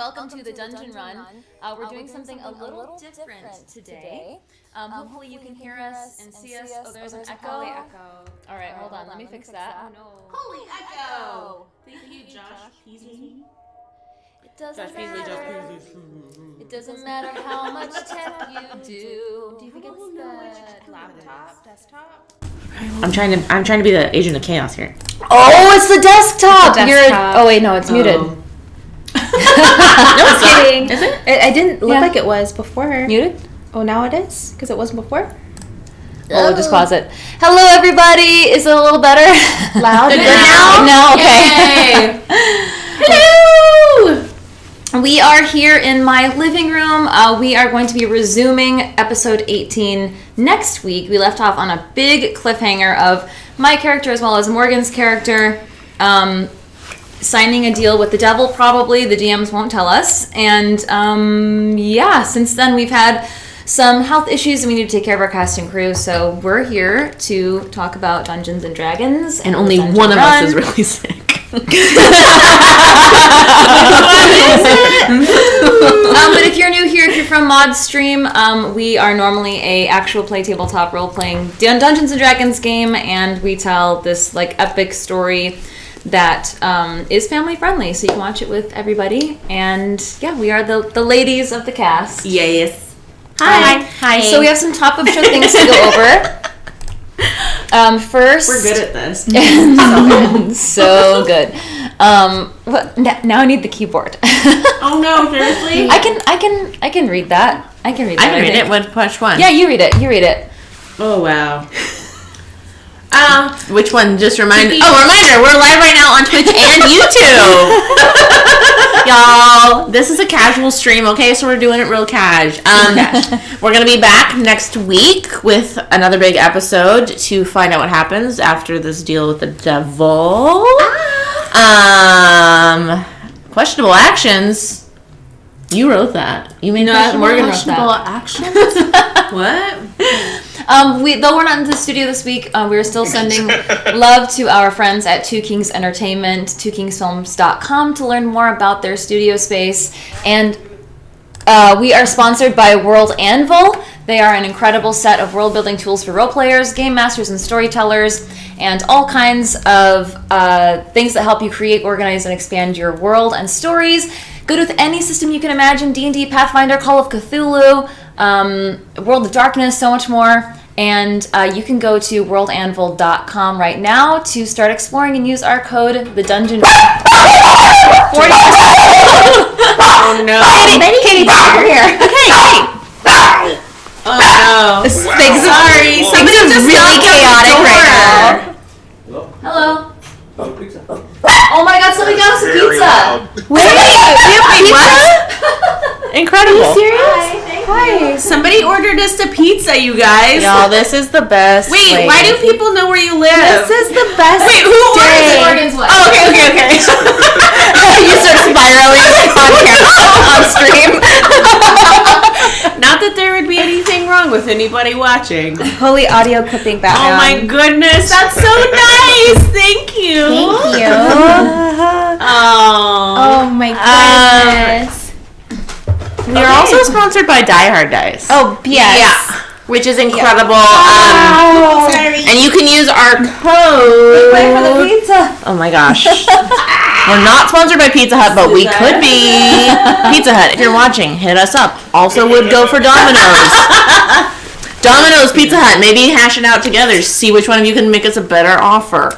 welcome to the Dungeon Run. We're doing something a little different today. Hopefully you can hear us and see us. Oh, there's an echo. All right, hold on. Let me fix that. Oh, no. Holy echo! Thank you, Josh Peasley. It doesn't matter. It doesn't matter how much tech you do. Do you think it's the laptop, desktop? I'm trying to be the agent of chaos here. Oh, it's the desktop. Oh wait, no, it's muted. No, Just kidding. Is it? It didn't look like it was before. Muted? Oh, now it is? Because it wasn't before? Oh, we'll just pause it. Hello, everybody. Is it a little better? Louder now? No, okay. Hello! We are here in my living room. We are going to be resuming episode 18 next week. We left off on a big cliffhanger of my character as well as Morgan's character signing a deal with the devil, probably. The DMs won't tell us. And since then we've had some health issues and we need to take care of our cast and crew. So we're here to talk about Dungeons and Dragons. And only one of us is really sick. But if you're new here, if you're from Mod Stream, we are normally a actual play tabletop role-playing Dungeons and Dragons game, and we tell this like epic story that is family friendly, so you can watch it with everybody. And yeah, we are the ladies of the cast. Yes. Hi. So we have some top of show things to go over. First, we're good at this. So good. Now I need the keyboard. Oh no, seriously? I can read that. I can read it. What push one? Yeah, you read it. Oh wow. Which one? Just reminder. Reminder! We're live right now on Twitch and YouTube. Y'all, this is a casual stream, okay? So we're doing it real cash. We're gonna be back next week with another big episode to find out what happens after this deal with the devil. Questionable actions. You wrote that. You made that. Morgan wrote that. Questionable actions. What? Though we're not in the studio this week, we're still sending love to our friends at Two Kings Entertainment, twokingsfilms.com to learn more about their studio space. And we are sponsored by World Anvil. They are an incredible set of world-building tools for role players, game masters, and storytellers, and all kinds of things that help you create, organize, and expand your world and stories. Good with any system you can imagine: D&D, Pathfinder, Call of Cthulhu, World of Darkness, so much more. And you can go to worldanvil.com right now to start exploring and use our code, the Dungeon. 40%. Oh no! Katie, over here. Okay. Oh no! Sorry, somebody just really chaotic right now. Hello. Hello. Oh, pizza. Oh my God! Somebody got us a pizza. Wait, what? Incredible. Are you serious? Hi. Somebody ordered us a pizza, you guys. Y'all, this is the best. Wait, why do people know where you live? This is the best. Wait, who ordered it? Morgan's wife. Oh, okay. You start spiraling on camera, on stream. Not that there would be anything wrong with anybody watching. Holy audio clipping Oh background. my goodness, that's so nice. Thank you. Thank you. Oh my goodness. We are also sponsored by Die Hard Dice. Oh, yes. Yeah. Which is incredible. Sorry. And you can use our code. Wait for the pizza. Oh my gosh. We're not sponsored by Pizza Hut, but we could be. Pizza Hut, if you're watching, hit us up. Also would go for Domino's. Domino's, Pizza Hut, maybe hash it out together. See which one of you can make us a better offer.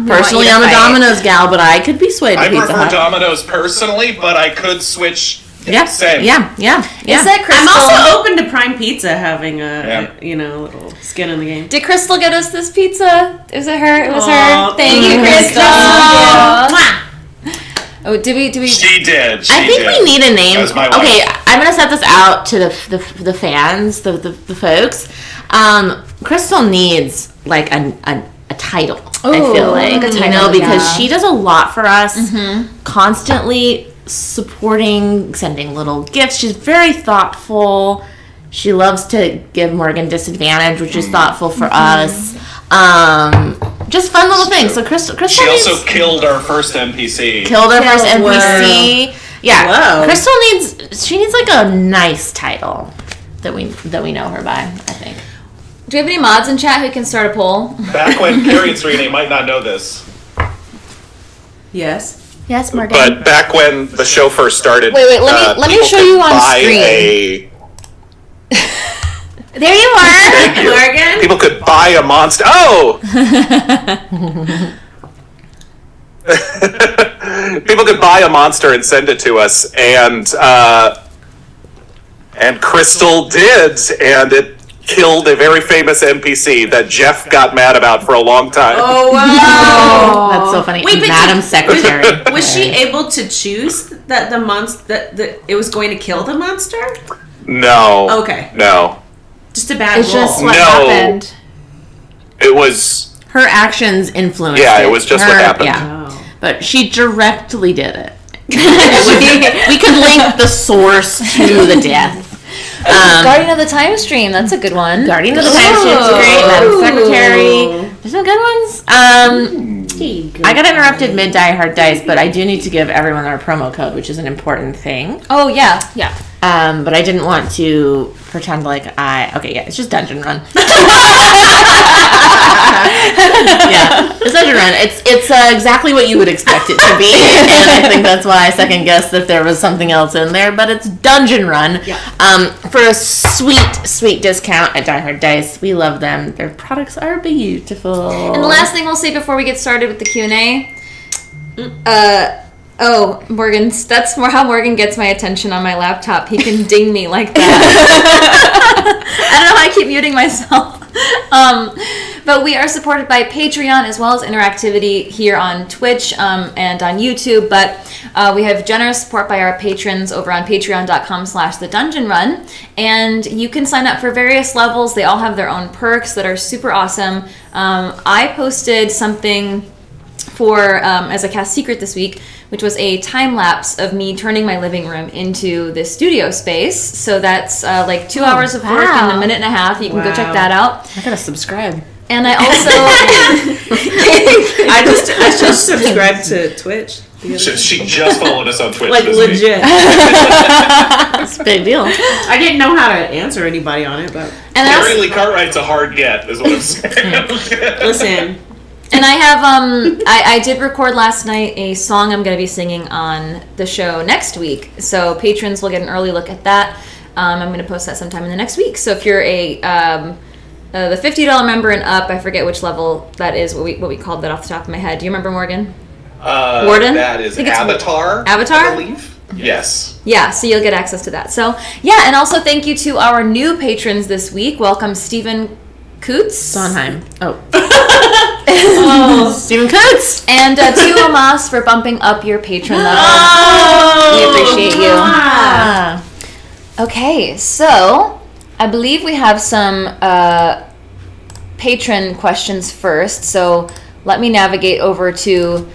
Personally, I'm a Domino's gal, but I could be swayed to I Pizza prefer Hut. Domino's personally, but I could switch. Yeah. Same. Yeah. Is that Crystal? I'm also open to Prime Pizza having a little skin in the game. Did Crystal get us this pizza? Was it her? It was Aw, her. Thank you, Crystal. Oh, did we? She did. I think we need a name. That was my Okay, wife. I'm gonna set this out to the fans, the folks. Crystal needs like a title. I feel like a title, because she does a lot for us, constantly supporting, sending little gifts. She's very thoughtful. She loves to give Morgan disadvantage, which is thoughtful for us. Just fun little things. So Crystal She also killed our first NPC. Killed our first NPC. Yeah. Whoa. Crystal needs like a nice title that we know her by, I think. Do we have any mods in chat who can start a poll? Back when Kari and Surena might not know this, Yes. Yes, Morgan. but back when the show first started, Wait, let me people show you could on buy screen. There you are. Morgan? People could buy a monster. Oh! People could buy a monster and send it to us, and Crystal did, and it killed a very famous NPC that Jeff got mad about for a long time. Oh, wow. That's so funny. Wait, but Madam Secretary. Was she able to choose that the monster that it was going to kill the monster? No. Okay. No. Just a bad It's roll. just what No. happened. It was... Her actions influenced Yeah, it was just what happened. Yeah. Oh. But she directly did it. We could link the source to the death. Guardian of the Time Stream. That's a good one. Guardian of the Time Stream's great. Madam Secretary. There's some good ones. I got interrupted mid Die Hard Dice, but I do need to give everyone our promo code, which is an important thing. Oh, yeah. But I didn't want to pretend like okay, yeah, it's just Dungeon Run. Yeah, it's Dungeon Run. It's exactly what you would expect it to be, and I think that's why I second guessed if there was something else in there. But it's Dungeon Run. Yeah. For a sweet discount at Die Hard Dice. We love them. Their products are beautiful. And the last thing we'll say before we get started with the Q&A. Morgan, that's more how Morgan gets my attention on my laptop. He can ding me like that. I don't know how I keep muting myself. But we are supported by Patreon as well as interactivity here on Twitch and on YouTube. But we have generous support by our patrons over on patreon.com/thedungeonrun. And you can sign up for various levels. They all have their own perks that are super awesome. I posted something for as a cast secret this week, which was a time lapse of me turning my living room into this studio space. So that's like 2 hours of work in a minute and a half. You can go check that out. I gotta subscribe. And I also I just subscribed to Twitch. She just followed us on Twitch. Like this week. legit. It's a big deal. I didn't know how to answer anybody on it, but Kari Cartwright's a hard get, is what I'm saying. listen. And I have I did record last night a song I'm going to be singing on the show next week. So patrons will get an early look at that. I'm going to post that sometime in the next week. So if you're the $50 member and up, I forget which level that is. What we called that off the top of my head. Do you remember, Morgan? Warden? That is I think it's Avatar. Avatar? I believe. Yes. Yeah, so you'll get access to that. So yeah, and also thank you to our new patrons this week. Welcome Stephen Coots. Sondheim. Stephen Coots. And to Omas for bumping up your patron level. We appreciate you. Ah. Okay, so I believe we have some patron questions first. So let me navigate over to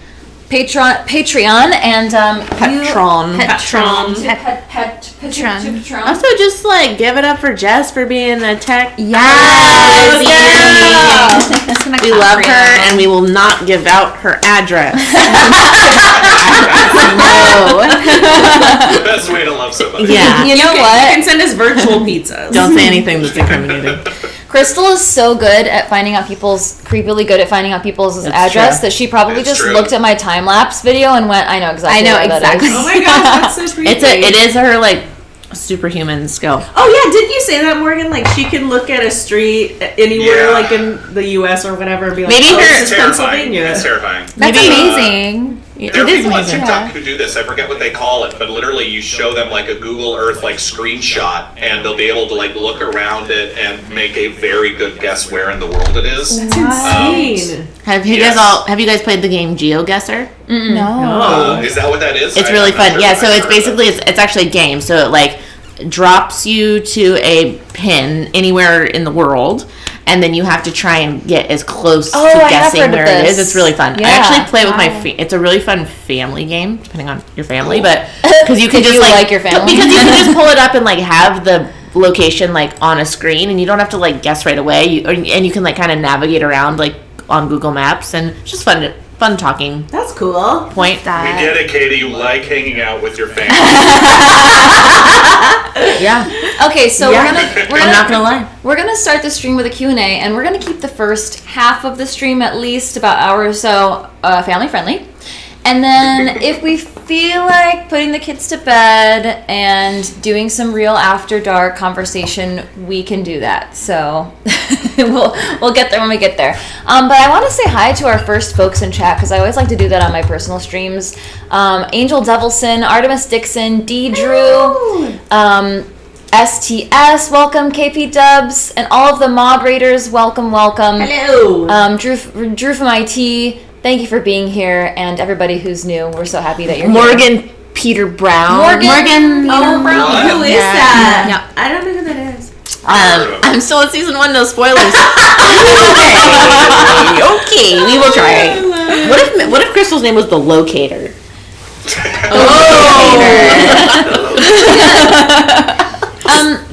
Patreon and Patron. Patron. Also, just like give it up for Jess for being a tech. Yes, We love her, and we will not give out her address. No. The best way to love somebody. Yeah. You know You what? can send us virtual pizzas. Don't say anything that's incriminating. Crystal is so good at finding out creepily good at finding out people's That's address true. that she probably That's just true. looked at my time lapse video and went, I know exactly. What that is." Oh my gosh, that's so creepy. It is her like superhuman skill. Oh yeah, didn't you say that, Morgan? Like she can look at a street anywhere, Yeah. like in the U.S. or whatever, and be like, Maybe "Oh, her- this is Terrifying. Pennsylvania." It's terrifying. That's Maybe- amazing. It There are is people on amazing. TikTok who do this. I forget what they call it, but literally you show them like a Google Earth like screenshot, and they'll be able to like look around it and make a very good guess where in the world it is. That's insane. Have you Yes. guys played the game Geoguesser? No. Is that what that is? It's I'm really not fun. sure Yeah, if so I've it's heard of basically it's actually a game. So it like drops you to a pin anywhere in the world, and then you have to try and get as close to I have guessing heard of where it is. this. It's really fun. Yeah. I actually play it with my it's a really fun family game, depending on your family, but because you can If just you like like your family. because you can just pull it up and like have the location like on a screen, and you don't have to like guess right away. And you can like kind of navigate around like on Google Maps, and it's just fun fun talking That's cool. point. We get it, Katie. You like hanging out with your family. Yeah. Okay, so I'm not gonna lie. we're gonna start the stream with a Q&A, and we're gonna keep the first half of the stream at least about an hour or so family friendly. And then if we feel like putting the kids to bed and doing some real after dark conversation, we can do that. So we'll get there when we get there. But I want to say hi to our first folks in chat, because I always like to do that on my personal streams. Angel Devilson, Artemis Dixon, D. Drew, STS, welcome, KP Dubs, and all of the moderators, welcome. Hello. Drew from IT, thank you for being here, and everybody who's new, we're so happy that you're here. Morgan Peter Brown. Morgan Oh, Brown. who is that? Yeah. I don't know who that is. I'm still in season 1, no spoilers. Okay, we will try. What if Crystal's name was the Locator?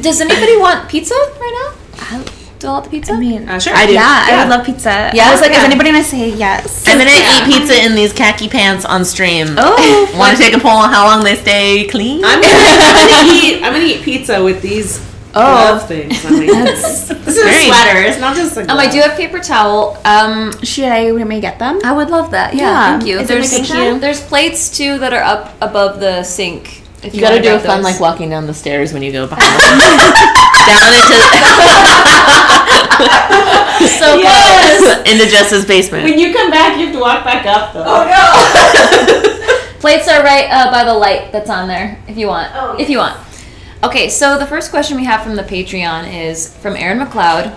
Does anybody want pizza right now? Do I want the pizza? I mean, Sure. I do. yeah, I would love pizza. Yeah? I was like, Yeah. is anybody gonna say yes? I'm gonna eat pizza in these khaki pants on stream. Oh, Want to take a poll on how long they stay clean? I'm gonna eat pizza with these glove things. I mean, this is a Very- sweater. It's not just a glove. I do have paper towel. should I may get them? I would love that. Yeah, Yeah. thank you. Is it There's like a- there's plates too that are up above the sink. If You gotta wanna do a grab fun those. like walking down the stairs when you go behind the down So into Jess's basement. When you come back, you have to walk back up, though. Oh no! Plates are right by the light that's on there. If you want. Oh, If you want. Okay, so the first question we have from the Patreon is from Aaron McLeod.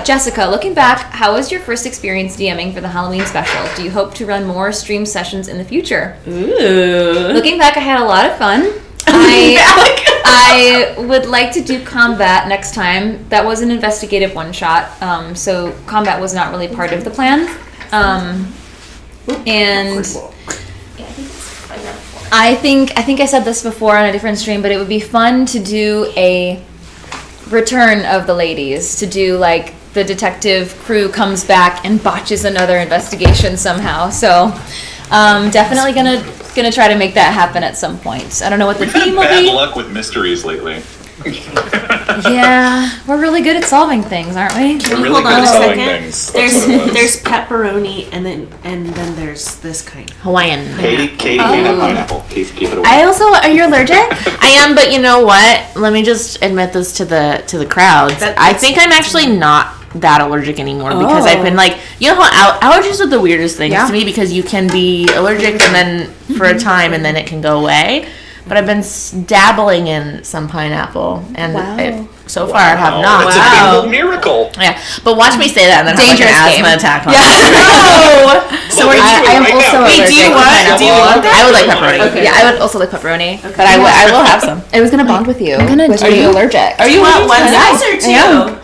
Jessica, looking back, how was your first experience DMing for the Halloween special? Do you hope to run more stream sessions in the future? Ooh. Looking back, I had a lot of fun. I would like to do combat next time. That was an investigative one-shot, so combat was not really part of the plan. And I think I said this before on a different stream, but it would be fun to do a return of the ladies, to do like the detective crew comes back and botches another investigation somehow. So definitely gonna try to make that happen at some point. I don't know what the theme will Bad be. luck with mysteries lately. Yeah, we're really good at solving things, aren't we? We're really Hold good on at a selling second. things. That's what it was. There's pepperoni and then there's this kind. Hawaiian. Katie, not pineapple. Keep it away. I also, are you allergic? I am, but you know what? Let me just admit this to the crowds. I think I'm actually not that allergic anymore because I've been like, you know how allergies are the weirdest things to me, because you can be allergic and then for a time and then it can go away. But I've been dabbling in some pineapple, and so far I have not. It's a miracle. Yeah, but watch me say that and then Dangerous have like game. an asthma attack. On No! So I am also Wait, do you want- do you want I would like pepperoni. Okay. Yeah, I would also like pepperoni. But I will have some. I was gonna bond with you. I'm gonna with do- being allergic. Are you want one Yeah. slice or two? I am.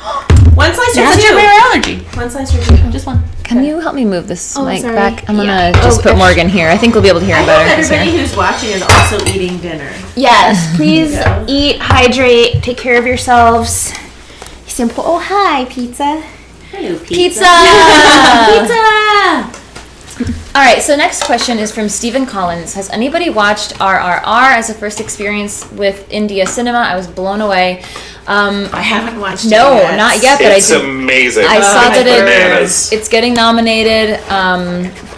One slice or What's your two? rare allergy? One slice or two? Just one. Can you help me move this mic sorry. back? I'm gonna Yeah. just put Morgan here. I think we'll be able to hear I him hope better. He's everybody here. who's watching is also eating dinner. Yes, please Yeah. eat, hydrate, take care of yourselves. Simple. Oh, hi, pizza. Hello, Pizza! Pizza! All right, so next question is from Stephen Collins. Has anybody watched RRR as a first experience with India cinema? I was blown away. I haven't watched it No, yet. not yet, but It's I do. amazing. I saw It's that bananas. it's getting nominated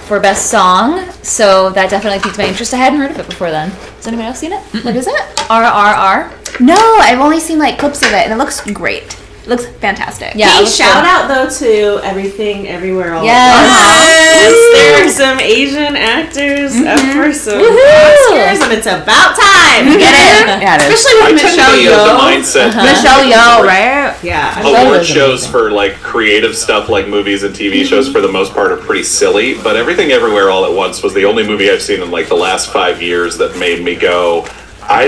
for best song, so that definitely piqued my interest. I hadn't heard of it before then. Has anybody else seen it? What is it? RRR. No, I've only seen like clips of it, and it looks great. It looks fantastic. Yeah, it Hey, looks shout good. out though to Everything Everywhere All Yes. at Once. There are some Asian actors up for some Oscars, and it's about time. Get it? Yeah, it is. Especially I with tend Michelle to be of the Yeoh. mindset. Michelle Yeoh, right? Yeah. Award shows for like creative stuff like movies and TV shows for the most part are pretty silly, but Everything Everywhere All at Once was the only movie I've seen in like the last 5 years that made me go, I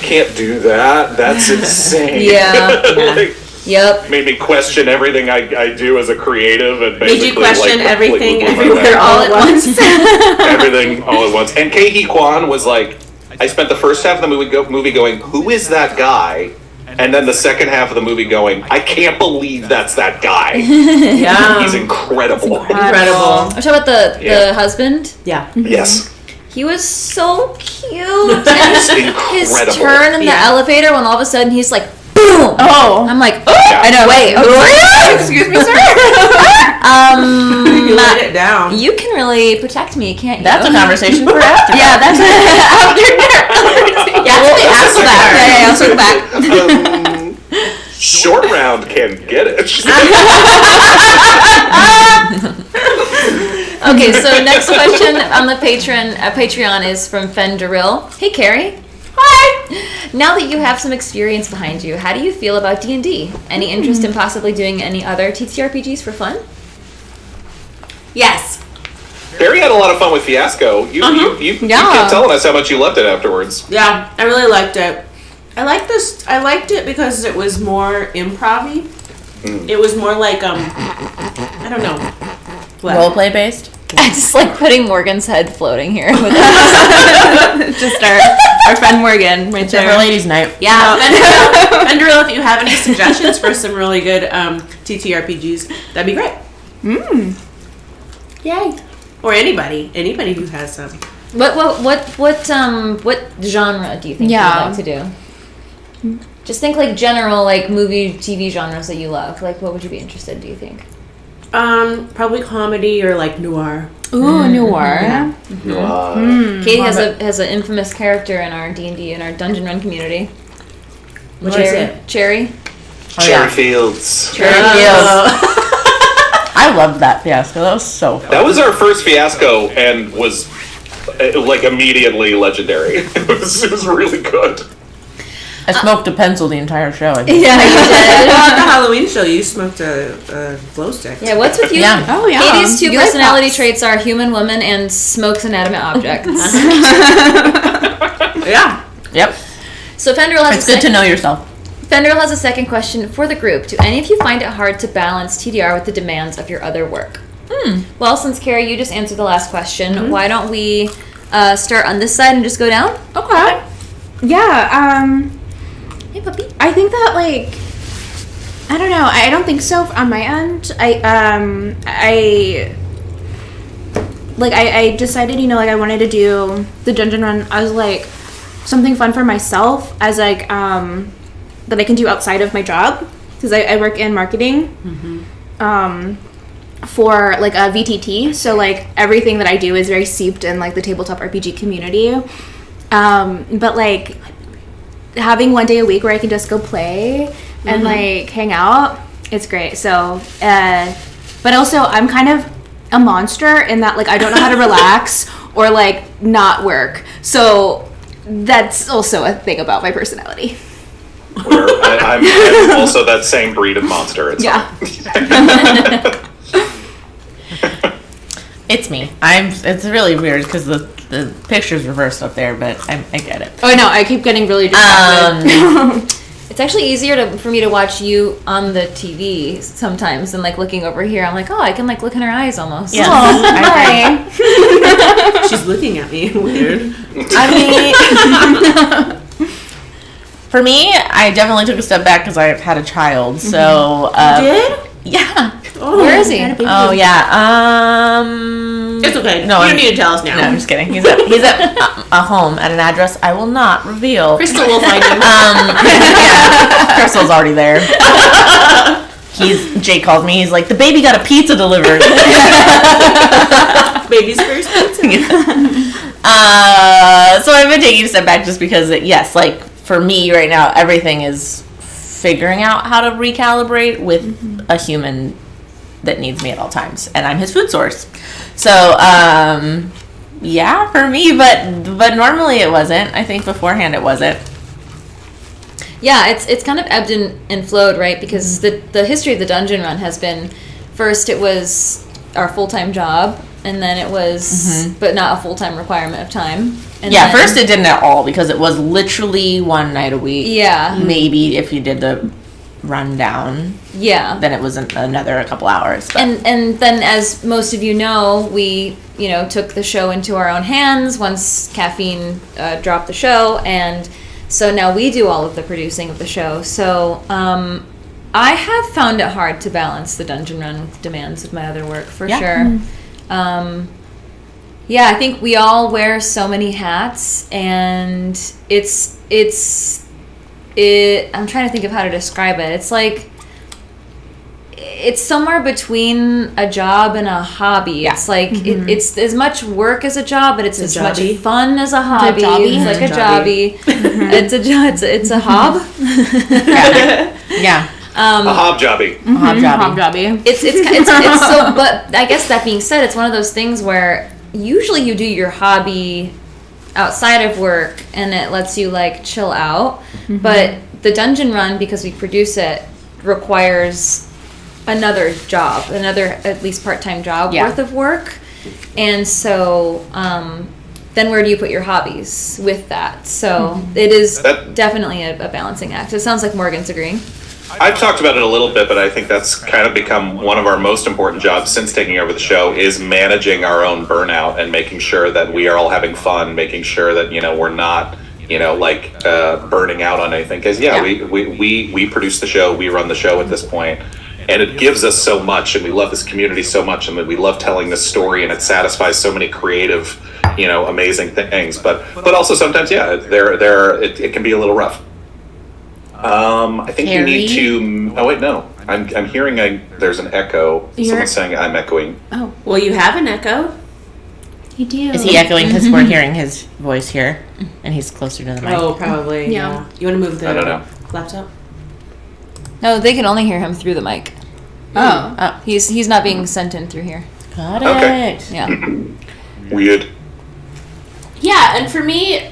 can't do that. That's insane. Yeah. Like, Yep. made me question everything I do as a creative and Did basically you question like, everything completely blew my everywhere mind. all at once? Everything all at once. And Kei Kwan was like, I spent the first half of the movie going, who is that guy? and then the second half of the movie going, I can't believe that's that guy. Yeah. He's incredible. Incredible. I'm talking about the husband. Yeah. Yes. He was so cute. He's His incredible. turn in the elevator when all of a sudden he's like, boom. Oh. I'm like, Yeah. I know. Wait. Excuse me, sir. You let it down. You can really protect me, can't you? That's a conversation for after. Yeah, that's after that. Yeah, I'll circle back. Short round can get it. Okay, so next question on the Patreon is from Fenderill. Hey, Carrie. Hi. Now that you have some experience behind you, how do you feel about D&D? Any interest in possibly doing any other TTRPGs for fun? Yes. Barry had a lot of fun with Fiasco. You kept telling us how much you loved it afterwards. Yeah, I really liked it. I liked it because it was more improv-y. It was more like I don't know. Roleplay based. I just like putting Morgan's head floating here with Just our friend Morgan right It's for there. ladies' night. Yeah, Fenderill, if you have any suggestions for some really good TTRPGs, that'd be great. Yay! Or anybody who has some. What genre do you think you'd like to do? Just think like general like movie, TV genres that you love. Like what would you be interested in, do you think? Probably comedy or like noir. Ooh, noir. Katie has an infamous character in our D&D in our Dungeon Run community. What is it? Cherry. Cherry Fields. I loved that Fiasco. That was so fun. That was our first Fiasco and was like immediately legendary. It was really good. I smoked a pencil the entire show. I think. Yeah, you did. At the Halloween show, you smoked a glow stick. Yeah, what's with you? Yeah. Oh, yeah. Katie's two You like personality pops. traits are human, woman, and smokes inanimate objects. Yeah. Yep. So Fenderill has It's good to know yourself. Fenderill has a second question for the group. Do any of you find it hard to balance TDR with the demands of your other work? Well, since Carrie, you just answered the last question, why don't we start on this side and just go down? Okay. Yeah, Hey, puppy. I think that, like, I don't know. I don't think so on my end. I decided, I wanted to do the Dungeon Run as, like, something fun for myself as, like, that I can do outside of my job. Because I work in marketing for, like, a VTT. So, like, everything that I do is very seeped in, like, the tabletop RPG community. But, like, having one day a week where I can just go play and like hang out, it's great. So but also I'm kind of a monster in that like I don't know how to relax or like not work, so that's also a thing about my personality. I'm also that same breed of monster. It's It's me. It's really weird because the picture's reversed up there, but I get it. Oh no, I keep getting really distracted. It's actually easier for me to watch you on the TV sometimes than like looking over here. I'm like, oh, I can like look in her eyes almost. Yeah. Hi. She's looking at me weird. I mean, for me, I definitely took a step back because I had a child. So, You did? yeah. Oh, Where is he? Oh yeah. It's okay. No, you I'm- don't need to tell us now. No, I'm just kidding. He's at a home at an address I will not reveal. Crystal will find him. Yeah, Crystal's already there. Jay called me. He's like, the baby got a pizza delivered. Baby's first pizza. So I've been taking a step back just because, yes, like for me right now, everything is figuring out how to recalibrate with a human that needs me at all times, and I'm his food source. So, yeah, for me, but normally it wasn't. I think beforehand it wasn't. Yeah, it's kind of ebbed and flowed, right? Because the history of the Dungeon Run has been, first it was our full-time job, and then it was, but not a full-time requirement of time. And Yeah, then- first it didn't at all because it was literally one night a week. Yeah. Maybe if you did the rundown, Yeah. then it was another a couple hours. But And then, as most of you know, we took the show into our own hands once Caffeine dropped the show, and So now we do all of the producing of the show. So I have found it hard to balance the dungeon run with demands of my other work, for sure. Yeah, I think we all wear so many hats, and I'm trying to think of how to describe it. It's like, it's somewhere between a job and a hobby. Yeah. It's like, it's as much work as a job, but it's as much fun as a hobby. It's like a jobby. It's a hob. Yeah. A hobjobby. Hobjobby. It's so, but I guess that being said, it's one of those things where usually you do your hobby outside of work and it lets you like chill out. But the dungeon run, because we produce it, requires another job, another at least part-time job worth of work. And so then where do you put your hobbies with that? So it is definitely a balancing act. It sounds like Morgan's agreeing. I've talked about it a little bit, but I think that's kind of become one of our most important jobs since taking over the show, is managing our own burnout and making sure that we are all having fun, making sure that, we're not, burning out on anything. Because, we produce the show, we run the show at this point, and it gives us so much, and we love this community so much, and we love telling this story, and it satisfies so many creative, amazing things. But also sometimes, it can be a little rough. I think you need to. Oh wait, no. I'm hearing there's an echo. Someone's saying I'm echoing. Oh, well, you have an echo. You do. Is he echoing because we're hearing his voice here, and he's closer to the mic? Oh, probably. Yeah. You want to move the I don't know. laptop? No, they can only hear him through the mic. Oh. He's not being sent in through here. Got Okay. it. Yeah. Weird. Yeah, and for me,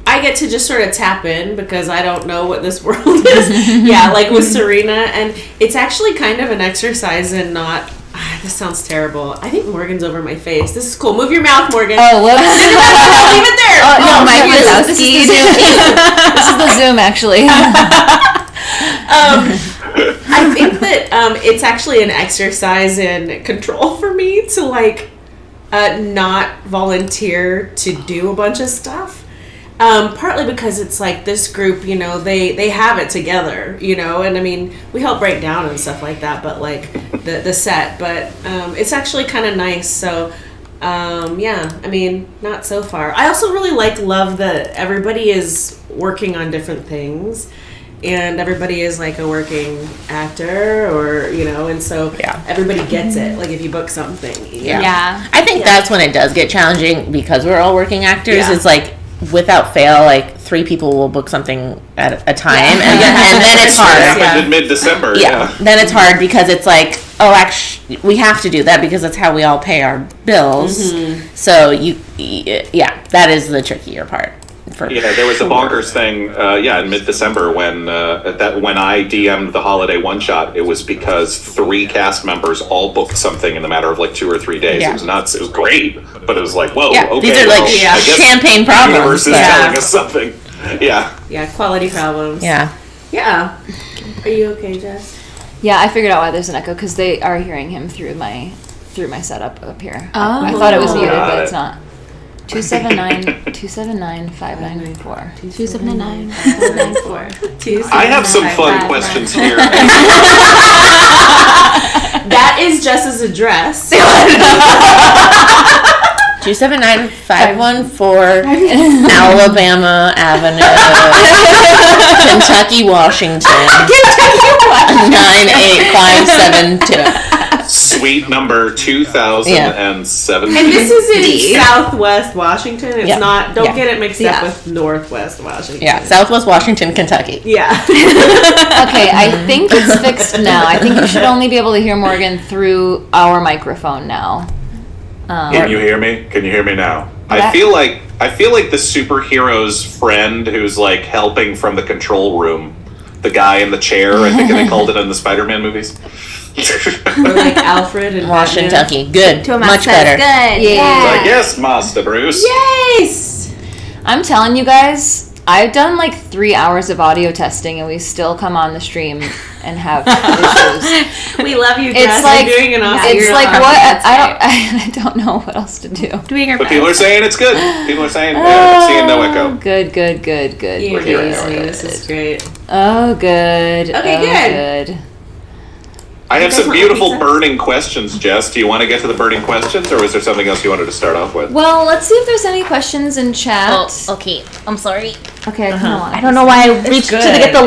I get to just sort of tap in because I don't know what this world is. Like with Surena, and it's actually kind of an exercise in not. This sounds terrible. I think Morgan's over my face. This is cool. Move your mouth, Morgan. Oh, whoops. Leave it there. No, my this is the Zoom. This is the Zoom, actually. I think that it's actually an exercise in control for me to not volunteer to do a bunch of stuff. Partly because it's like this group, they have it together, and I mean, we help break down and stuff like that, but like the set, but it's actually kind of nice. So, I mean, not so far. I also really love that everybody is working on different things, and everybody is like a working actor, or and so everybody gets it. Like if you book something, I think that's when it does get challenging because we're all working actors. It's like, without fail, like 3 people will book something at a time, and then it's hard. It happened in mid-December. Then it's hard because it's like, oh, actually, we have to do that because that's how we all pay our bills. So that is the trickier part. There was a bonkers thing, in mid-December when I DM'd the holiday one-shot. It was because 3 cast members all booked something in the matter of like 2 or 3 days. It was nuts. It was great, but it was like, whoa, okay. These are like champagne problems. The universe is telling us something. Quality problems. Yeah. Are you okay, Jess? Yeah, I figured out why there's an echo, because they are hearing him through my setup up here. Oh. I thought it was muted, but it's not. 279-5994. 279-5994. I have some fun questions here. That is Jess's address. 279-514 Alabama Avenue, Kentucky, Washington. 98572. Suite number 2070. And this is in Southwest Washington. It's not. Don't get it mixed up with Northwest Washington. Yeah, Southwest Washington, Kentucky. Yeah. Okay, I think it's fixed now. I think you should only be able to hear Morgan through our microphone now. Can you hear me? Can you hear me now? I feel like the superhero's friend who's like helping from the control room. The guy in the chair. I think they called it in the Spider-Man movies. Or like Alfred and Washington, Batman. Kentucky. Good. Much better. Good. Like, yes, Master Bruce. Yes. I'm telling you guys, I've done like 3 hours of audio testing, and we still come on the stream and have issues. We love you, It's Jess. like You're doing an awesome it's job. like what I don't know what else to do. Doing our But best. people are saying it's good. People are saying seeing no echo. Good. You're here. amazing. This is great. Oh, good. Okay, good. I have guys some want beautiful pizza? burning questions, Jess. Do you want to get to the burning questions, or was there something else you wanted to start off with? Well, let's see if there's any questions in chat. Okay, I'm sorry. Okay, come on. I don't know why I reached to get the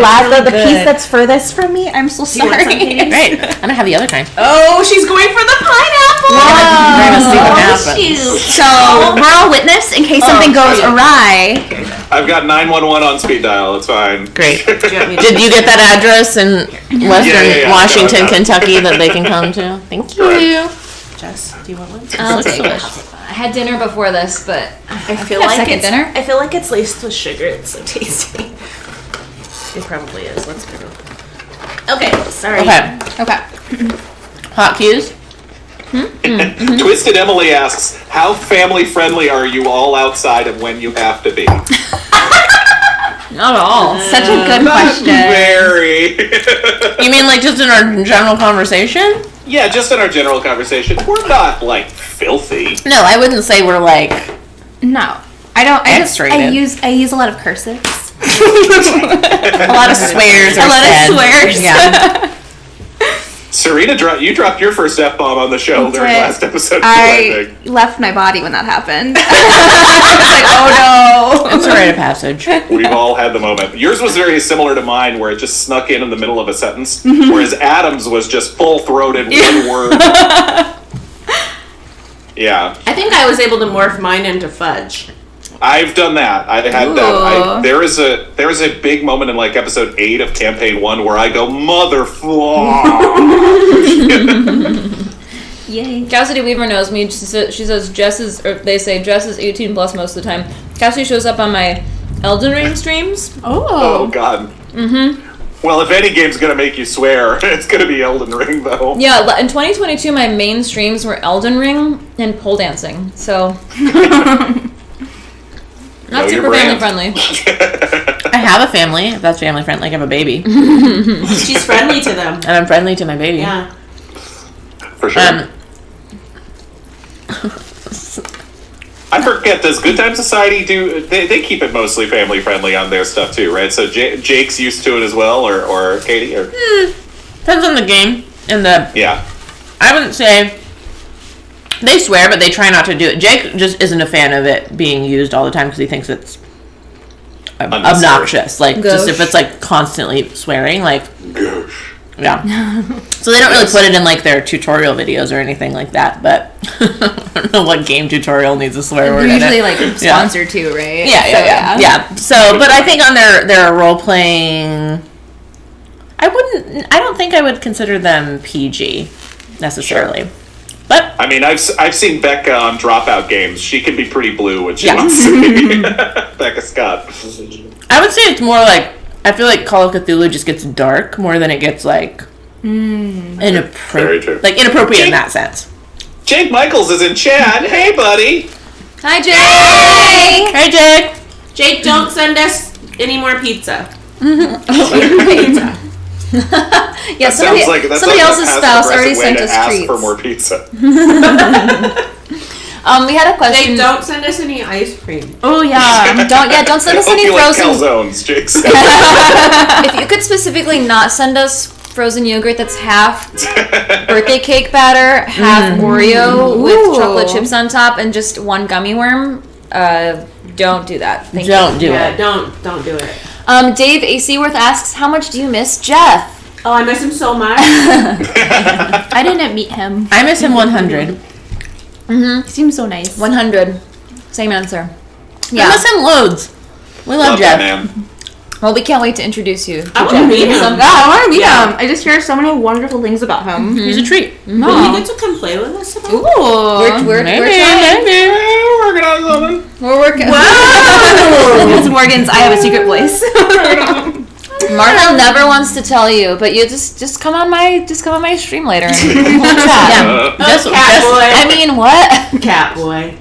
piece that's furthest from me. I'm so you want sorry. some, Katie? Great. I'm gonna have the other kind. Oh, she's going for the pineapple. We're gonna see what happens. So we're all witness in case something goes awry. I've got 911 on speed dial. It's fine. Great. Do you want me to- Did you get that address in Western Yeah. Washington, No, I got it. Kentucky that they can come to? Thank you. Correct. Jess, do you want one? I'll Looks take it. delicious. I had dinner before this, but I feel have like second it's dinner. I feel like it's laced with sugar. It's so tasty. It probably is. Let's go. Okay, sorry. Okay. Okay. Hot cues. Twisted Emily asks, how family friendly are you all outside and when you have to be? not all. Such a good question. Very. You mean like just in our general conversation? Yeah, just in our general conversation. We're not, like, filthy. No, I wouldn't say we're like. No, I don't. I X-rated. use a lot of cursives. A lot of swears. A lot of swears. Yeah. Serena, you dropped your first F-bomb on the show during did. last episode, too, I I think. left my body when that happened. I was like, oh no. It's a rite of passage. We've all had the moment. Yours was very similar to mine, where it just snuck in the middle of a sentence, whereas Adam's was just full-throated, one word. Yeah, I think I was able to morph mine into fudge. I've done that. I had Ooh. that. There is a big moment in like episode 8 of campaign 1 where I go motherfucker. Yay. Cassidy Weaver knows me. She says Jess is, or they say Jess is 18 plus most of the time. Cassidy shows up on my Elden Ring streams. Oh God. Mm-hmm. Well, if any game's gonna make you swear, it's gonna be Elden Ring, though. Yeah, in 2022, my main streams were Elden Ring and pole dancing. So not Know your super family brand. friendly. I have a family. If that's family friendly, like I have a baby, She's friendly to them. and I'm friendly to my baby. Yeah. For sure. I forget, does Good Time Society do... They keep it mostly family-friendly on their stuff, too, right? So Jake's used to it as well, or Katie? Or Depends on the game and the. Yeah. I wouldn't say they swear, but they try not to do it. Jake just isn't a fan of it being used all the time because he thinks it's Unnecessary. obnoxious. Like just if Gauche. it's like constantly swearing, like Gosh. yeah. So they don't really put it in like their tutorial videos or anything like that. But I don't know what game tutorial needs a swear word. We're in usually it. like sponsored too, right? Yeah. So, but I think on their role playing, I don't think I would consider them PG necessarily. But I mean, I've seen Becca on Dropout games. She can be pretty blue when she Yeah. wants to be. Becca Scott. I would say it's more like, I feel like Call of Cthulhu just gets dark more than it gets like Very true. like inappropriate in that sense. Jake Michaels is in chat. Hey, buddy. Hi, Jay. Hey Jake. Jake, don't send us any more pizza. Pizza. Yeah, somebody, That's somebody like else's a spouse already passive-aggressive way sent to us ask treats. for more pizza. We had a question. Jake, don't send us any ice cream. Oh yeah. Don't send us I hope any you like frozen. calzones, Jake said. If you could specifically not send us frozen yogurt that's half birthday cake batter, half Oreo with Ooh. chocolate chips on top, and just one gummy worm, don't do that. Thank Don't do Yeah, it. don't do it. you. Dave A. Seaworth asks, how much do you miss Jeff? Oh, I miss him so much. I didn't meet him. I miss him 100. He seems so nice. 100. Same answer. I Yeah. miss him loads. We love Love Jeff. that, man. Well, we can't wait to introduce you. I want to meet him. Yeah, I want to meet Yeah. him. I just hear so many wonderful things about him. He's a treat. Will you get to come play with us? Ooh. We're trying. We're working on something. We're working. It's Morgan's I have a secret voice. Martha never wants to tell you, but you just come on my stream later and we'll chat. Yeah. Just, Cat boy. I mean, what? Cat boy.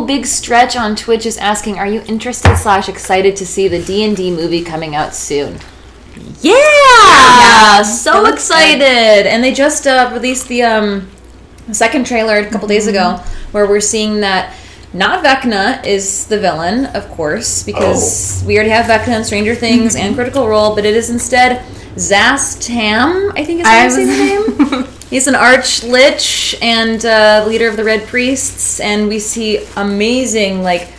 Big Stretch on Twitch is asking, are you interested / excited to see the D&D movie coming out soon? Yeah, so excited! And they just released the second trailer a couple days ago, where we're seeing that not Vecna is the villain, of course, because we already have Vecna in Stranger Things and Critical Role, but it is instead Zaz Tam, I think is how you say the name. He's an arch-lich and leader of the Red Priests, and we see amazing, like,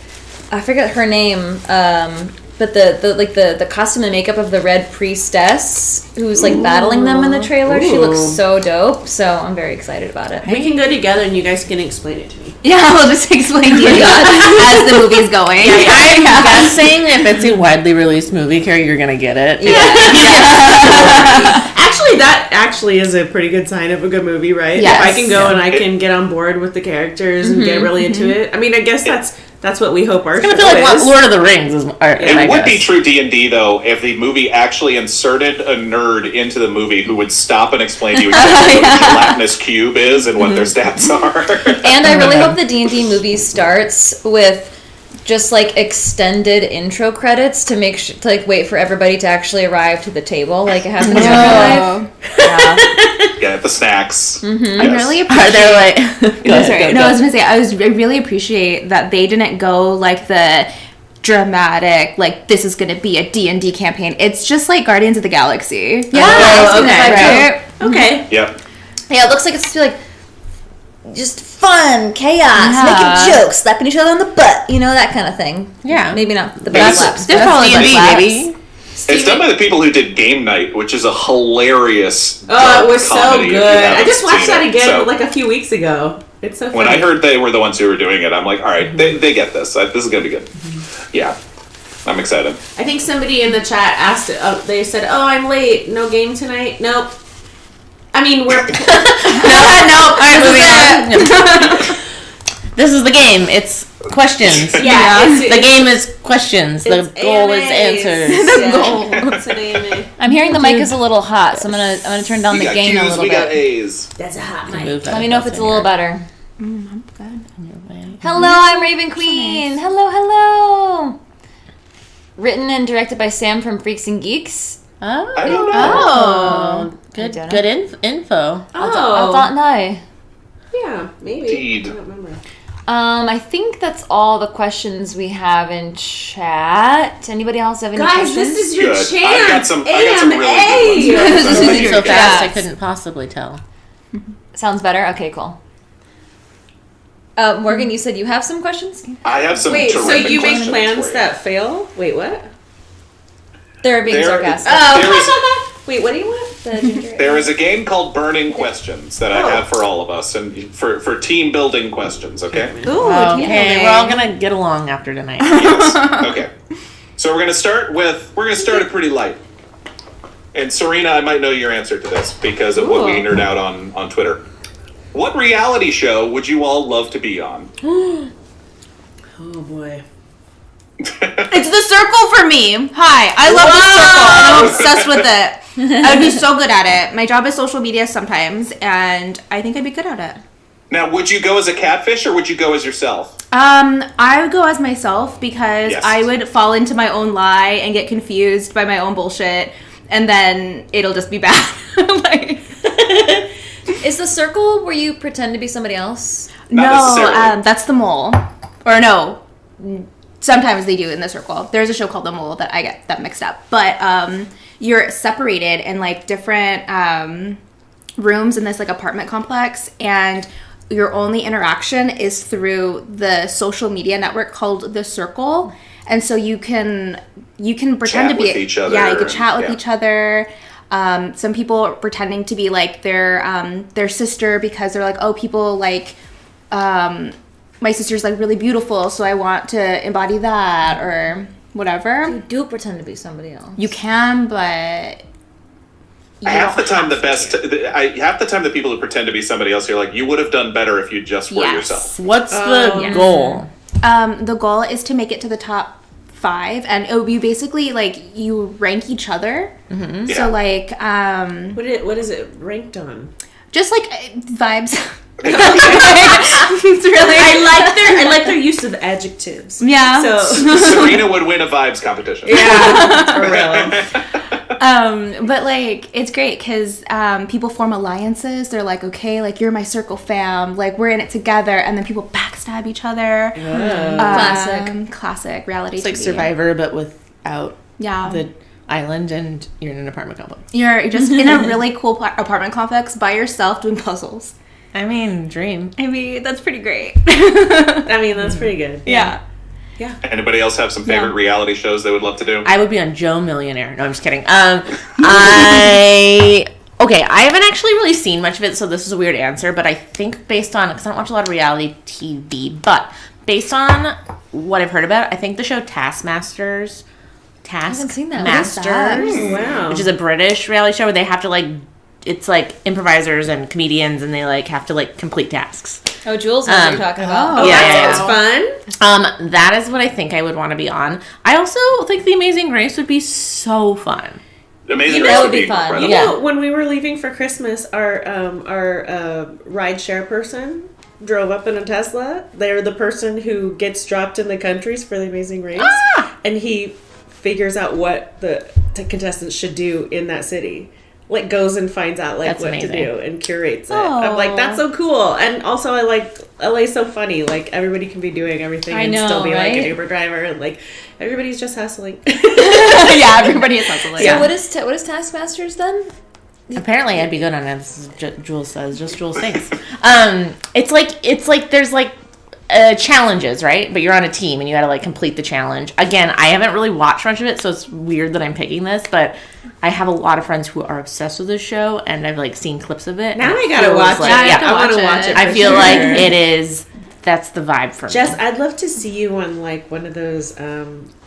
I forget her name, but the costume and makeup of the Red Priestess, who's like battling them in the trailer. She looks so dope. So I'm very excited about it. We can go together and you guys can explain it to me. Yeah, we'll just explain to you as the movie's going. I'm guessing if it's a widely released movie, Carrie, you're gonna get it. Actually, that actually is a pretty good sign of a good movie, right? Yes. If I can go and I can get on board with the characters and get really into it. I mean, I guess that's what we hope our show I feel like is. Lord of the Rings is. It would be true D&D though if the movie actually inserted a nerd into the movie who would stop and explain to you exactly what the gelatinous cube is and what their stats are. And I really hope the D&D movie starts with just like extended intro credits to make to like wait for everybody to actually arrive to the table, like it happens in real life. Yeah, the snacks. I really appreciate. They're like. I was gonna say I really appreciate that they didn't go like the dramatic, like this is gonna be a D&D campaign. It's just like Guardians of the Galaxy. Yeah. Right. Okay. Yep. Yeah, it looks like it's supposed to be like just fun, chaos, making jokes, slapping each other on the butt, you know, that kind of thing. Yeah. Maybe not the That's- butt slaps. They're probably butt D&D, slaps. baby. It's done by the people who did Game Night, which is a hilarious Oh, it was so comedy if you good. I haven't just watched seen that it. again So, like a few weeks ago. It's so funny. when I heard they were the ones who were doing it, I'm like, all right, they get this. This is going to be good. Yeah. I'm excited. I think somebody in the chat asked it. They said, "Oh, I'm late. No game tonight." Nope. I mean, we're This is the game. It's questions. The game is questions. The goal is answers. It's an AMA. I'm hearing the mic is a little hot, so I'm gonna turn down We the got gain a Q's, little we got bit. A's. That's a hot mic. Move that Let me know if it's a little better. I'm good. Hello, I'm Raven Queen. Hello. Written and directed by Sam from Freaks and Geeks. Oh. I don't know. Oh. I don't Good info. I thought no. Yeah, maybe. Indeed. I don't remember. I think that's all the questions we have in chat. Anybody else have any Guys, questions? this is your Good. chance. I got some really good ones. This is moving so fast I Yes. couldn't possibly tell. Sounds better? Okay, cool. Morgan, you said you have some questions? I have some Wait, so terrific you make questions plans for you. that fail? Wait, what? They're being There- sarcastic. Wait, what do you want? There is a game called Burning Questions that I have for all of us, and for team building questions, okay? Ooh, Okay, we're all gonna get along after tonight. Yes. Okay. So we're gonna start it pretty light. And Surena, I might know your answer to this because of what we nerd out on Twitter. What reality show would you all love to be on? Oh boy. It's The Circle for me. Hi, I love The Circle. I'm obsessed with it. I would be so good at it. My job is social media sometimes, and I think I'd be good at it. Now, would you go as a catfish or would you go as yourself? I would go as myself because Yes. I would fall into my own lie and get confused by my own bullshit, and then it'll just be bad. Like, Is the circle where you pretend to be somebody else? Not necessarily. That's The Mole. Or no, sometimes they do in The Circle. There's a show called The Mole that I get that mixed up. But you're separated in like different rooms in this like apartment complex, and your only interaction is through the social media network called The Circle. And so you can pretend Chat to be with each other Yeah, you can chat with yeah. each other. Some people are pretending to be like their sister because they're like, oh, people like my sister's like really beautiful, so I want to embody that or whatever. You do pretend to be somebody else. You can, but Half the time the people who pretend to be somebody else, you're like, you would have done better if you just were yourself. What's the goal? The goal is to make it to the top 5, and it would be basically like you rank each other. Mm-hmm. Yeah. So like What is it ranked on? just like vibes. It's really I like their use of adjectives. yeah. So Surena would win a vibes competition. yeah, for real. But like it's great because people form alliances. They're like, okay, like you're my circle fam, like we're in it together, and then people backstab each other. Classic reality. It's like TV. Survivor, but without Yeah. the island, and you're in an apartment complex. You're just in a really cool apartment complex by yourself doing puzzles. I mean, dream. I mean, that's pretty great. I mean, that's pretty good. Yeah. Anybody else have some favorite reality shows they would love to do? I would be on Joe Millionaire. No, I'm just kidding. Okay, I haven't actually really seen much of it, so this is a weird answer, but I think based on, because I don't watch a lot of reality TV, but based on what I've heard about it, I think the show Taskmasters, haven't seen that. What is that? Oh, wow. which is a British reality show where they have to like, it's like improvisers and comedians, and they like have to like complete tasks. Oh, Jules knows what you're talking about. Oh, Yeah, that sounds fun. That is what I think I would want to be on. I also think The Amazing Race would be so fun. Amazing That Race would be fun. incredible. You know, when we were leaving for Christmas, our ride share person drove up in a Tesla. They're the person who gets dropped in the countries for The Amazing Race, and he figures out what the contestants should do in that city. Like goes and finds out like That's what amazing. to do and curates it. I'm like, that's so cool. And also I like LA's so funny. Like everybody can be doing everything I and know, still be like right? an Uber driver, and like everybody's just hustling. Yeah, everybody is hustling. So what is Taskmasters then? Apparently, I'd be good on it. This is Jules says. Just Jules thinks. It's like there's like challenges, right? But you're on a team and you got to like complete the challenge. Again, I haven't really watched much of it, so it's weird that I'm picking this. But I have a lot of friends who are obsessed with this show, and I've like seen clips of it. Now and I it gotta feels watch like, it. Yeah, I want to watch it. I for feel sure. like it is. That's the vibe for me. Jess, I'd love to see you on like one of those where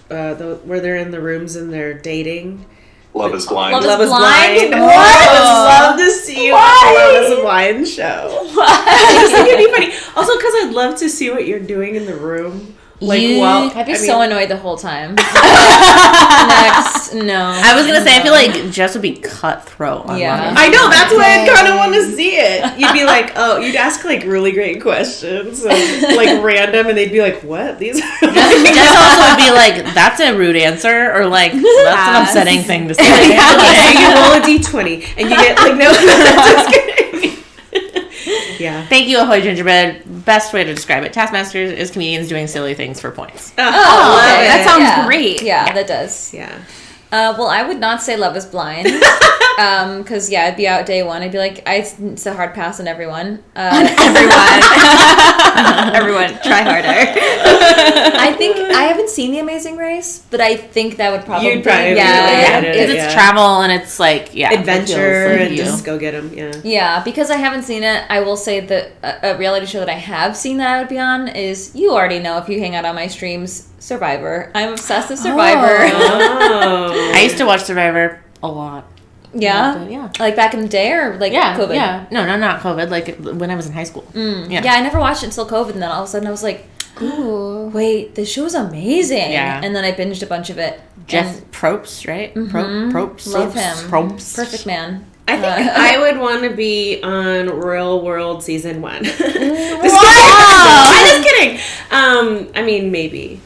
they're in the rooms and they're dating. Love is Blind. Love is Love is Blind? Blind. What? I would love to see you on the Love is Blind show. I just think it'd be funny. Also, because I'd love to see what you're doing in the room. Like, I'd be so annoyed the whole time. Next, no. I was gonna say, I feel like Jess would be cutthroat on Yeah. Love is I know, that's why I kind of want to see it. You'd be like, you'd ask like really great questions, like random, and they'd be like, what? These are Jess also would be like, that's a rude answer, or like, that's an upsetting thing to say. Okay, so you roll a d20, and you get like, no, just kidding. Yeah. Thank you, Ahoy Gingerbread. Best way to describe it. Taskmasters is comedians doing silly things for points. Oh, love okay. it. That sounds Yeah. great. Yeah, that does. Yeah. Well, I would not say Love is Blind. Because, I'd be out day one. I'd be like, it's a hard pass on everyone. Everyone, try harder. I think, I haven't seen The Amazing Race, but I think that would probably You'd probably be, be really good at it. It's travel and it's like, yeah. Adventure, it feels like and you. just go get them, yeah. Yeah, because I haven't seen it, I will say that a reality show that I have seen that I would be on is, you already know if you hang out on my streams, Survivor. I'm obsessed with Survivor. Oh. I used to watch Survivor a lot. Yeah? Yeah. Like back in the day or like COVID? Yeah. No, not COVID. Like when I was in high school. Yeah, I never watched it until COVID, and then all of a sudden I was like, ooh, wait, this show's amazing. Yeah. And then I binged a bunch of it. Jeff and Probst, right? Probst. love him. Probst. Perfect man. I think I would want to be on Real World Season 1. Just kidding. I'm just kidding. I mean, maybe.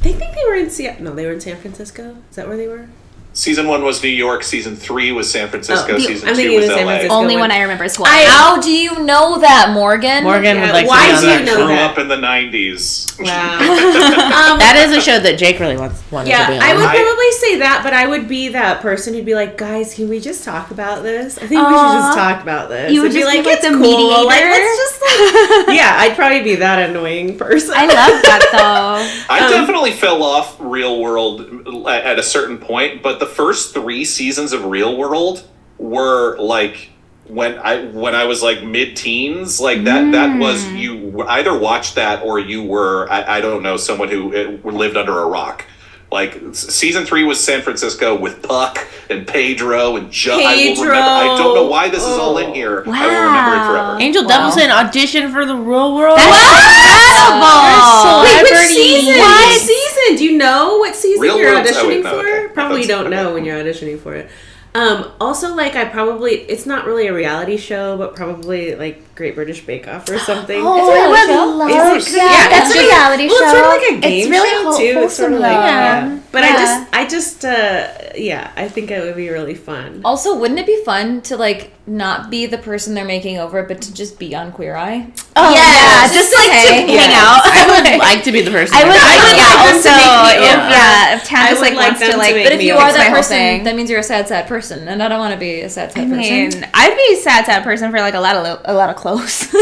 They think they were in Seattle. No, they were in San Francisco. Is that where they were? Season 1 was New York. Season 3 was San Francisco. Season I'm 2 thinking was of San LA. Francisco. Only one. one I remember is Hawaii. How do you know that, Morgan? Morgan Yeah, would like why to do be you on know that. Grew that? up in the 90s. Wow. That is a show that Jake really wanted to be Yeah, on. I would probably say that, but I would be that person who'd be like, guys, can we just talk about this? I think we should just talk about this. You would It'd just be like it's the cool. mediator? Like, let's just like, yeah, I'd probably be that annoying person. I love that though. I definitely fell off Real World at a certain point, but the first 3 seasons of Real World were like when I was like mid-teens, like that was, you either watched that or you were I don't know, someone who lived under a rock. Like season 3 was San Francisco with Puck and Pedro and Joe. I will remember. I don't know why this is all in here. I will remember it forever. Angel Doubleton auditioned for the Real World. Wait, which season? What? Which season? Do you know what season Real you're World's- auditioning no, for? okay. Probably That's- don't know okay. when you're auditioning for it. Also, like, it's not really a reality show, but probably, like, Great British Bake Off or something. Oh, It's a reality I show? would love Is it? Yeah, that's a reality show. Well, it's sort of like a game it's really show, too. It's sort of like, wholesome, But yeah. I just, I think it would be really fun. Also, wouldn't it be fun to, like, not be the person they're making over, but to just be on Queer Eye? Oh, yeah, just like to hang out. I would like to be the person. I would that- if Tam I just would like like wants them to to like make But if me you over. are fix my that whole person, thing. that means you're a sad person, and I don't want to be a sad I person. mean, I'd be sad person for like a lot of clothes. Clip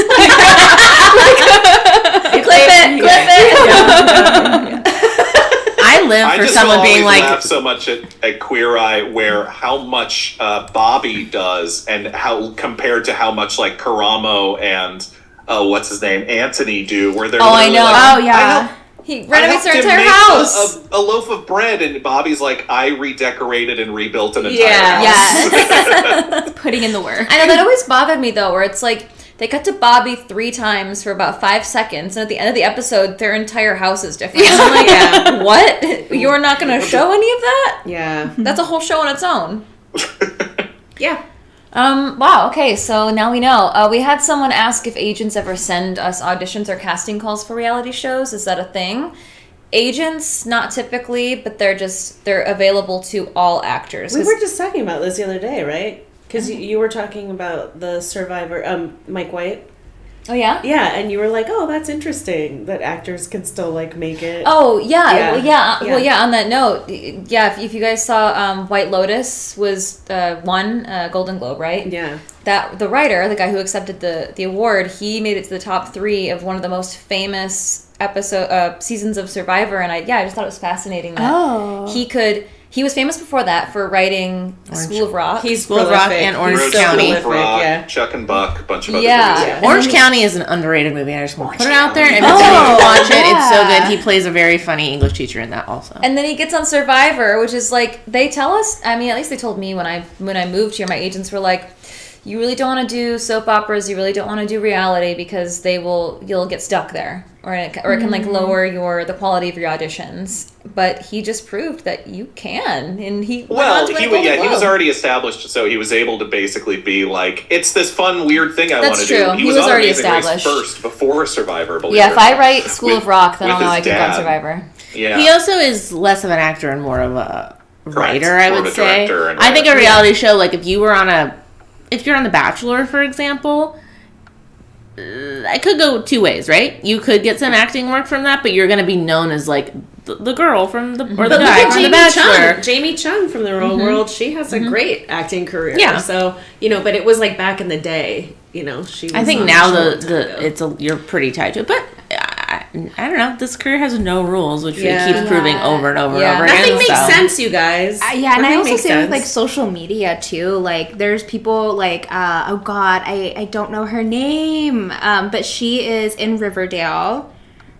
it. I live I for just someone always being like, laugh so much at Queer Eye, where how much Bobby does, and how compared to how much like Karamo and what's his name, Anthony do, where they're Oh, I literally know. like, Oh, yeah. He I renovates helped their him entire make house. a loaf of bread, and Bobby's like, I redecorated and rebuilt an entire Yeah. house. Yes. Putting in the work. I know, that always bothered me, though, where it's like, they cut to Bobby 3 times for about 5 seconds, and at the end of the episode, their entire house is different. I'm like, Yeah. what? You're not going to show any of that? Yeah. That's a whole show on its own. Yeah. Wow, okay, so now we know. We had someone ask if agents ever send us auditions or casting calls for reality shows. Is that a thing? Agents, not typically, but they're available to all actors. We 'Cause- were just talking about this the other day, right? Because you were talking about the Survivor, Mike White. Oh, yeah? Yeah, and you were like, "Oh, that's interesting that actors can still like make it." Oh, yeah. Yeah. Well, yeah. Yeah. Well, yeah, on that note, yeah, if you guys saw White Lotus was won Golden Globe, right? Yeah. That the writer, the guy who accepted the award, he made it to the top 3 of one of the most famous seasons of Survivor, and I just thought it was fascinating that Oh. he was famous before that for writing School of Rock. He's School of Rock prolific. and Orange He's so County. prolific, Rock, yeah. Chuck and Buck, a bunch of other Yeah. movies. And Orange then he- County is an underrated movie. I just want to put it out there. And Oh, if you watch it, it's so yeah. good. He plays a very funny English teacher in that also. And then he gets on Survivor, which is like, they tell us, I mean, at least they told me when I moved here, my agents were like, you really don't want to do soap operas, you really don't want to do reality because you'll get stuck there. Or it can like lower the quality of your auditions. But he just proved that you can, and he went on Well, to win a he Golden was Globe. already established, so he was able to basically be like, it's this fun, weird thing I That's want to do. true. He He was was on already Amazing Race established. first, before Survivor, believe Yeah, it if or I not. write School of Rock, then I'll with know his I can go on dad. Survivor. Yeah. He also is less of an actor and more of a writer, I More would of a say. director and I think a writer. reality show, like if you're on The Bachelor, for example, I could go 2 ways, right? You could get some acting work from that, but you're going to be known as like the girl from the or the But look guy at from The Jamie Bachelor. Chung. Jamie Chung from The Real World. She has a great acting career. Yeah. So, but it was like back in the day, she was I think on now the show. you're pretty tied to it, but I don't know. This career has no rules, which Yeah. it keeps proving over and over Yeah. and over Nothing again. makes so. sense, you guys. Yeah, and I Nothing also makes say with sense. like social media too. Like, there's people like, oh God, I don't know her name, but she is in Riverdale.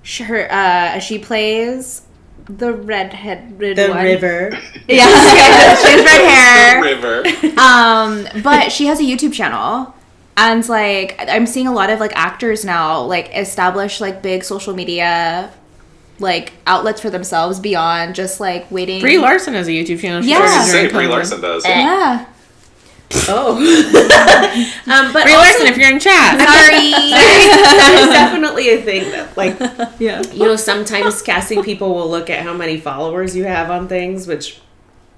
She plays the redheaded the one. river. Yeah, she has red hair. River. But she has a YouTube channel. And like, I'm seeing a lot of like actors now like establish like big social media like outlets for themselves beyond just like waiting. Brie Larson has a YouTube channel. She Yeah. I was started gonna say, during Brie COVID. Larson does. Yeah. Oh. But Brie also, Larson, if you're in chat. Sorry. that is definitely a thing that, like, Yeah. sometimes casting people will look at how many followers you have on things, which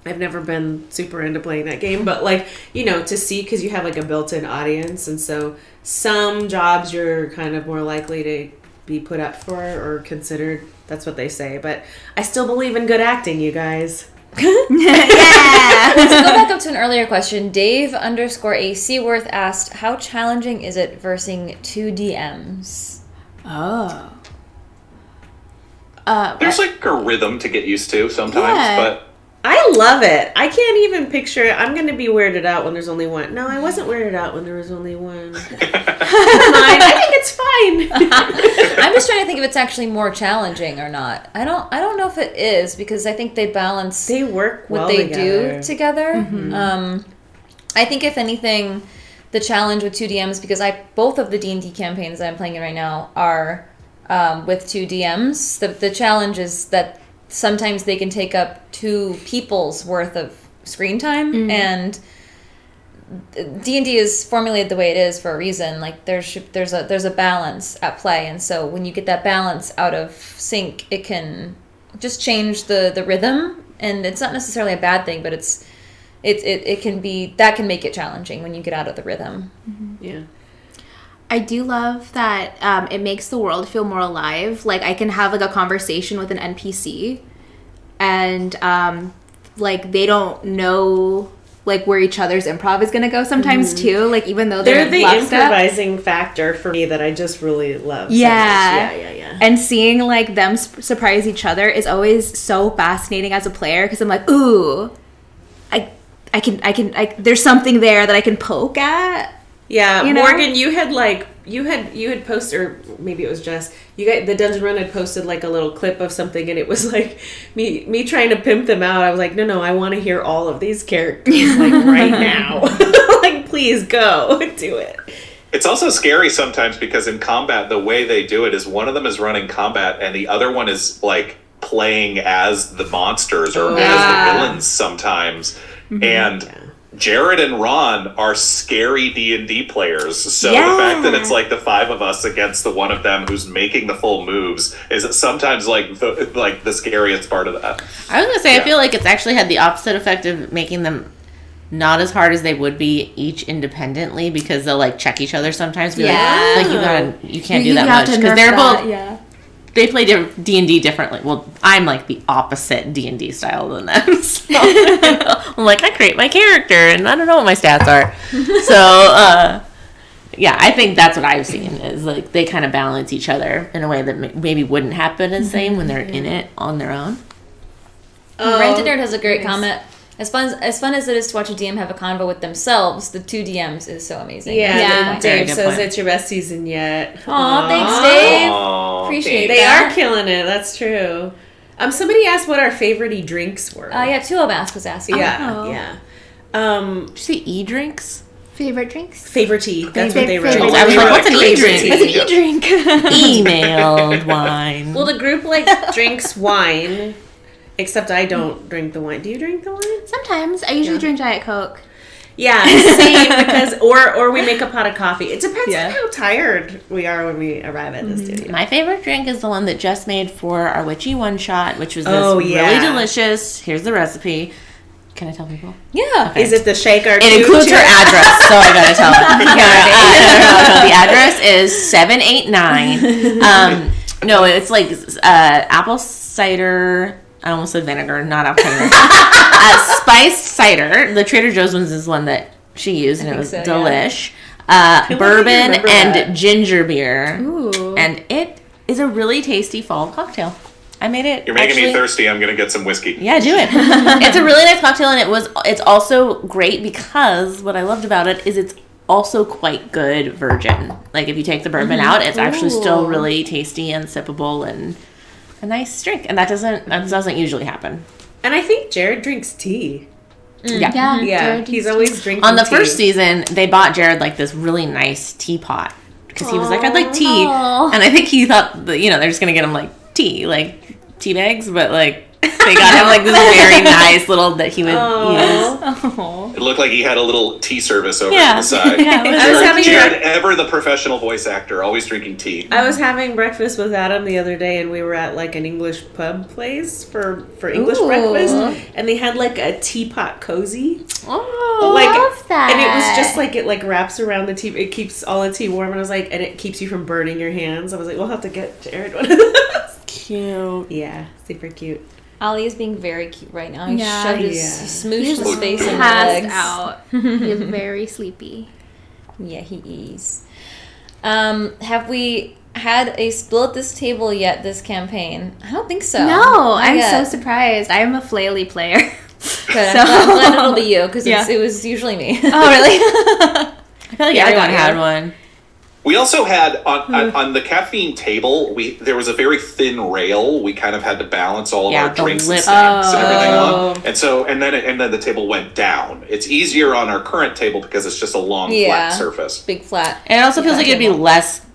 I've never been super into playing that game, but like, to see, because you have like a built-in audience, and so some jobs you're kind of more likely to be put up for or considered. That's what they say, but I still believe in good acting, you guys. Yeah. To go back up to an earlier question, Dave_A Seaworth asked, how challenging is it versing 2 DMs? Oh. There's like a rhythm to get used to sometimes, Yeah. but I love it. I can't even picture it. I'm going to be weirded out when there's only one. No, I wasn't weirded out when there was only one. It's fine. I think it's fine. I'm just trying to think if it's actually more challenging or not. I don't know if it is, because I think they balance They work well what they together. do together. I think if anything, the challenge with 2 DMs, because both of the D&D campaigns that I'm playing in right now are with 2 DMs. The challenge is that sometimes they can take up 2 people's worth of screen time, and D&D is formulated the way it is for a reason. Like there's a balance at play, and so when you get that balance out of sync, it can just change the rhythm, and it's not necessarily a bad thing, but it can be, that can make it challenging when you get out of the rhythm. Yeah. I do love that it makes the world feel more alive. Like, I can have, like, a conversation with an NPC, and, like, they don't know, like, where each other's improv is going to go sometimes, too. Like, even though They're the lockstep. improvising factor for me that I just really love. Yeah. Yeah. And seeing, like, them surprise each other is always so fascinating as a player, because I'm like, ooh, I can, there's something there that I can poke at. Yeah, You know? Morgan, you had posted, or maybe it was Jess. The Dungeon Run had posted like a little clip of something, and it was like me trying to pimp them out. I was like, no, I want to hear all of these characters like right now. Like, please go do it. It's also scary sometimes because in combat, the way they do it is one of them is running combat and the other one is like playing as the monsters or as the villains sometimes. And Jared and Ron are scary D&D players, so the fact that it's like the five of us against the one of them who's making the full moves is sometimes like the scariest part of that. I was gonna say, I feel like it's actually had the opposite effect of making them not as hard as they would be each independently, because they'll like check each other sometimes. Be like you can't do that much because they're both. They play D&D differently. Well, I'm like the opposite D&D style than them. So I'm like, I create my character and I don't know what my stats are. So, yeah, I think that's what I've seen is like they kind of balance each other in a way that maybe wouldn't happen the same when they're in it on their own. Rented Nerd has a great comment. As fun as it is to watch a DM have a convo with themselves, the two DMs is so amazing. Yeah. Good Dave point. says it's your best season yet. Aw, thanks, Dave. Appreciate They that. are killing it. That's true. Somebody asked what our favorite drinks were. Yeah, Two of Ask was asking. Yeah. Did you say e-drinks? Favorite drinks? Favorite tea. That's what they wrote. Favorite I was like, what's an e-drink? What's an e-drink? Emailed wine. Well, the group drinks wine, except I don't drink the wine. Do you drink the wine? Sometimes. I usually drink Diet Coke. Yeah, same, because or we make a pot of coffee. It depends on how tired we are when we arrive at the studio. My favorite drink is the one that Jess made for our witchy one-shot, which was really delicious. Here's the recipe. Can I tell people? Yeah. Okay. Is it the shaker? It includes her address, so I gotta tell her. The address is 789. No, it's like apple cider. I almost said vinegar, not apple cider. Spiced cider. The Trader Joe's ones is one that she used, and it was delish. Bourbon and ginger beer. Ooh. And it is a really tasty fall cocktail. I made it. You're making me thirsty. I'm gonna get some whiskey. Yeah, do it. It's a really nice cocktail, and it's also great because what I loved about it is it's also quite good virgin. Like if you take the bourbon out, it's actually still really tasty and sippable and a nice drink, and that doesn't usually happen. And I think Jared drinks tea. Yeah. He's always drinking On the tea. first season, they bought Jared like this really nice teapot because he was like, I'd like tea. And I think he thought that, they're just going to get him like tea, like tea bags, but like they got him like this very nice little that he would use. It looked like he had a little tea service over on the side. I was having Jared, ever the professional voice actor, always drinking tea. I was having breakfast with Adam the other day, and we were at like an English pub place for English breakfast, and they had like a teapot cozy. Oh, I love that. And it was just like it like wraps around the tea. It keeps all the tea warm, and I was like, and it keeps you from burning your hands. I was like, we'll have to get Jared one of those. Cute. Yeah, super cute. Ali is being very cute right now. He Yeah. he smooshed his face in Passed legs. out. He's very sleepy. Yeah, he is. Have we had a spill at this table yet this campaigin? I don't think so. No, Not I'm yet. so surprised. I am a flaily player. Good. I'm glad it'll be you because it was usually me. Oh, really? I feel like everyone had one. We also had on the caffeine table. There was a very thin rail. We kind of had to balance all of our drinks and snacks and everything on. And then the table went down. It's easier on our current table because it's just a long flat surface. Big flat. And it also feels like it'd be less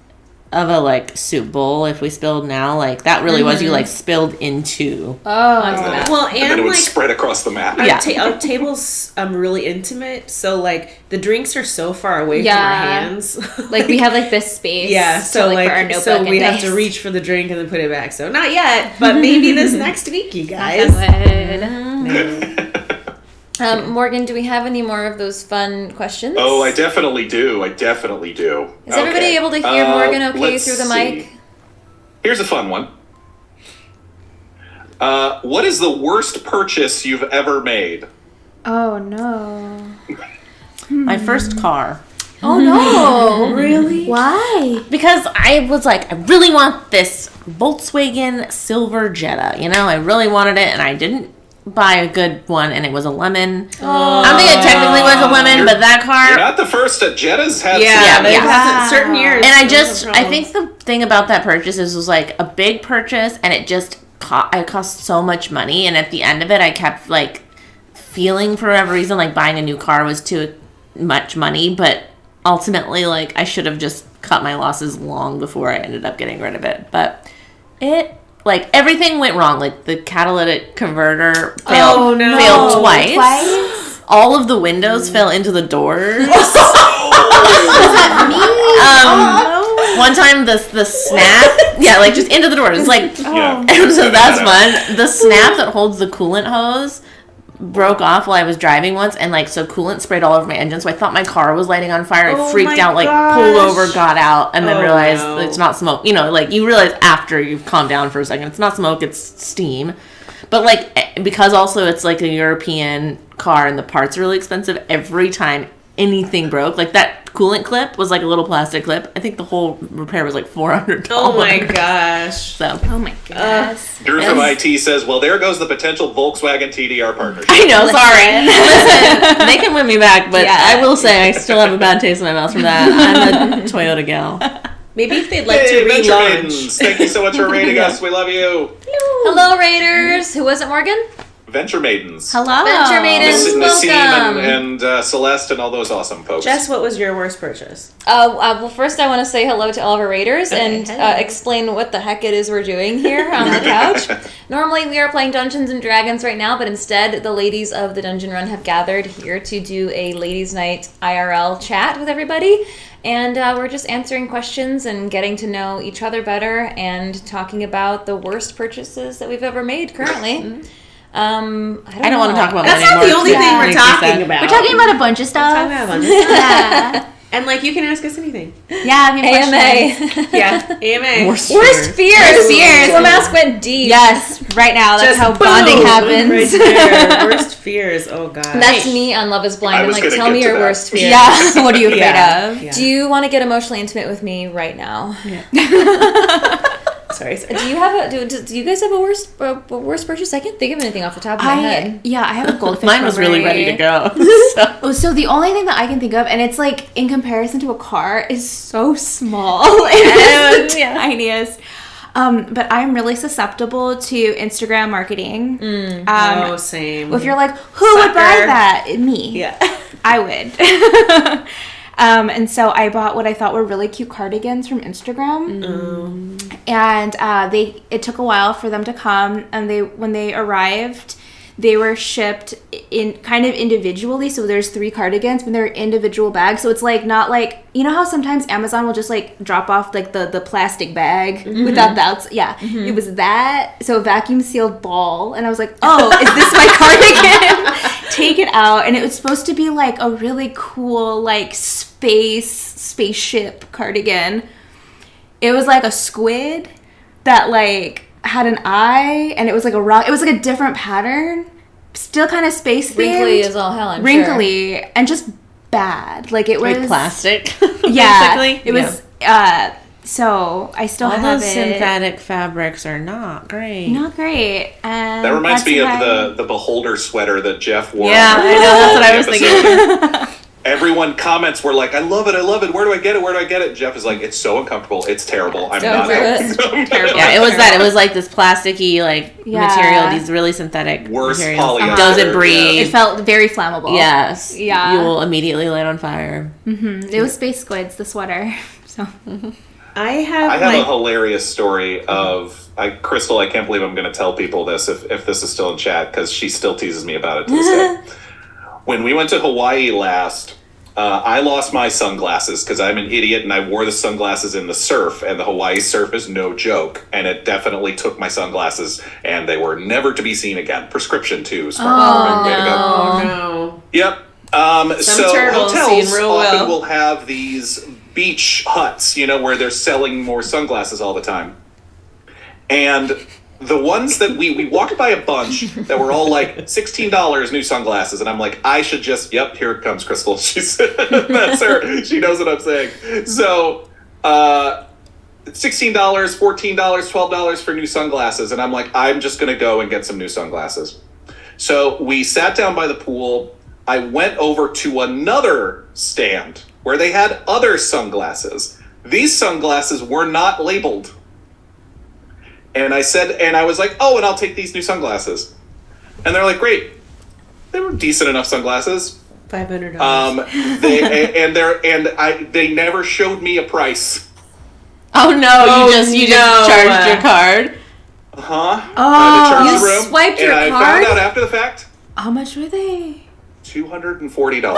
of a like soup bowl if we spilled now. Like that really was you like spilled into. Well, And then it and would like spread across the mat. our table's really intimate, so like the drinks are so far away from our Yeah. hands. Like we have like this space. Yeah, to, so put our like notebook so we and have to dice. reach for the drink and then put it back. So not yet, but maybe this next week, you guys. Morgan, do we have any more of those fun questions? Oh, I definitely do. Is everybody able to hear Morgan okay let's through the see. mic? Here's a fun one. What is the worst purchase you've ever made? Oh no. My first car. Oh no. Really? Why? Because I was like, I really want this Volkswagen Silver Jetta. You know, I really wanted it, and I didn't buy a good one, and it was a lemon. I don't think it technically was a lemon, but that car. You're not the first. Jetta's had Yeah, some. they've had certain years. And those are I think the thing about that purchase is it was like a big purchase, and it just it cost so much money, and at the end of it, I kept like feeling for whatever reason like buying a new car was too much money, but ultimately like I should have just cut my losses long before I ended up getting rid of it. But it like everything went wrong. Like the catalytic converter failed twice. All of the windows fell into the doors. One time the snap, like just into the doors. It's like, Yeah. so that's fun. The snap that holds the coolant hose broke off while I was driving once, and like so coolant sprayed all over my engine. So I thought my car was lighting on fire. I freaked out, like pulled over, got out, and then realized it's not smoke. You know, like you realize after you've calmed down for a second, it's not smoke, it's steam. But like because also it's like a European car and the parts are really expensive. Every time anything broke, like that coolant clip was like a little plastic clip. I think the whole repair was like $400. Oh my gosh. So Oh my goodness. Drew from IT says, well, there goes the potential Volkswagen TDR partnership. I know, sorry. Listen, they can win me back, but Yeah. I will say I still have a bad taste in my mouth from that. I'm a Toyota gal. Maybe if they'd like Hey, to Venture relaunch. Maidens, thank you so much for rating us. We love you. Hello, Raiders. Who was it, Morgan? Venture Maidens. Hello. Venture Maidens. Nassim Welcome. and Celeste and all those awesome folks. Jess, what was your worst purchase? Well, first I want to say hello to all of our Raiders and explain what the heck it is we're doing here on the couch. Normally we are playing Dungeons and Dragons right now, but instead the ladies of the Dungeon Run have gathered here to do a ladies' night IRL chat with everybody. And we're just answering questions and getting to know each other better and talking about the worst purchases that we've ever made currently. I don't want to talk about That's that not anymore. the only thing we're Makes me sad. talking about. We're talking about a bunch of stuff. Talking about a bunch of stuff. Yeah. And like you can ask us anything. Yeah, if you have questions. AMA. Yeah. AMA. Worst Worst fears. Worst fears. The mask went deep. Yes, right now. That's Just how boom, bonding happens. Right there. Worst fears. Oh god. That's me on Love is Blind. I I'm was like, gonna tell get me to your that. worst fears. Yeah. What are you afraid of? Yeah. Do you want to get emotionally intimate with me right now? Sorry. Do you have a do you guys have a worst purchase? I can't think of anything off the top of my head. I have a goldfish. Mine was really memory. ready to go. So. So the only thing that I can think of, and it's like in comparison to a car, is so small. It's the tiniest. But I'm really susceptible to Instagram marketing. Same. If you're like, who would buy that? Me. Yeah. I would. And so I bought what I thought were really cute cardigans from Instagram. And it took a while for them to come, and when they arrived, they were shipped in kind of individually. So there's 3 cardigans, but they're individual bags. So it's like not like, you know how sometimes Amazon will just like drop off like the plastic bag without the outside. Yeah, it was that. So a vacuum sealed ball, and I was like, oh, is this my cardigan? Take it out, and it was supposed to be like a really cool like spaceship cardigan. It was like a squid that like had an eye, and it was like a rock. It was like a different pattern, still kind of space themed. Wrinkly as all hell, I'm Wrinkly and just bad. Like it was Like plastic. Yeah, basically. it was. So I still All have those it. synthetic fabrics are not great. Not great. And That reminds that's me of why- the Beholder sweater that Jeff wore. Yeah, I know, that's what I was thinking. Everyone comments were like, I love it. Where do I get it? Jeff is like, it's so uncomfortable. It's terrible. I'm Don't not do it. terrible. Yeah, it was that. It was like this plasticky Yeah. material, these really synthetic Worse materials. polyester. Doesn't breathe. It felt very flammable. Yes. Yeah. You will immediately light on fire. It was space squids, the sweater. So I have a hilarious story of Crystal. I can't believe I'm going to tell people this if this is still in chat, because she still teases me about it to this day. When we went to Hawaii last, I lost my sunglasses because I'm an idiot and I wore the sunglasses in the surf, and the Hawaii surf is no joke, and it definitely took my sunglasses and they were never to be seen again. Prescription too. Oh no. Yep. So hotels often will have these beach huts, where they're selling more sunglasses all the time. And the ones that we walked by a bunch that were all like $16 new sunglasses, and I'm like, I should just, yep, here it comes, Crystal. She's that's her. She knows what I'm saying. So $16, $14, $12 for new sunglasses, and I'm like, I'm just gonna go and get some new sunglasses. So we sat down by the pool. I went over to another stand where they had other sunglasses. These sunglasses were not labeled. And I said, and I was like, oh, and I'll take these new sunglasses. And they're like, great. They were decent enough sunglasses. $500. They never showed me a price. Oh no, you just charged your card? Uh-huh. Oh, you swiped your card? And I found out after the fact. How much were they? $240.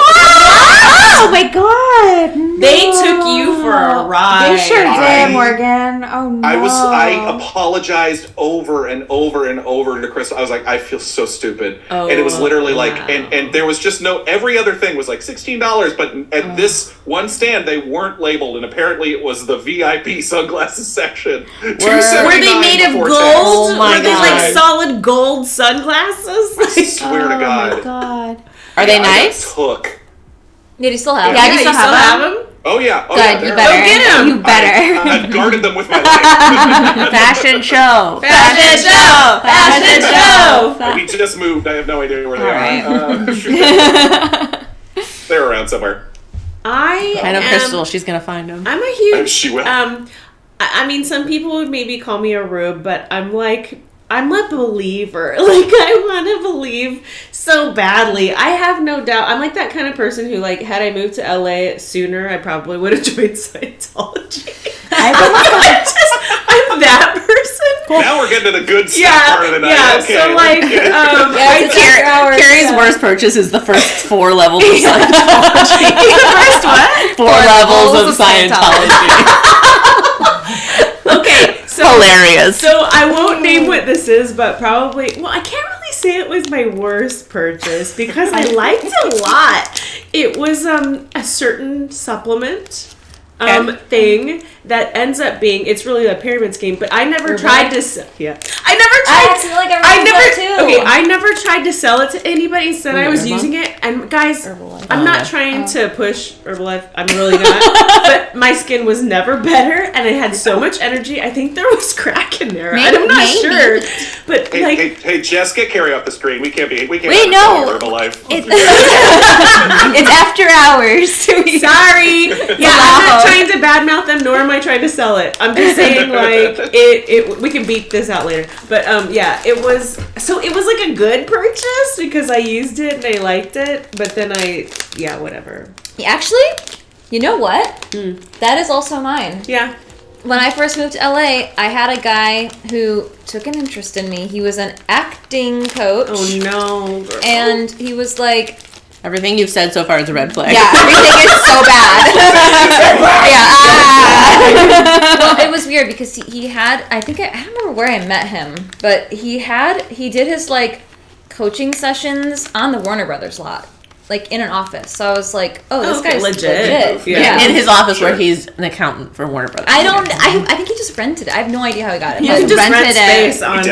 Oh my god! No. They took you for a ride. They sure did, Morgan. Oh no! I apologized over and over and over to Crystal. I was like, I feel so stupid. And it was literally like, and there was just every other thing was like $16, but at this one stand, they weren't labeled, and apparently it was the VIP sunglasses section. Were they made of gold? Oh my Were they like solid gold sunglasses? I swear to God. Oh my god. Are they nice? Yeah, do you still have them? Yeah, you still have them? Oh yeah. Good, you better. Go get them. You better. I've guarded them with my life. Fashion show. Fashion show. Fashion show. We just moved. I have no idea where they All are. They're around somewhere. I know Crystal. She's gonna find them. I'm a huge. She will. I mean, some people would maybe call me a rube, but I'm a believer. Like, I want to believe so badly. I have no doubt. I'm like that kind of person who, like, had I moved to LA sooner, I probably would have joined Scientology. I'm that person. Cool. Now we're getting to the good stuff part of the night. Yeah, okay. so like, Carrie's worst purchase is the first 4 levels of Scientology. The first what? 4 levels of Scientology. Okay, so hilarious. So I won't name what this is, but probably, well, I can't really say it was my worst purchase because I liked it a lot. It was a certain supplement thing that ends up being, it's really a pyramid scheme, but I never tried to sell. Yeah, I never tried to sell it to anybody. Instead, I was using it, and guys, I'm not trying to push Herbalife. I'm really not. But my skin was never better, and it had so much energy. I think there was crack in there. I'm not sure. But hey, Jess, get Carrie off the screen. We can't. Wait, no. Herbalife. It's after hours. Sorry. Yeah, I'm not trying to badmouth them, nor am I trying to sell it. I'm just saying, like, it. We can beat this out later. But yeah, it was like a good purchase because I used it and I liked it. But then whatever. Actually, you know what? That is also mine. Yeah. When I first moved to LA, I had a guy who took an interest in me. He was an acting coach. Oh no. Girl. And he was like, everything you've said so far is a red flag. yeah, everything is so bad. Well, it was weird because he had, I don't remember where I met him, but he did his like coaching sessions on the Warner Brothers lot, like in an office. So I was like, oh, this guy's legit. Yeah. In his office where he's an accountant for Warner Brothers. I think he just rented it. I have no idea how he got it. He just rented space on I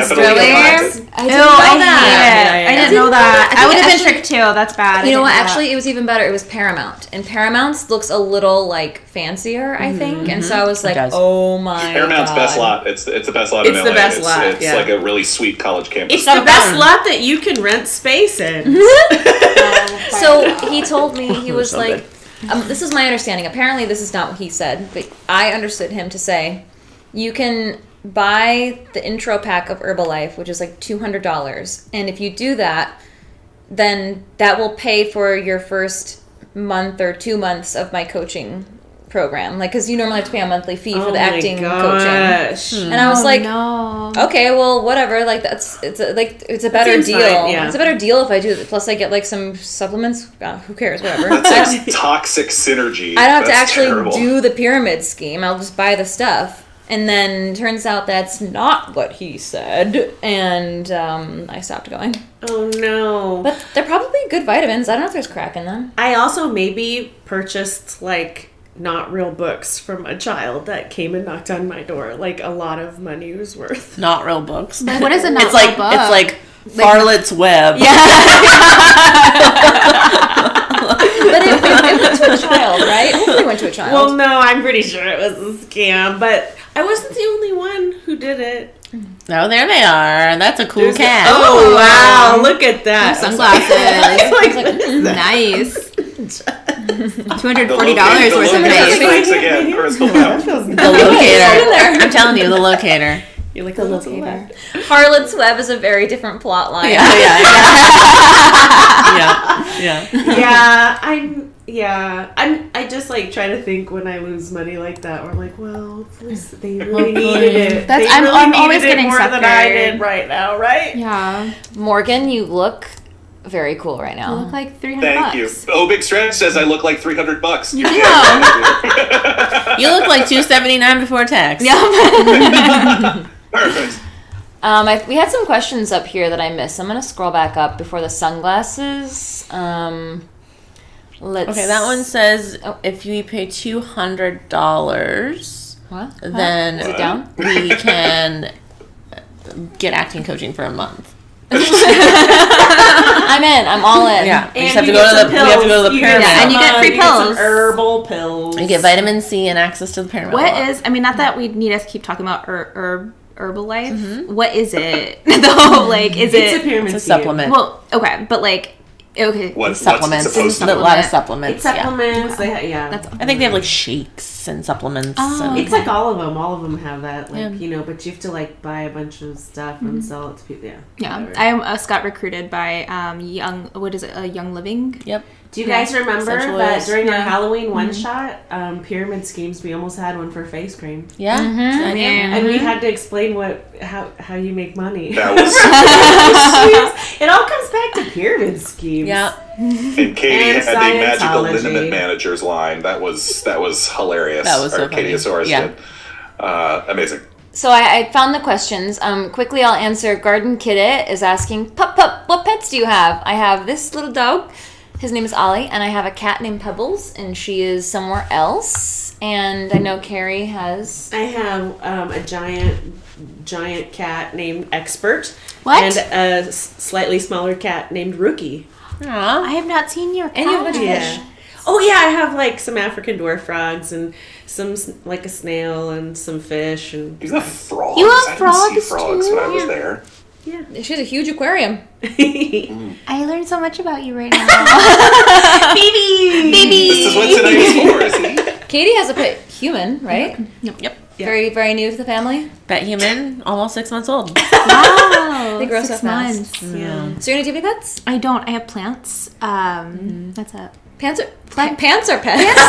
didn't know that. I would have been tricked too. That's bad. You know what? Actually, it was even better. It was Paramount, and Paramount's looks a little like fancier, I think. And so I was like, oh my Paramount's God. best lot. It's the best lot in LA. It's the best lot. It's like a really sweet college campus. It's the best lot that you can rent space in. So he told me, he was like, this is my understanding. Apparently, this is not what he said, but I understood him to say, you can buy the intro pack of Herbalife, which is like $200. And if you do that, then that will pay for your first month or 2 months of my coaching program, like because you normally have to pay a monthly fee for the my acting gosh. coaching. And I was like, no. okay, well, whatever. Like it's a better seems deal. fine, yeah. It's a better deal if I do it. Plus, I get like some supplements. Who cares? Whatever. That's like toxic synergy. I don't have to That's actually terrible. do the pyramid scheme. I'll just buy the stuff. And then turns out that's not what he said, and I stopped going. Oh no. But they're probably good vitamins. I don't know if there's crack in them. I also maybe purchased like not real books from a child that came and knocked on my door. Like a lot of money was worth. Not real books. Like, what is a not It's like book? it's like Farlett's Web. Yeah. But it went to a child, right? Hopefully it went to a child. Well, no, I'm pretty sure it was a scam, but I wasn't the only one who did it. Oh, there they are. That's a cool There's cat. Oh wow, look at that. Sunglasses. Nice. $240 worth of nice. Thanks again, Crystal. The locator. I'm telling you, the locator. You're like the locator. Harlot's Web is a very different plot line. Yeah. I just like try to think when I lose money like that, or like, well, they really needed it. That's- They I'm really always needed it getting more than I suckered. did right now, right? Yeah. Morgan, you look very cool right now. You look like $300. Thank you. Oh, Big Stretch says I look like $300. You do. You look like $279 before tax. Yeah. Perfect. We had some questions up here that I missed. I'm going to scroll back up before the sunglasses. Okay, that one says if you pay $200, What? then Is it down? we can get acting coaching for a month. I'm in. I'm all in. Yeah, we And just have to you go get to the some we have to go to the pills. pyramid. and you get free You get some pills. herbal pills. You get vitamin C and access to the pyramid. What is, I mean, not that we need to keep talking about Herbalife. Mm-hmm. What is it? Though, like, is It's a it? pyramid It's a scheme. supplement. Well, okay, but like, okay. What's Supplements. it supposed to A be? lot of supplements. It's supplements. Yeah. Yeah. That's I think they have like shakes and supplements. Oh. and It's like all of them. All of them have that, like, Yeah. you know. But you have to like buy a bunch of stuff and sell it to people. Yeah. Yeah, whatever. I got recruited by Young Living. Yep. Do you guys remember Essential that oils. during our Yeah. Halloween one shot, pyramid schemes? We almost had one for face cream, Yeah. I know. and we had to explain how you make money. That was. It all comes back to pyramid schemes. Yeah. And Katie And had the magical Scientology. liniment managers line. That was hilarious. That was so Or Katie funny. Asaurus Yeah. did. Amazing. So I found the questions. Quickly, I'll answer. Garden Kiddet is asking, Pup, what pets do you have? I have this little dog. His name is Ollie, and I have a cat named Pebbles, and she is somewhere else. And I know Carrie has... I have a giant cat named Expert. What? And a slightly smaller cat named Rookie. Aw. I have not seen your cat. And you have a bunch of Yeah. Oh yeah, I have like some African dwarf frogs and some like a snail and some fish and You have frogs. You have I didn't frogs, see frogs too? when I was Yeah. there. She has a huge aquarium. I learned so much about you right now. baby. This is what tonight is for, isn't it? Katie has a pet human, right? Yep. Yeah. Very, very new to the family. Pet human, almost 6 months old. Wow. They grow 6 so fast. months. Yeah. Serena, do you have any pets? I don't. I have plants. That's it. Pants are pets. Plants are plants.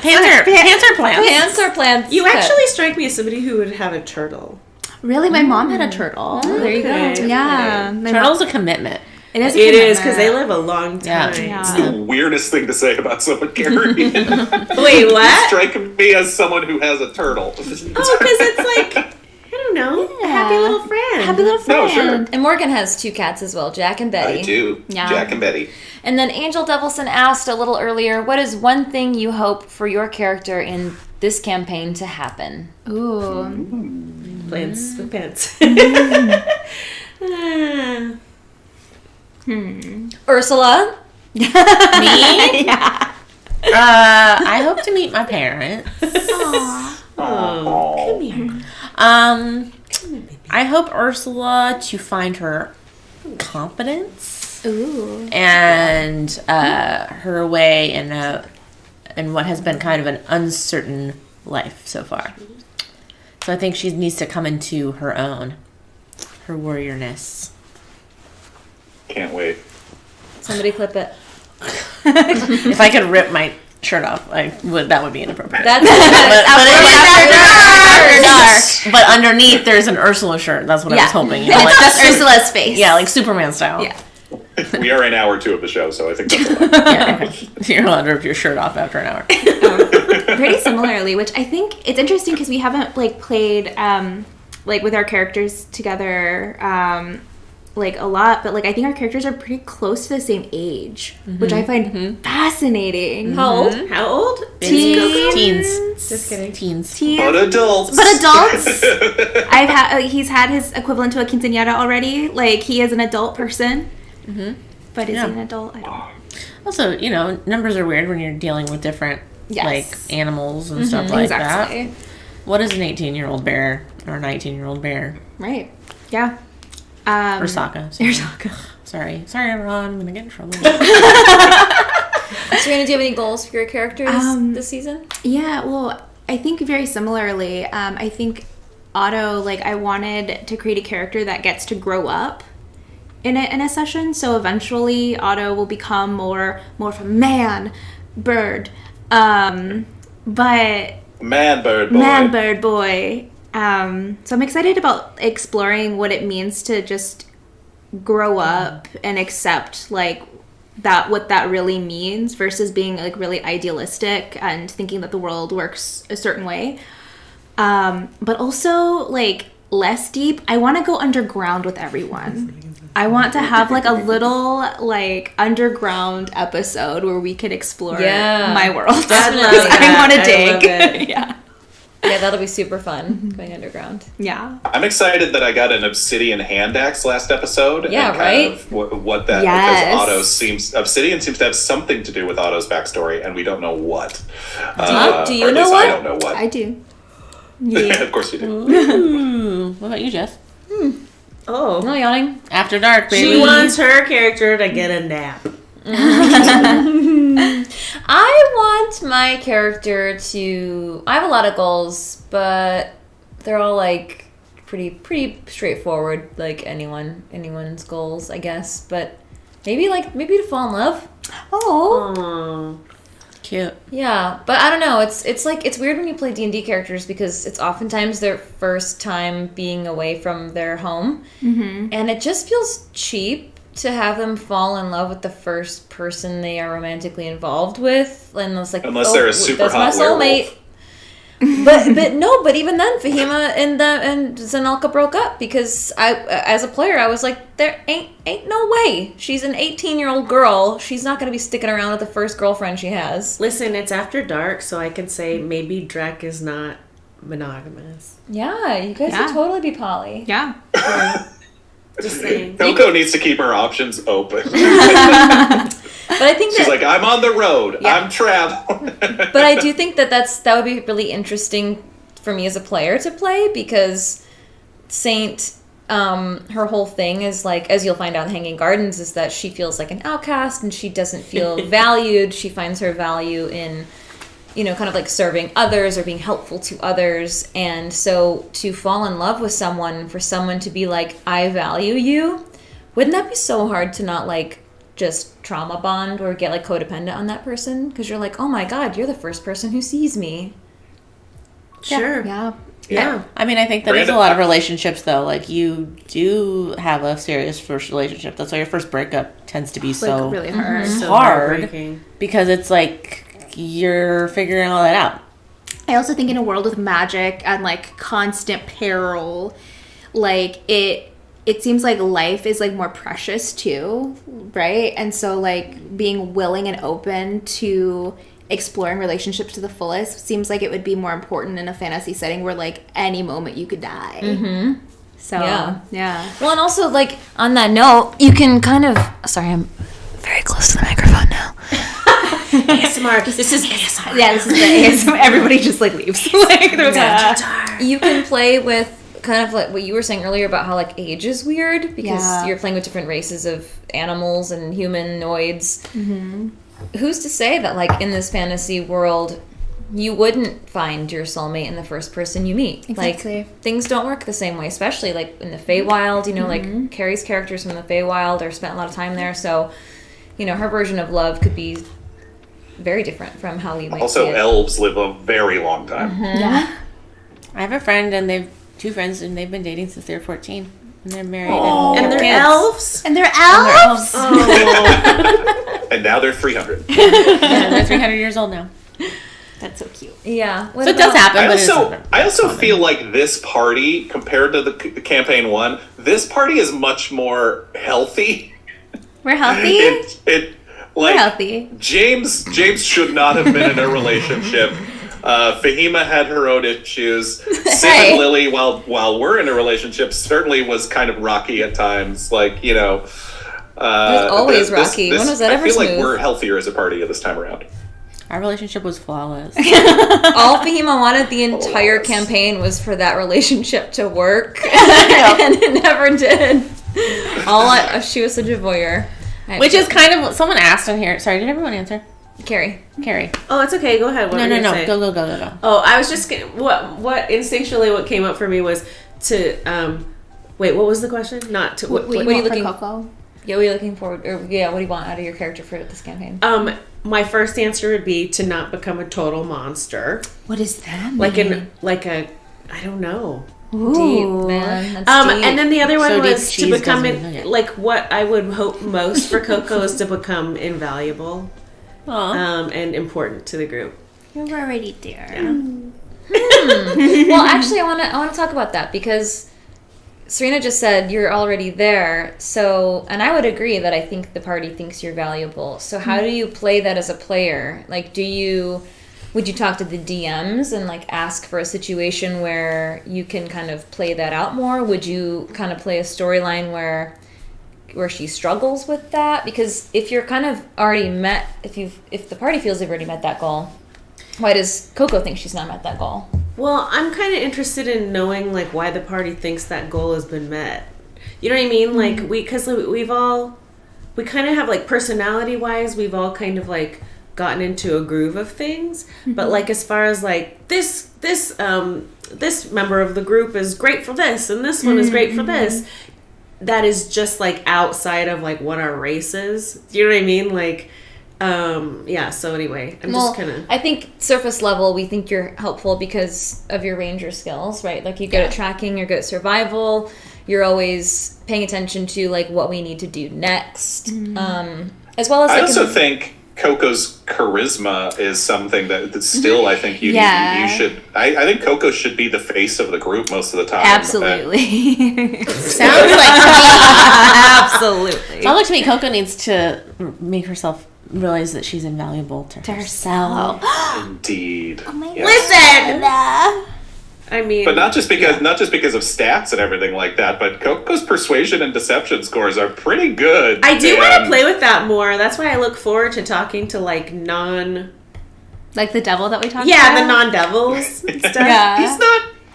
Panther plants. Pants are plants. You pets. actually strike me as somebody who would have a turtle. Really, my mom had a turtle. There you go. Okay. Yeah, my mom- Turtle's a commitment. It is. It is because they live a long Yeah. time. It's the weirdest thing to say about someone, Carrie. Wait, You what? strike me as someone who has a turtle. Oh, because it's like I don't know, a happy little friend. Happy little No, friend. sure. And Morgan has 2 cats as well, Jack and Betty. I do. Yeah. Jack and Betty. And then Angel Devilson asked a little earlier, what is one thing you hope for your character in this campaign to happen? Ooh. Plants with pants. Ursula? Me? Yeah. I hope to meet my parents. Oh, come here. I hope Ursula to find her confidence Ooh. and her way in what has been kind of an uncertain life so far. So I think she needs to come into her own, her warriorness. Can't wait. Somebody clip it. If I could rip my shirt off. That would be inappropriate. That's After dark. But underneath, there's an Ursula shirt. That's what I was hoping. And it's just Ursula's face. Yeah, like Superman style. Yeah. We are in hour 2 of the show, so I think that's You're allowed to rip your shirt off after an hour. Pretty similarly, which I think it's interesting because we haven't played with our characters together a lot, but I think our characters are pretty close to the same age, which I find fascinating. How old? How old? Teens. Just kidding. Teens. But adults. He's had his equivalent to a quinceañera already. He is an adult person. But is he an adult? I don't know. Also, numbers are weird when you're dealing with different animals and stuff like that. What is an 18-year-old bear or a 19-year-old bear? Right. Yeah. Or Sokka. Sorry, everyone. I'm gonna get in trouble. Serena, do you have any goals for your characters this season? Yeah. Well, I think very similarly. I think Otto. I wanted to create a character that gets to grow up in a session. So eventually, Otto will become more of a man bird. But Man bird boy. So I'm excited about exploring what it means to just grow up and accept what that really means versus being really idealistic and thinking that the world works a certain way. But also less deep. I want to go underground with everyone. I want to have a little underground episode where we could explore my world. I want to dig. Yeah, that'll be super fun, going underground. Yeah. I'm excited that I got an obsidian hand axe last episode. Yeah, and right? What that, because Obsidian seems to have something to do with Otto's backstory, and we don't know what. Do you know what? I don't know what. I do. Yeah. Of course you do. Ooh. What about you, Jess? Oh. No yawning. After dark, baby. She wants her character to get a nap. I want my character to... I have a lot of goals, but they're all pretty straightforward, anyone's goals, I guess. But maybe to fall in love. Oh. Cute. Yeah, but I don't know. It's weird when you play D&D characters because it's oftentimes their first time being away from their home, and it just feels cheap to have them fall in love with the first person they are romantically involved with, unless they're a super hot soulmate. But even then, Fahima and Zanelka broke up because as a player, I was like, there ain't no way. She's an 18-year-old girl. She's not gonna be sticking around with the first girlfriend she has. Listen, it's after dark, so I can say maybe Drek is not monogamous. Yeah, you guys could totally be poly. Yeah. Just saying. Hilko needs to keep her options open. But I think she's like, I'm on the road. Yeah. I'm traveling. But I do think that would be really interesting for me as a player to play because Saint, her whole thing is as you'll find out in Hanging Gardens, is that she feels like an outcast and she doesn't feel valued. She finds her value in, kind of serving others or being helpful to others. And so to fall in love with someone, for someone to be I value you, wouldn't that be so hard to not just trauma bond or get codependent on that person? Because you're oh my God, you're the first person who sees me. Sure. Yeah. I mean, I think that is a lot of relationships, though. You do have a serious first relationship. That's why your first breakup tends to be so really hard. So hard because it's you're figuring all that out. I also think in a world with magic and constant peril, it seems life is more precious too, right? And so being willing and open to exploring relationships to the fullest seems it would be more important in a fantasy setting where any moment you could die. Mm-hmm. So yeah. Well, and also on that note, you can kind of. Sorry, I'm very close to the microphone now. ASMR. This is ASMR. Yeah, this is the ASMR. Everybody just leaves. You can play with kind of what you were saying earlier about how age is weird because you're playing with different races of animals and humanoids. Mm-hmm. Who's to say that in this fantasy world you wouldn't find your soulmate in the first person you meet? Exactly. Things don't work the same way, especially in the Feywild. Carrie's characters from the Feywild spent a lot of time there, so her version of love could be very different from how we might Also, see it. elves live a very long time. Yeah. I have a friend, and they've 2 friends, and they've been dating since they were 14. And they're married. And they're kids. elves? And they're elves? Oh. And now they're 300. Yeah, they're 300 years old now. That's so cute. Yeah. What So it does about- happen, but it's I also feel like this party, compared to the campaign 1, this party is much more healthy. We're healthy? We're We're healthy. James should not have been in a relationship. Fahima had her own issues. Sim and Lily, while we're in a relationship, certainly was kind of rocky at times. Like, you know, It was always rocky. When was that ever I feel like smooth? we're healthier as a party this time around. Our relationship was flawless. All Fahima wanted the entire campaign was for that relationship to work, and it never did. She was such a voyeur. Which is kind of, someone asked in here. Sorry, did everyone answer? Carrie. Oh, it's okay. Go ahead. What No, were you no, gonna say? go. Oh, I was just what instinctually what came up for me was to wait. What was the question? Not to what? What are you looking for Coco? Yeah, what are you looking forward? Or yeah, what do you want out of your character for this campaign? My first answer would be to not become a total monster, What does that mean? like a I don't know. Deep, man. That's deep. And then the other one So deep, was to cheese become doesn't know yet. like what I would hope most for Coco is to become invaluable Aw. and important to the group. You're already there. Well, actually, I want to talk about that because Surena just said you're already there. So, and I would agree that I think the party thinks you're valuable. So, how do you play that as a player? Like, would you talk to the DMs and like ask for a situation where you can kind of play that out more? Would you kind of play a storyline where she struggles with that? Because if you're kind of already met, if the party feels they've already met that goal, why does Coco think she's not met that goal? Well, I'm kind of interested in knowing like why the party thinks that goal has been met. You know what I mean? Like we kind of have like personality wise, we've all kind of like gotten into a groove of things. But like as far as like this member of the group is great for this and this one is great for this, that is just like outside of like what our race is. Do you know what I mean? Like so anyway, I'm just kind of I think surface level we think you're helpful because of your ranger skills, right? Like you're good at tracking, you're good at survival, you're always paying attention to like what we need to do next. As well as I also think Coco's charisma is something that still I think you should. I think Coco should be the face of the group most of the time. Absolutely. Sounds like Absolutely. Sounds like to me, Coco needs to make herself realize that she's invaluable to herself. Indeed. Oh my listen. I mean, But not just because of stats and everything like that, but Coco's persuasion and deception scores are pretty good. I do want to play with that more. That's why I look forward to talking to like Like the devil that we talked about? yeah, the non-devils and stuff. Yeah.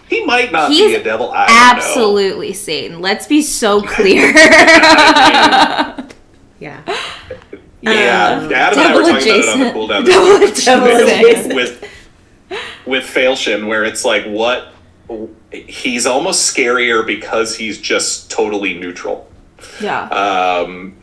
He might not He's be a devil. I don't know. Absolutely Satan. Let's be so clear. Yeah. Yeah, Adam and I were talking about it on the cooldown. With Failshin, where it's like, he's almost scarier because he's just totally neutral. Yeah.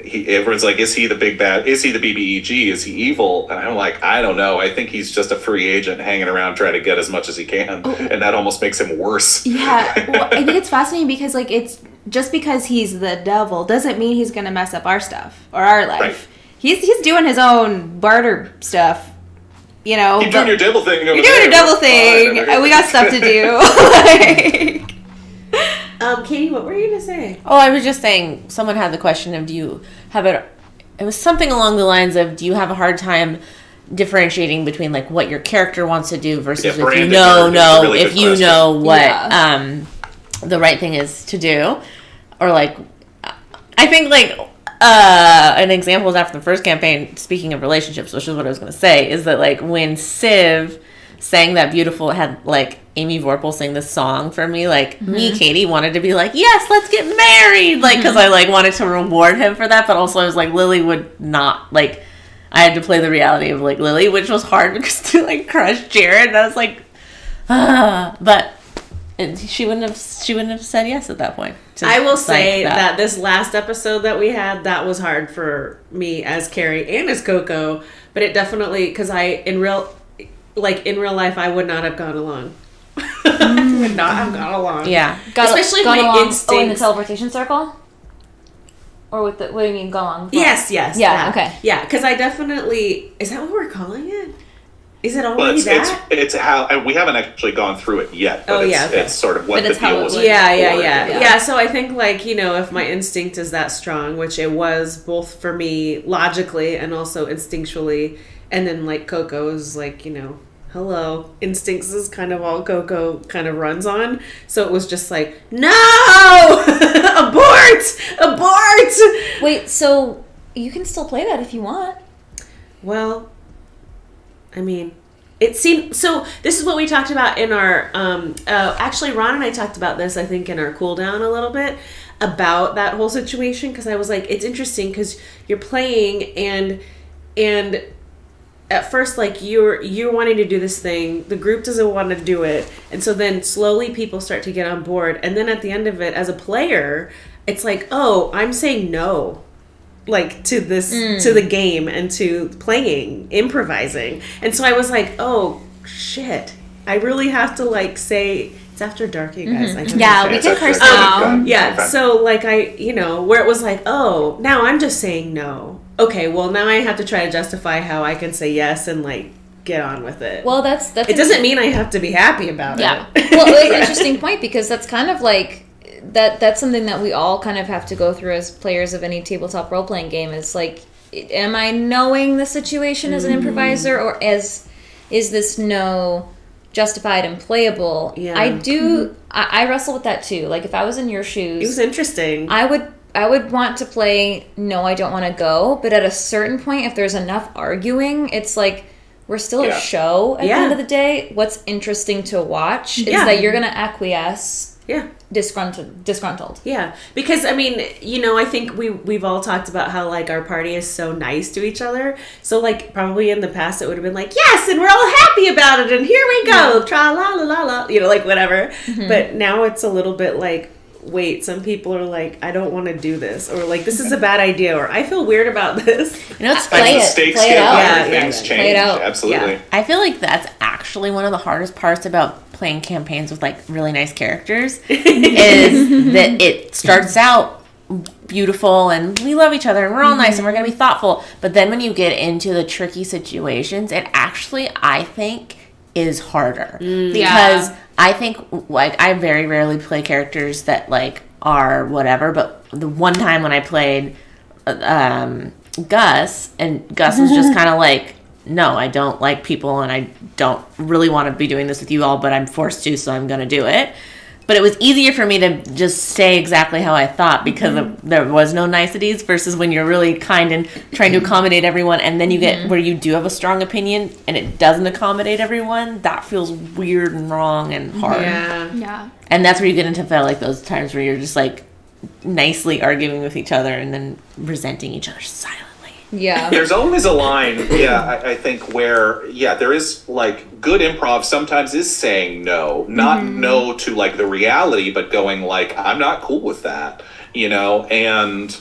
Everyone's like, is he the big bad? Is he the BBEG? Is he evil? And I'm like, I don't know. I think he's just a free agent hanging around trying to get as much as he can, and that almost makes him worse. Yeah. Well, I think it's fascinating because like it's just because he's the devil doesn't mean he's gonna mess up our stuff or our life. Right. He's doing his own barter stuff. You know, Keep doing your devil thing. You're doing your devil thing. We got stuff to do. Katie, what were you gonna say? Oh, I was just saying, someone had the question of, do you have it was something along the lines of, do you have a hard time differentiating between like what your character wants to do versus if you know what the right thing is to do, or like, I think like an example is after the first campaign, speaking of relationships, which is what I was going to say, is that like when Civ sang that beautiful, had like Amy Vorpal sing this song for me, like me, Katie, wanted to be like, yes, let's get married, like because I like wanted to reward him for that, but also I was like, Lily would not, like I had to play the reality of like Lily, which was hard because to like crush Jared, and I was like, but she wouldn't have said yes at that point. I will like say that this last episode that we had, that was hard for me as Carrie and as Coco, but it definitely, because in real life, I would not have gone along. I would not have gone along. Yeah. Especially if my instincts... Oh, in the teleportation circle? Or with the... What do you mean, go along? Yes. Yeah, okay. Yeah, because I definitely... Is that what we're calling it? Is it Well, already it's it's how, and we haven't actually gone through it yet, but it's sort of what But the it's how deal it was. works. Yeah. So I think, like, you know, if my instinct is that strong, which it was both for me logically and also instinctually, and then, like, Coco's, like, you know, hello, instincts is kind of all Coco kind of runs on. So it was just like, no! Abort! Wait, so you can still play that if you want. Well, I mean, it seemed... So this is what we talked about in our... actually, Ron and I talked about this, I think, in our cool down a little bit, about that whole situation, because I was like, it's interesting because you're playing and at first, like, you're wanting to do this thing, the group doesn't want to do it, and so then slowly people start to get on board, and then at the end of it, as a player, it's like, oh, I'm saying no, like, to this, to the game and to playing, improvising. And so I was like, oh, shit. I really have to, like, say... It's after dark, you guys. I Yeah, we can curse now. Yeah, so, like, where it was like, oh, now I'm just saying no. Okay, well, now I have to try to justify how I can say yes and, like, get on with it. Well, that's it doesn't mean I have to be happy about it. Well, it's an interesting point, because that's kind of like... That's something that we all kind of have to go through as players of any tabletop role-playing game, is like, am I knowing the situation as an improviser, or is this no justified and playable? Yeah. I wrestle with that too. Like, if I was in your shoes, It was interesting. I would want to play no, I don't want to go, but at a certain point, if there's enough arguing, it's like, we're still a show at the end of the day. What's interesting to watch is that you're going to acquiesce. Yeah. Disgruntled. Yeah, because I mean, you know, I think we've all talked about how, like, our party is so nice to each other. So, like, probably in the past it would have been like, yes, and we're all happy about it, and here we go, tra la la la la, you know, like, whatever. But now it's a little bit like, wait, some people are like, I don't want to do this, or like, this is a bad idea, or I feel weird about this. You know, it's Play As it. the stakes Play it get out. higher, Yeah, things yeah. change. Play it out. Absolutely. Yeah. I feel like that's actually one of the hardest parts about playing campaigns with, like, really nice characters is that it starts out beautiful and we love each other and we're all nice and we're going to be thoughtful. But then when you get into the tricky situations, it actually, I think, is harder. Because I think, like, I very rarely play characters that, like, are whatever. But the one time when I played Gus, and Gus was just kind of like, no, I don't like people and I don't really want to be doing this with you all, but I'm forced to, so I'm going to do it. But it was easier for me to just say exactly how I thought because there was no niceties, versus when you're really kind and trying to accommodate everyone, and then you get where you do have a strong opinion and it doesn't accommodate everyone. That feels weird and wrong and hard. Yeah. And that's where you get into like those times where you're just like nicely arguing with each other and then resenting each other silently. Yeah. There's always a line, I think, where, there is, like, good improv sometimes is saying no. Not no to, like, the reality, but going, like, I'm not cool with that, you know? And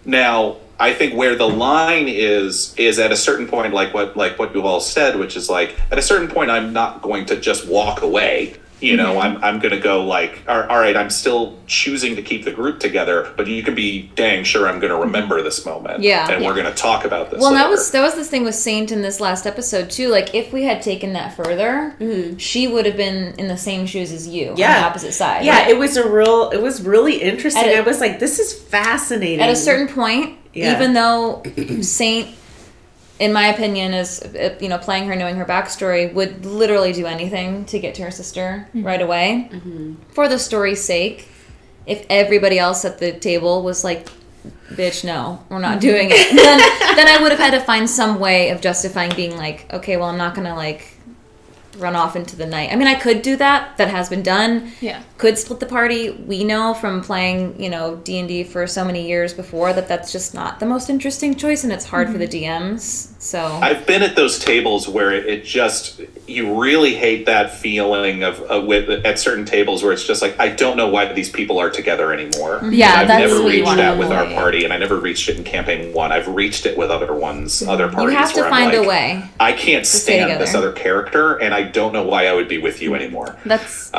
now, I think where the line is at a certain point, like what you've all said, which is, like, at a certain point, I'm not going to just walk away. You know, I'm going to go like, all right, I'm still choosing to keep the group together, but you can be dang sure I'm going to remember this moment. Yeah. And we're going to talk about this Well, later. that was this thing with Saint in this last episode, too. Like, if we had taken that further, she would have been in the same shoes as you on the opposite side. Yeah, right? it was really interesting. I was like, this is fascinating. At a certain point, even though Saint, in my opinion, is, you know, playing her, knowing her backstory, would literally do anything to get to her sister right away. For the story's sake, if everybody else at the table was like, bitch, no, we're not doing it, then I would have had to find some way of justifying being like, okay, well, I'm not going to, like, run off into the night. I mean, I could do that. That has been done. Yeah. Could split the party. We know from playing, you know, D&D for so many years before that that's just not the most interesting choice, and it's hard for the DMs. So I've been at those tables where it just, you really hate that feeling of with at certain tables where it's just like, I don't know why these people are together anymore. Yeah, I've that's never what you reached wanna that with our avoid. party, and I never reached it in campaign 1. I've reached it with other ones, other You parties. have to where find I'm a like, way. I can't stay stand this together. other character, and I don't know why I would be with you anymore. That's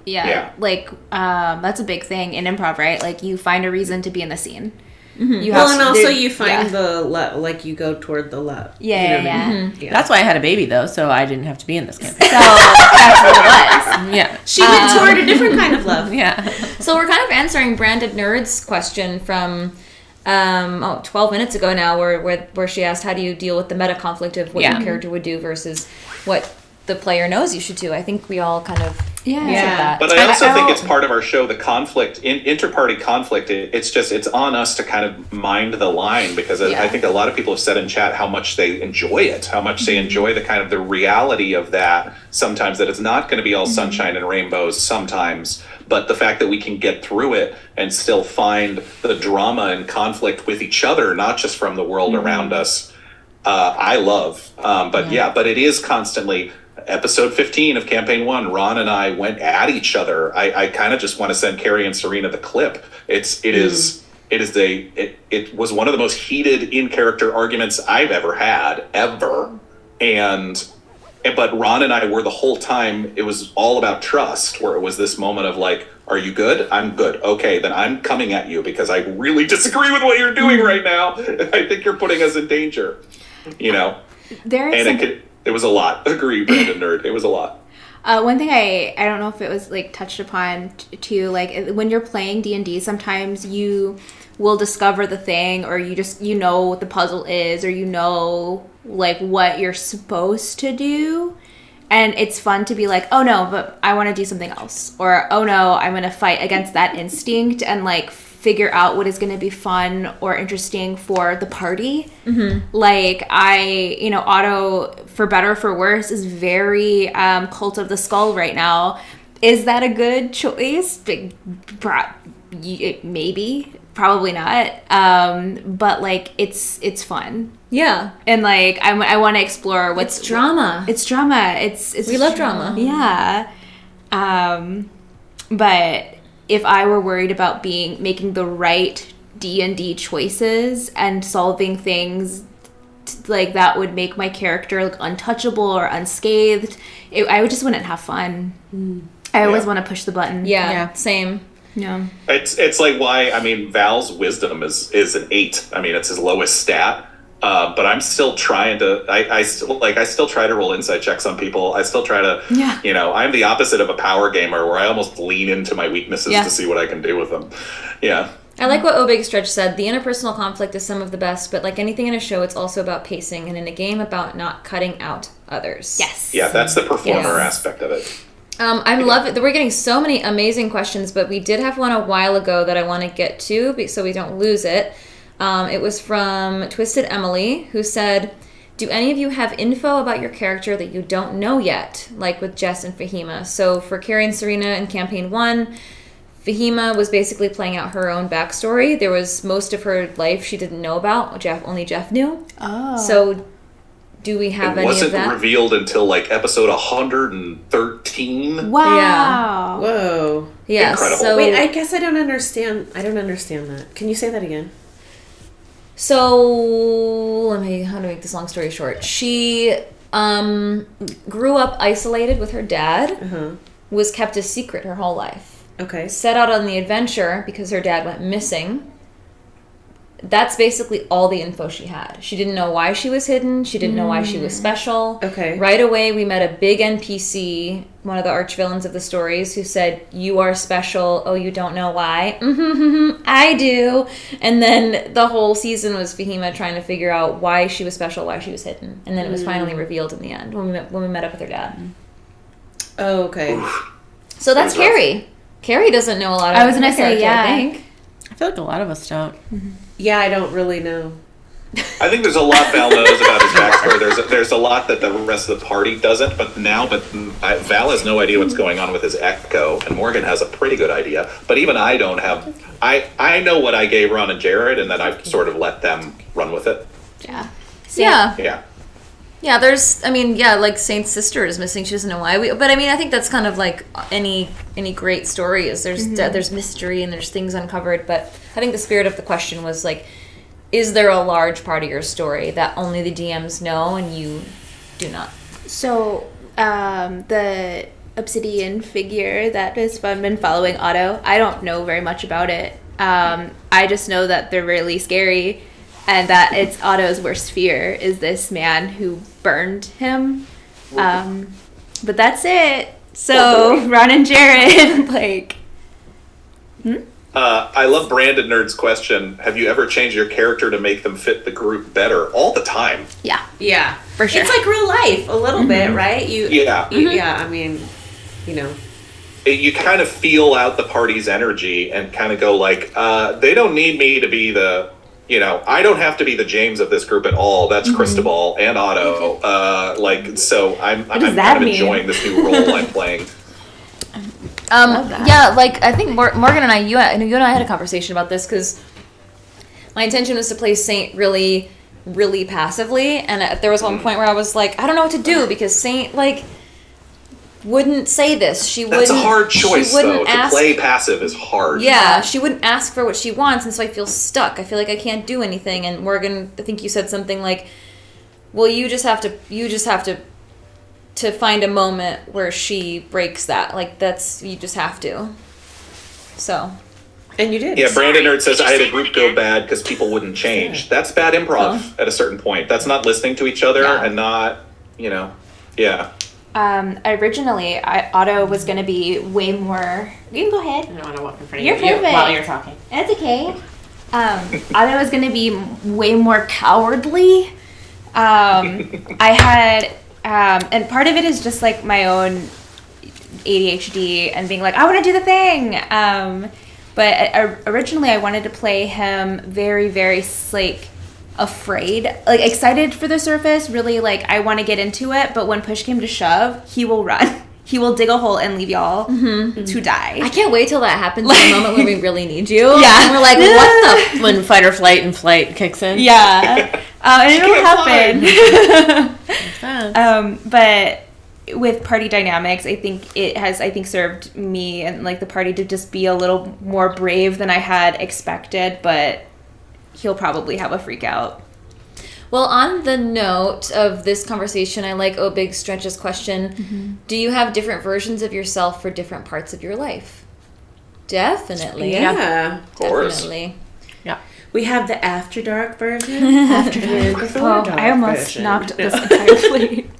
Yeah. like that's a big thing in improv, right? Like you find a reason to be in the scene. You Well, and also there- you find yeah. like you go toward the left. Yeah. That's why I had a baby, though, so I didn't have to be in this campaign. So that's what it was. Yeah. She went toward a different kind of love. Yeah. So we're kind of answering Branded Nerd's question from 12 minutes ago now, where she asked, how do you deal with the meta conflict of what your character would do versus what the player knows you should do? I think we all kind of answered that. But I also think it's part of our show, the conflict, inter-party conflict. It's on us to kind of mind the line, because I think a lot of people have said in chat how much they enjoy it, how much they enjoy the kind of the reality of that sometimes, that it's not going to be all sunshine and rainbows sometimes, but the fact that we can get through it and still find the drama and conflict with each other, not just from the world around us, I love. But it is constantly... Episode 15 of Campaign 1, Ron and I went at each other. I kind of just want to send Kari and Surena the clip. It was one of the most heated in-character arguments I've ever had, ever. But Ron and I were the whole time, it was all about trust, where it was this moment of like, are you good? I'm good. Okay, then I'm coming at you because I really disagree with what you're doing right now. I think you're putting us in danger. It was a lot. Agree, Brandon Nerd. It was a lot. One thing I don't know if it was like touched upon too, like when you're playing D&D, sometimes you will discover the thing, or you know what the puzzle is, or you know like what you're supposed to do, and it's fun to be like, oh no, but I want to do something else, or oh no, I'm gonna fight against that instinct, and like figure out what is going to be fun or interesting for the party. Like Otto, for better or for worse, is very Cult of the Skull right now. Is that a good choice? Maybe, probably not. But like it's fun. Yeah. And like I want to explore what's drama. It's drama. It's we love drama. Yeah. But if I were worried about making the right D&D choices and solving things like that would make my character look untouchable or unscathed, I just wouldn't have fun. I always want to push the button. Yeah. Same. Yeah. It's like why, Val's wisdom is an 8. It's his lowest stat. But I'm still trying to. I still try to roll insight checks on people. I still try to. Yeah. I'm the opposite of a power gamer, where I almost lean into my weaknesses to see what I can do with them. Yeah. I like what Big Stretch said. The interpersonal conflict is some of the best, but like anything in a show, it's also about pacing, and in a game, about not cutting out others. Yes. Yeah, that's the performer aspect of it. I love it. We're getting so many amazing questions, but we did have one a while ago that I want to get to, so we don't lose it. It was from Twisted Emily, who said, do any of you have info about your character that you don't know yet, like with Jess and Fahima? So for Kari and Surena in Campaign 1, Fahima was basically playing out her own backstory. There was most of her life she didn't know about. Only Jeff knew. Oh. So do we have any of that? It wasn't revealed until like episode 113. Wow. Yeah. Whoa. Yeah. Incredible. So, wait, I guess I don't understand that. Can you say that again? So how to make this long story short. She grew up isolated with her dad, was kept a secret her whole life. Okay. Set out on the adventure because her dad went missing. That's basically all the info she had. She didn't know why she was hidden. She didn't know why she was special. Okay. Right away, we met a big NPC, one of the arch-villains of the stories, who said, you are special. Oh, you don't know why? I do. And then the whole season was Fahima trying to figure out why she was special, why she was hidden. And then it was finally revealed in the end when we met up with her dad. Oh, okay. So that's Kari. Kari doesn't know a lot about I was going to say, I think. I feel like a lot of us don't. Yeah, I don't really know. I think there's a lot Val knows about his backstory. There's a lot that the rest of the party doesn't, but Val has no idea what's going on with his echo, and Morgan has a pretty good idea. But even I don't have... I know what I gave Ron and Jared, and then I've sort of let them run with it. Yeah. Yeah. Yeah. Yeah, there's, I mean, yeah, like Saint's sister is missing. She doesn't know why. But I mean, I think that's kind of like any great story is there's mystery and there's things uncovered. But I think the spirit of the question was like, is there a large part of your story that only the DMs know and you do not? So, the obsidian figure that has been following Otto, I don't know very much about it. I just know that they're really scary and that it's Otto's worst fear is this man who burned him. But that's it. So, Ron and Jared, like... I love Brandon Nerd's question. Have you ever changed your character to make them fit the group better? All the time. Yeah. Yeah. For sure. It's like real life, a little bit, right? Yeah. Yeah, I mean, you know. You kind of feel out the party's energy and kind of go like, they don't need me to be the, I don't have to be the James of this group at all. That's Cristobal and Otto. So I'm kind of enjoying this new role I'm playing. Yeah, like I think Morgan and you and I had a conversation about this because my intention was to play Saint really, really passively, and there was one point where I was like, I don't know what to do because Saint like wouldn't say this. That's a hard choice though. To play passive is hard. Yeah, she wouldn't ask for what she wants, and so I feel stuck. I feel like I can't do anything. And Morgan, I think you said something like, "Well, you just have to find a moment where she breaks that. Like you just have to." So. And you did. Yeah, Brandon Nerd says I had a group go bad because people wouldn't change. That's bad improv at a certain point. That's not listening to each other and not, yeah. Originally, Otto was going to be way more... You can go ahead. I don't want to walk in front of You're perfect. while you're talking. That's okay. Otto was going to be way more cowardly. I had... and part of it is just like my own ADHD and being like, I want to do the thing. But originally I wanted to play him very, very like afraid, like excited for the surface, really like I want to get into it. But when push came to shove, he will run. He will dig a hole and leave y'all to die. I can't wait till that happens in the moment when we really need you. Yeah. And we're like, what the... When fight or flight and flight kicks in. Yeah. And it'll happen. But with party dynamics, I think it has, served me and like the party to just be a little more brave than I had expected, but he'll probably have a freak out. Well, on the note of this conversation, I like Big Stretch's question. Do you have different versions of yourself for different parts of your life? Definitely. Yeah. Of course. Definitely. Yeah. We have the After Dark version. After Dark. Before Dark I almost version. knocked this entire plate.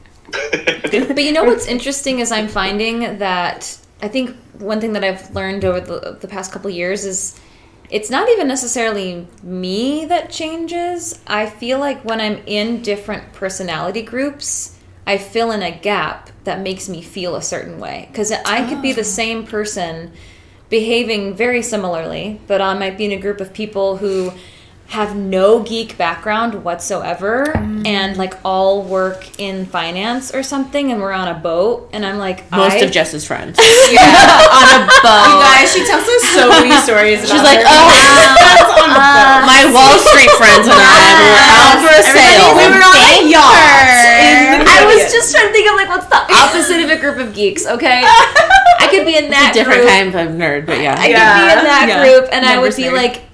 But you know what's interesting is I'm finding that I think one thing that I've learned over the past couple of years is it's not even necessarily me that changes. I feel like when I'm in different personality groups, I fill in a gap that makes me feel a certain way. Because I could be the same person behaving very similarly, but I might be in a group of people who have no geek background whatsoever and like all work in finance or something, and we're on a boat, and I'm like Most of Jess's friends. on a boat. You guys, she tells us so many stories about She's like, my Wall Street friends and I were out for a sail. We were on a yacht. I was just trying to think of like what's the opposite of a group of geeks, okay? I could be in that It's a different group. kind of nerd, but yeah. I could be in that group, and I would be Numbers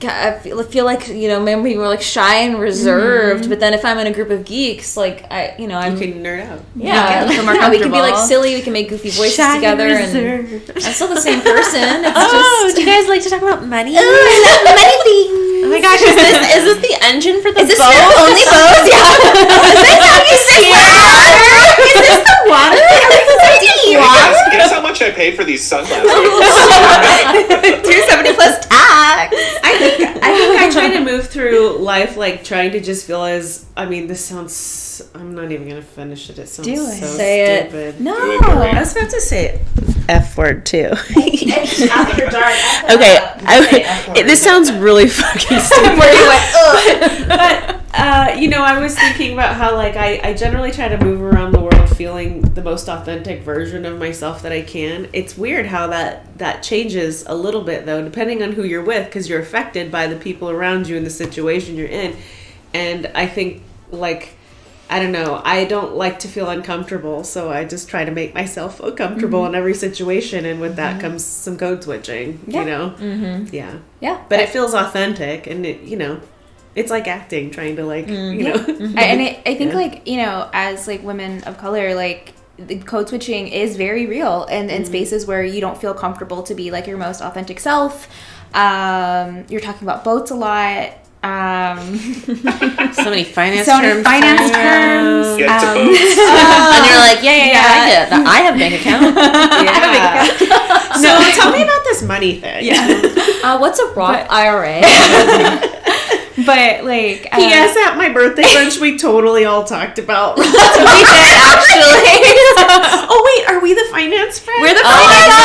I feel like maybe we were like shy and reserved, but then if I'm in a group of geeks, like I'm You can nerd out. yeah, feel more we can be like comfortable. silly, we can make goofy voices Shy together, and I'm still the same person. It's just do you guys like to talk about money? I love many things. Oh my gosh, is this the engine for the boat? Only boat? Yeah. Is this the water? Guess how much I pay for these sunglasses? $270 plus tax. I think I try to move through life like trying to just feel as this sounds I'm not even gonna finish it. It sounds Do it. so Say it. stupid. No. I was about to say F word too. After dark. Okay, this sounds really fucking stupid. But I was thinking about how like I generally try to move around the world feeling the most authentic version of myself that I can. It's weird how that changes a little bit though, depending on who you're with, because you're affected by the people around you and the situation you're in. And I think like I don't know. I don't like to feel uncomfortable, so I just try to make myself feel comfortable in every situation, and with that comes some code switching, you know? Yeah. Yeah. But it feels authentic, and it, you know, it's like acting, trying to like, you know. I think like, you know, as like women of color, like the code switching is very real, and in spaces where you don't feel comfortable to be like your most authentic self. You're talking about boats a lot. So many finance So terms. many finance terms. Get to boats. And you're like, yeah, I get that. I have a bank account. So tell me about this money thing. Yeah. What's a Roth IRA? But like, P.S. At my birthday brunch, we totally all talked about. we did actually. Oh wait, are we the finance friends? We're the finance.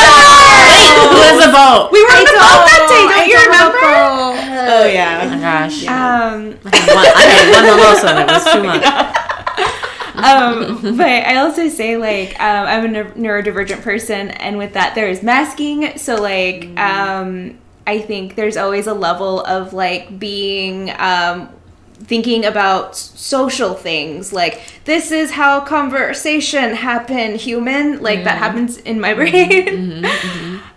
Wait, who has a vote? We were on the boat that day. I Don't you remember? Oh Oh yeah. my gosh. Um, I had one mimosa and it was too much. but I also say like I'm a neurodivergent person, and with that there's masking. So like I think there's always a level of like being thinking about social things, like this is how conversation happen, human, like that happens in my brain.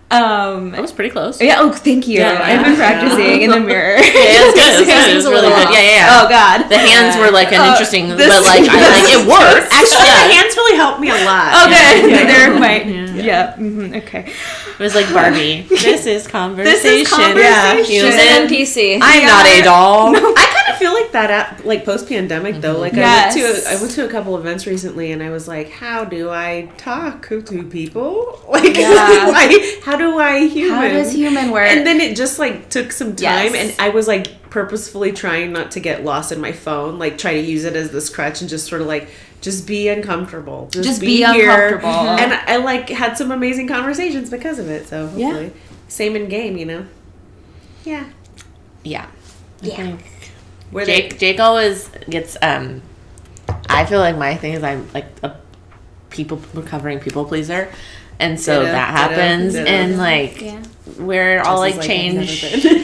That was pretty close. Yeah. Oh, thank you. Yeah, I've been practicing in the mirror. Yeah, it's good. It was really good. Yeah. Oh God. The hands were like an interesting, this- but like it worked. Actually, the hands really helped me a lot. Okay. Yeah. They're my. Yeah. Okay. It was like Barbie. This is conversation. This is conversation. She's an NPC. I'm not a doll. I kind of feel like that at like post pandemic though. Like Yes. I went to a couple events recently, and I was like, how do I talk to people? Like, how do I human? How does human work? And then it just like took some time, Yes. and I was like purposefully trying not to get lost in my phone, like try to use it as this crutch and just sort of like just be uncomfortable. Just be here. uncomfortable. And I like had some amazing conversations because of it. So hopefully, same in game, you know. Yeah. Yeah. Yeah. Where Jake always gets. I feel like my thing is I'm like a recovering people pleaser, and so Ditto, that happens, ditto. and like Yeah. where I'll Jess is like I've never change been.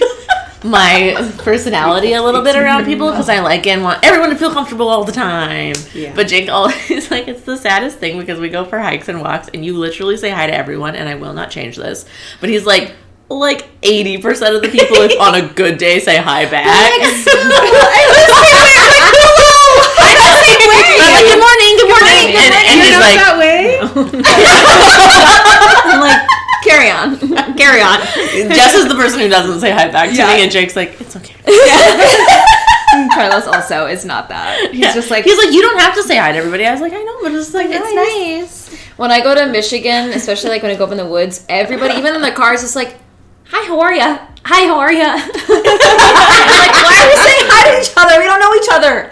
my personality a little bit around people because I like and want everyone to feel comfortable all the time. Yeah. But Jake always like it's the saddest thing because we go for hikes and walks and you literally say hi to everyone, and I will not change this. But he's like 80% of the people if on a good day say hi back. I was the same way. I'm like, good morning. And he's like, that way. I'm like, carry on. Jess is the person who doesn't say hi back to me, and Jake's like, it's okay. Carlos also is not that. He's just like, he's like, you don't have to say hi to everybody. I was like, I know, but it's like it's nice. nice. When I go to Michigan, especially like when I go up in the woods, everybody, even in the car, is just like, hi, how are ya? Hi, how are ya? I'm like, why are we saying hi to each other? We don't know each other.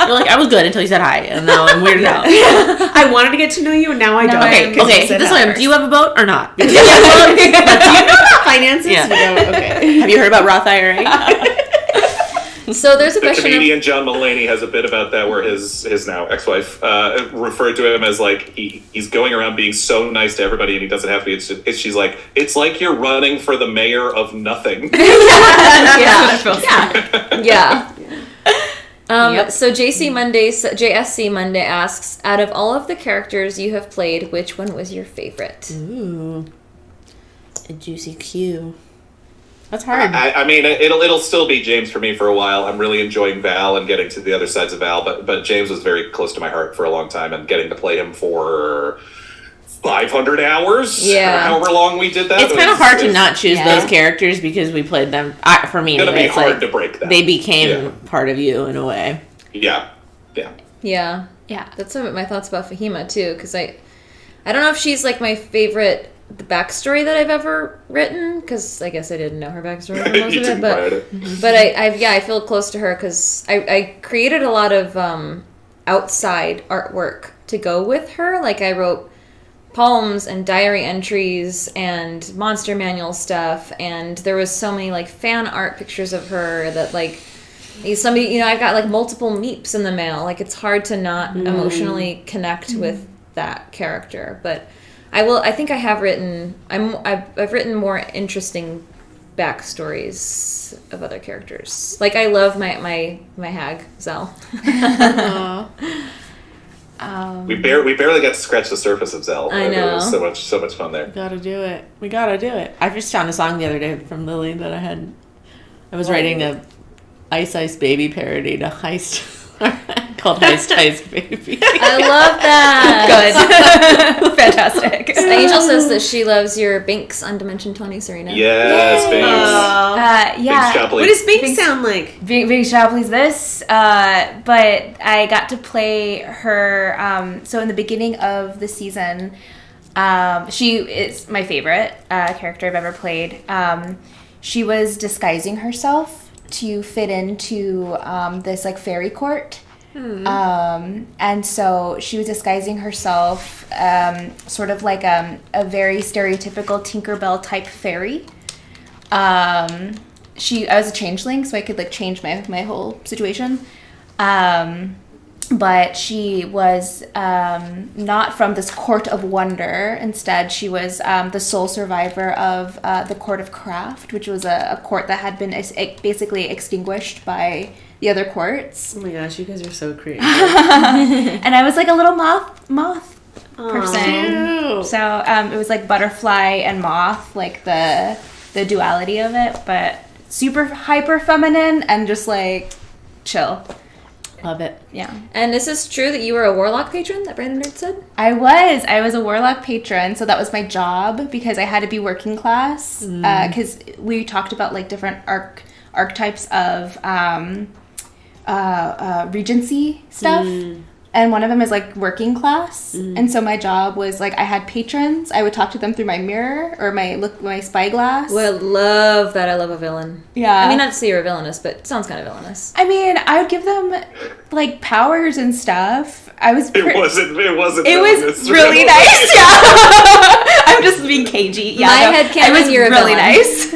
You're like, I was good until you said hi, and now I'm weirded out. I wanted to get to know you, and now I don't. Okay, 'cause you okay. said This that one, do you first. have a boat or not? Do you know about finances? Yeah. You don't? Okay. Have you heard about Roth IRA? So there's a The question of, comedian John Mulaney has a bit about that where his now ex-wife referred to him as like he's going around being so nice to everybody and he doesn't have to be. She's like, it's like you're running for the mayor of nothing. yeah. So JSC Monday asks, out of all of the characters you have played, which one was your favorite? Ooh, a juicy Q. That's hard. I mean, it'll still be James for me for a while. I'm really enjoying Val and getting to the other sides of Val, but James was very close to my heart for a long time, and getting to play him for 500 hours, or however long we did that. It's kind of hard to not choose those characters because we played them. For me, It's gonna anyway, be hard like, to break that. they became part of you in a way. Yeah. Yeah. That's some of my thoughts about Fahima too, because I don't know if she's like my favorite the backstory that I've ever written, because I guess I didn't know her backstory for most You of it, didn't write it. but I feel close to her because I created a lot of outside artwork to go with her. Like I wrote poems and diary entries and monster manual stuff, and there was so many like fan art pictures of her that like somebody, I've got like multiple meeps in the mail. Like it's hard to not emotionally connect with that character, but I think I have written. I've written more interesting backstories of other characters. Like, I love my hag, Zell. We barely got to scratch the surface of Zell. I know. There was so much fun there. We gotta do it. I just found a song the other day from Lily that I was writing a Ice Ice Baby parody to Heist. Called Heist Baby. I love that. Good. Fantastic. Angel says that she loves your Binks on Dimension 20, Surena. Yes, Binks. Yeah. Binks What does Bink sound like? Big Shapley's this, but I got to play her. So in the beginning of the season, she is my favorite character I've ever played. She was disguising herself to fit into this like fairy court. And so she was disguising herself sort of like a very stereotypical Tinkerbell type fairy. I was a changeling, so I could like change my whole situation. But she was not from this court of wonder. Instead, she was the sole survivor of the court of craft, which was a court that had been basically extinguished by the other courts. Oh my gosh, you guys are so creative. And I was like a little moth person. So it was like butterfly and moth, like the duality of it, but super hyper feminine and just like chill. Love it. Yeah. And is this true that you were a warlock patron that Brandon Nerd said? I was a warlock patron, so that was my job because I had to be working class because we talked about like different archetypes of Regency stuff. And one of them is like working class. And so my job was like I had patrons. I would talk to them through my mirror or my spyglass. Well, I love that. I love a villain. Yeah. I mean, not to say you're a villainous, but it sounds kind of villainous. I mean, I would give them like powers and stuff. It wasn't It was villainous, really nice. Yeah. I'm just being cagey. Yeah. My headcanon, I was you're a really villain. nice.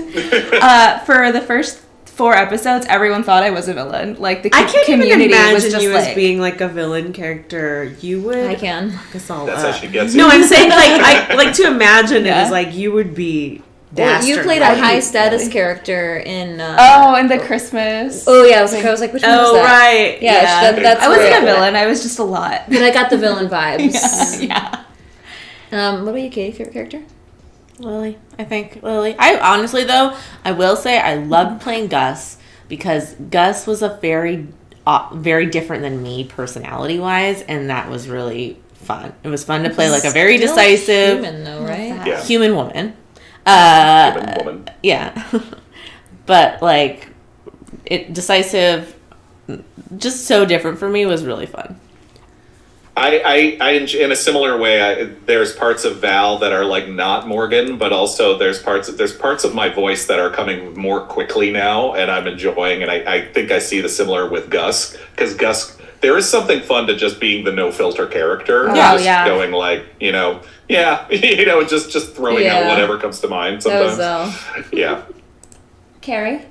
For the first 4 episodes, everyone thought I was a villain. Like the I can't community even imagine was just you like as being like a villain character. You would. I can. Fuck us all That's up. how she gets No, it. I'm saying like I like to imagine it Yeah. as like you would be. Well, you played a dastardly. high status character in. and the Christmas. Oh yeah, I was like, which one was Oh that? right. Yeah, that's I wasn't right. a villain. I was just a lot. But I got the villain vibes. Yeah. What about you, Katie? Favorite character? Lily. I think Lily. I honestly though, I will say I loved playing Gus because Gus was a very different than me personality wise, and that was really fun. It was fun to play like a very Still decisive human, though, right? Yeah. human woman. Human woman. Yeah. But like decisive, just so different for me was really fun. I in a similar way, there's parts of Val that are like not Morgan, but also there's parts of my voice that are coming more quickly now, and I'm enjoying. And I think I see the similar with Gus, because Gus, there is something fun to just being the no filter character, just going like just throwing out whatever comes to mind sometimes. Yeah. Carrie.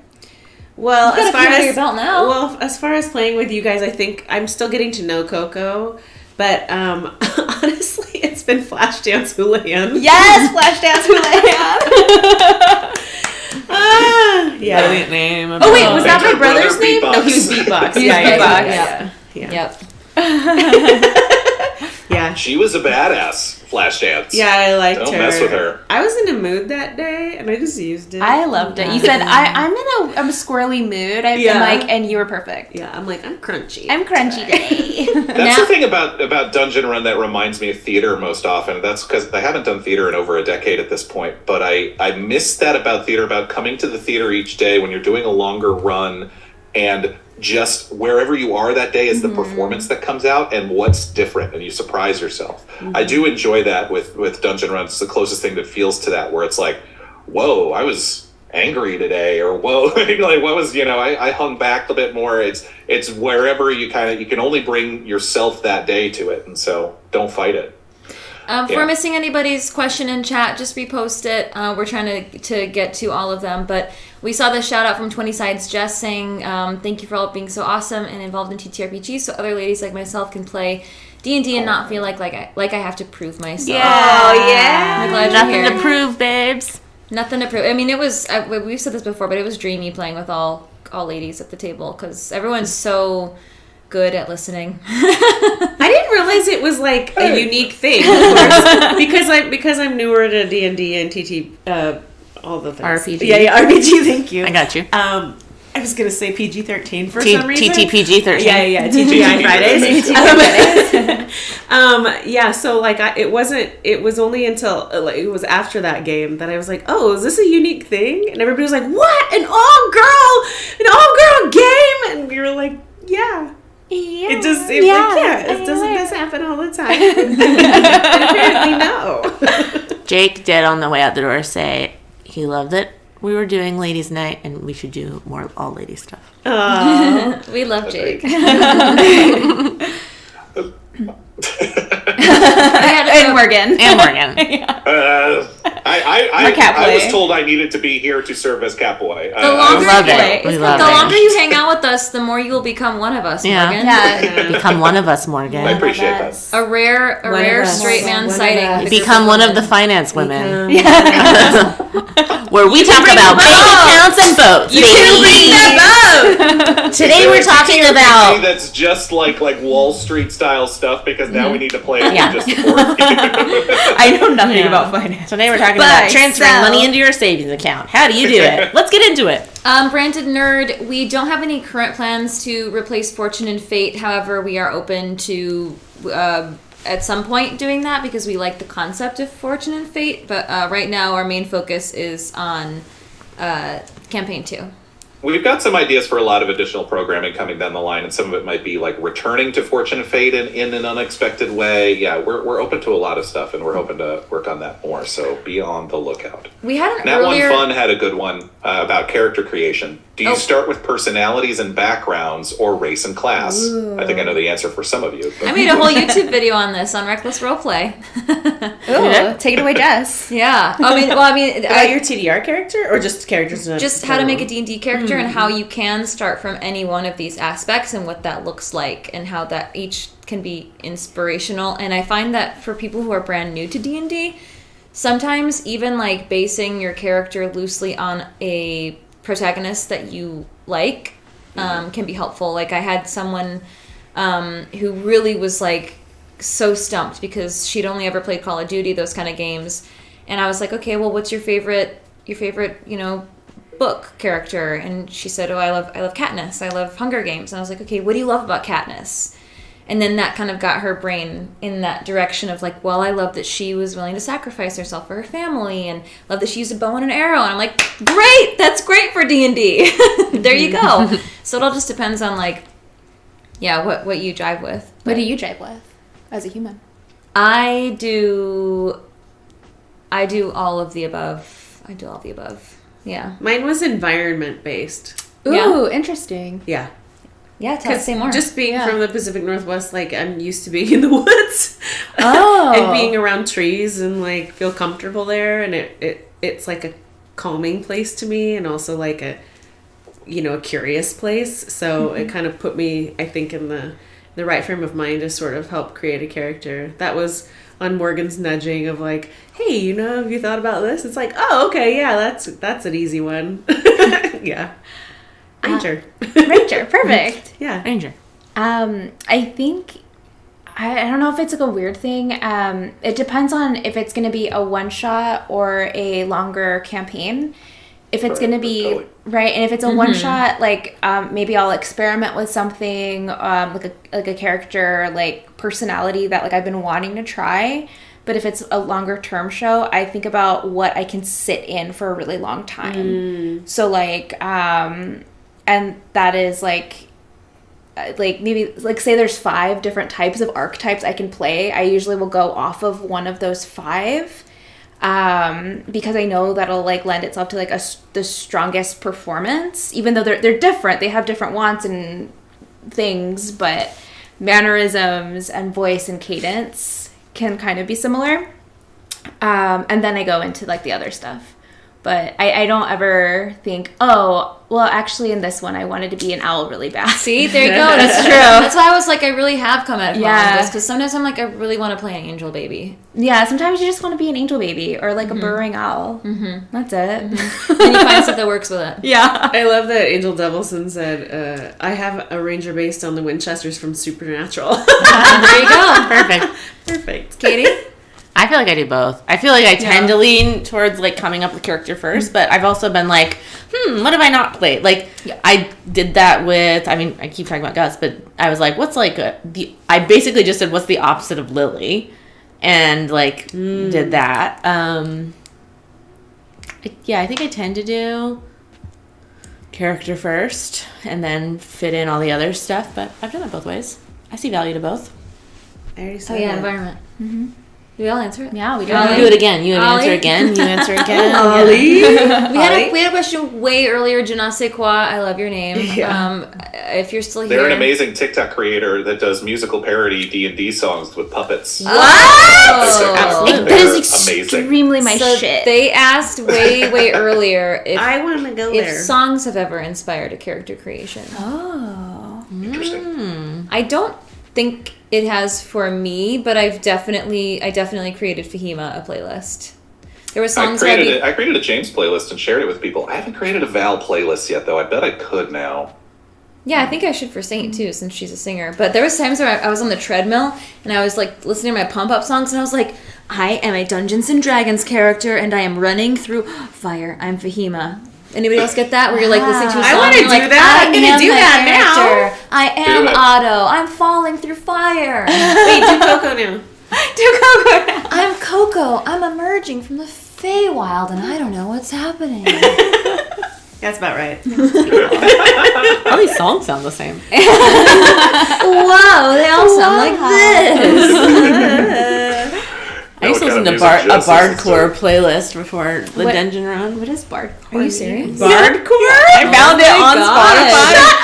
Well, You got a few under your belt now. as far as playing with you guys, I think I'm still getting to know Coco. But honestly, it's been Flashdance Houlihan. Yes, Flashdance Houlihan. Yeah. Brilliant name. Oh wait, was that my Brother brother's name? Beatbox. No, he was Beatbox. He was Yeah, Beatbox. Yep. yeah. She was a badass, Flashdance. Yeah, I liked Don't her. mess with her. I was in a mood that day, and I just used it. I loved it. You said I'm in a squirrely mood. I'm like, and you were perfect. Yeah, I'm like, I'm crunchy. I'm crunchy today. That's the thing about Dungeon Run that reminds me of theater most often. That's because I haven't done theater in over a decade at this point. But I miss that about theater, about coming to the theater each day when you're doing a longer run, and just wherever you are that day is the performance that comes out and what's different, and you surprise yourself. I do enjoy that with Dungeon Run. It's the closest thing that feels to that, where it's like, whoa, I was angry today, or whoa, like what was, I hung back a bit more. It's wherever you can only bring yourself that day to it, and so don't fight it. If we're missing anybody's question in chat, just repost it. We're trying to get to all of them, but we saw the shout out from 20 Sides Jess saying, thank you for all being so awesome and involved in TTRPG so other ladies like myself can play D&D and not feel like I have to prove myself. Oh yeah. I'm glad you're Nothing here. to prove, babes. Nothing to prove. I mean, it was, we've said this before, but it was dreamy playing with all ladies at the table because everyone's so good at listening. I didn't realize it was like a unique thing, of course, because I'm newer to D&D and TT, all the things. RPG. Yeah, RPG. Thank you. I got you. I was gonna say PG-13 for some reason. TTPG-13. Yeah, TGI Fridays. Yeah, so like it was only until it was after that game that I was like, oh, is this a unique thing? And everybody was like, what? An all-girl game? And we were like, yeah. It does happen all the time. And apparently no. Jake did on the way out the door say he loved it. We were doing ladies' night, and we should do more all ladies stuff. We love Jake. And Morgan. I was told I needed to be here to serve as Catboy. The longer you hang out with us, the more you will become one of us, Morgan. Yeah. Become one of us, Morgan. I appreciate that. A rare straight man sighting. Become one of the finance women. Where we talk about bank accounts and boats. You can bring that boat. Today we're talking about... That's just like Wall Street style stuff because now we need to play it Yeah. just support you. I know nothing about finance. Today we're talking about transferring money into your savings account. How do you do it? Let's get into it. Branded Nerd, we don't have any current plans to replace Fortune and Fate. However, we are open to at some point doing that because we like the concept of Fortune and Fate. But right now our main focus is on Campaign 2. We've got some ideas for a lot of additional programming coming down the line, and some of it might be like returning to Fortune and Fate in an unexpected way. Yeah, we're open to a lot of stuff, and we're hoping to work on that more. So be on the lookout. We had an Nat earlier... One Fun had a good one about character creation. Do you start with personalities and backgrounds or race and class? Ooh. I think I know the answer for some of you. But. I made a whole YouTube video on this on Reckless Roleplay. Ooh, take it away, Jess. Yeah. About your TDR character or just characters? Just how to make a D&D character and how you can start from any one of these aspects and what that looks like and how that each can be inspirational. And I find that for people who are brand new to D&D, sometimes even like basing your character loosely on a protagonist that you like can be helpful. Like I had someone who really was like so stumped because she'd only ever played Call of Duty, those kind of games, and I was like, okay, well, what's your favorite book character? And she said, I love Katniss, I love Hunger Games. And I was like, okay, what do you love about Katniss? And then that kind of got her brain in that direction of like, well, I love that she was willing to sacrifice herself for her family, and love that she used a bow and an arrow. And I'm like, great, that's great for D&D. There you go. So it all just depends on like, what you jive with. What do you jive with as a human? I do all of the above. Yeah. Mine was environment based. Ooh, interesting. Yeah. Yeah, say more. Just being from the Pacific Northwest, like I'm used to being in the woods. Oh. And being around trees and like feel comfortable there, and it's like a calming place to me, and also like a curious place. So it kind of put me, I think, in the right frame of mind to sort of help create a character. That was on Morgan's nudging of like, hey, have you thought about this? It's like, oh, okay, yeah, that's an easy one. Yeah. Ranger, perfect. Yeah. Ranger. I think, I don't know if it's like a weird thing. It depends on if it's going to be a one-shot or a longer campaign. If it's going to be, right, and if it's a one-shot, like, maybe I'll experiment with something, like a character, like, personality that, like, I've been wanting to try. But if it's a longer-term show, I think about what I can sit in for a really long time. So, like, and that is, like maybe, like, say there's 5 different types of archetypes I can play. I usually will go off of one of those 5. Because I know that'll like lend itself to like the strongest performance, even though they're different. They have different wants and things, but mannerisms and voice and cadence can kind of be similar. And then I go into like the other stuff But I don't ever think, oh, well, actually in this one I wanted to be an owl really bad. See, there you go. That's true. That's why I was like, I really have come at Yeah. because sometimes I'm like, I really want to play an angel baby. Yeah, sometimes you just want to be an angel baby or like a burrowing owl. Mm-hmm. That's it. And you find stuff that works with it. Yeah. I love that Angel Devilson said, I have a ranger based on the Winchesters from Supernatural. There you go. Perfect. Perfect. Katie? I feel like I do both. I feel like I tend to lean towards like coming up with character first, but I've also been like, what have I not played? Like, I did that with, I mean, I keep talking about Gus, but I was like, what's like I basically just said, what's the opposite of Lily? And like, did that. I think I tend to do character first and then fit in all the other stuff, but I've done it both ways. I see value to both. I already Oh, said yeah, that. environment. Mm-hmm. We all answer it? Yeah, we do. You do it again. You Ollie? answer again. You answer again. Ollie. We had a question way earlier, Je ne sais quoi, I love your name. Yeah. If you're still here. They're an amazing TikTok creator that does musical parody D&D songs with puppets. What? Absolutely. That is They're amazing. extremely my So shit. they asked way earlier if I want to go if there. songs have ever inspired a character creation. Oh. Interesting. I don't think it has for me, but I definitely created Fahima a playlist. There were songs I created a James playlist and shared it with people. I haven't created a Val playlist yet, though. I bet I could now. Yeah, I think I should for singing too, since she's a singer. But there was times where I was on the treadmill and I was like listening to my pump up songs, and I was like, I am a Dungeons and Dragons character, and I am running through fire. I'm Fahima. Anybody else get that? Where you're like listening to a song, I wanna and you're do like, that. I I'm gonna am do my that now. character. I am Do it. Otto. I'm falling through fire. Wait, do Coco now. I'm Coco. I'm emerging from the Feywild, and I don't know what's happening. That's about right. All these songs sound the same. Whoa, they all sound like this. I used to what listen kind to of music a Jess listens to? Bardcore playlist before the What- dungeon run. What is Bard? Are you serious? Bardcore? I found it on God. Spotify. Shut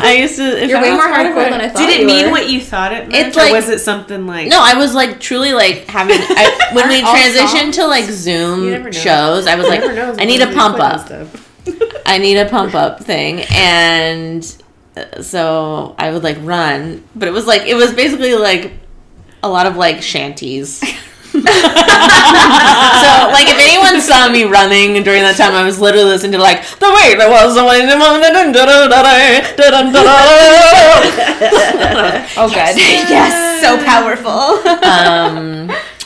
I used to. You're way more hardcore than I thought. Did it you mean were. what you thought it meant? It's or like- was it something like... No, I was like truly like having. When we all transitioned songs? to like You Zoom never know. shows, I was like, Never knows I need a when pump we quit up. and stuff. I need a pump up thing, and so I would like run, but it was basically like a lot of like shanties. So like if anyone saw me running during that time, I was literally listening to like the way there was Oh, God. Yes, so powerful.